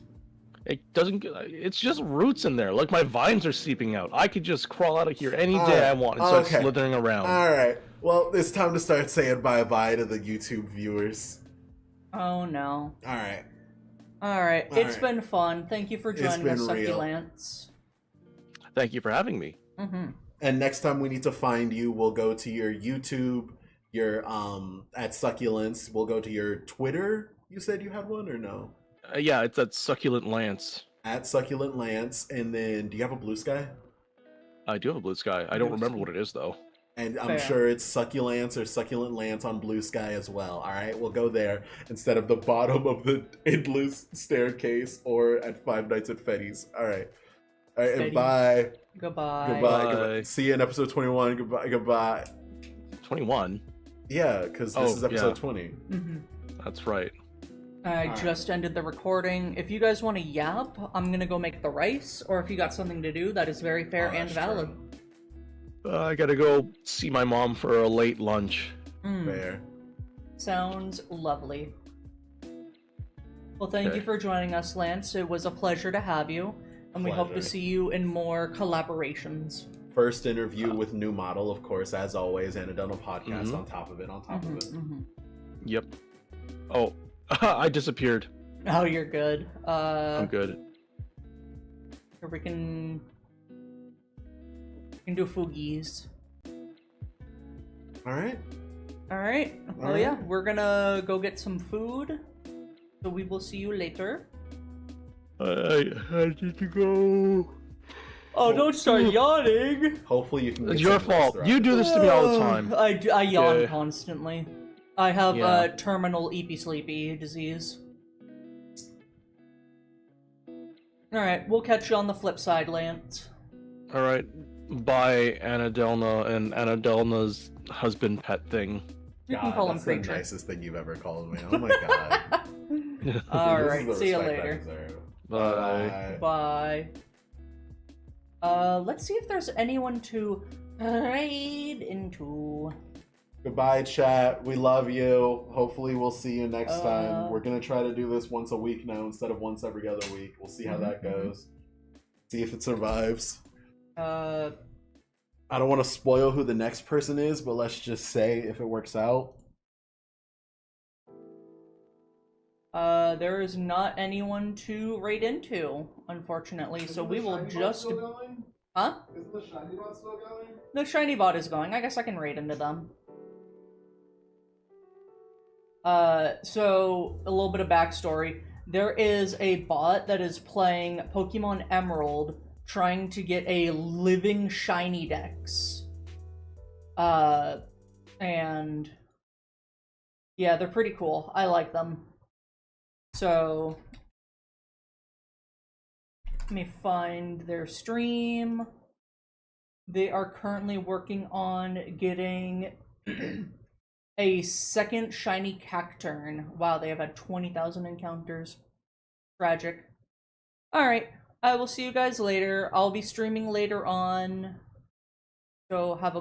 It doesn't. It's just roots in there. Like, my vines are seeping out. I could just crawl out of here any day I want and start slithering around. All right. Well, it's time to start saying bye-bye to the YouTube viewers. Oh no. All right. Alright, it's been fun. Thank you for joining us, SuccuLance. Thank you for having me. And next time we need to find you, we'll go to your YouTube your at SuccuLance. We'll go to your Twitter. You said you had one or no? Yeah, it's at Succulent Lance. At SuccuLance, and then do you have a Blue Sky? I do have a blue sky. I don't remember what it is though. And I'm Fair. sure it's SuccuLance or Succulent Lance on Blue Sky as well. All right, we'll go there instead of the bottom of the endless staircase or at Five Nights at Freddy's. All right, and Freddy's. bye. Goodbye. Goodbye. See you in episode 21. Goodbye. 21. Yeah, because this is episode yeah. 20. Mhm. That's right. I just ended the recording. If you guys want to yap, I'm gonna go make the rice, or if you got something to do, that is very fair and that's valid. true. I gotta go see my mom for a late lunch. Fair. Sounds lovely. Well, thank Okay. you for joining us, Lance. It was a pleasure to have you, and we hope to Pleasure. see you in more collaborations. First interview with new model, of course, as always, Annadelna podcast Mhm. on top of it, on top of it. Yep. Oh, I disappeared. Oh, you're good. I'm good. Here we can do foogies. All right. All right. Well, All yeah, right. we're gonna go get some food. So we will see you later. I need to go. Oh, don't start yawning. Hopefully you can. It's get your some rest fault. throughout You the do day. this to me all the time. I yawn Yeah. constantly. I have Yeah. terminal eepy sleepy disease. Alright, we'll catch you on the flip side, Lance. All right. Bye, Annadelna and Annadelna's husband pet thing. You can God, call him that's the creature. nicest thing you've ever called me. Oh my god. Alright, This is the see you respect I later. deserve. Bye. Bye. Let's see if there's anyone to raid into. Goodbye, chat. We love you. Hopefully, we'll see you next time. Uh, We're gonna try to do this once a week now instead of once every other week. We'll see how that goes. See if it survives. Uh, I don't want to spoil who the next person is, but let's just say if it works out. there is not anyone to raid into, unfortunately, so we will just... Huh? Isn't the shiny bot still going? The shiny bot is going. I guess I can raid into them. So, a little bit of backstory. There is a bot that is playing Pokemon Emerald, trying to get a living shiny dex. And... yeah, they're pretty cool. I like them. So... let me find their stream. They are currently working on getting a second shiny Cacturn. Wow, they have had 20,000 encounters. Tragic. Alright, I will see you guys later. I'll be streaming later on. So have a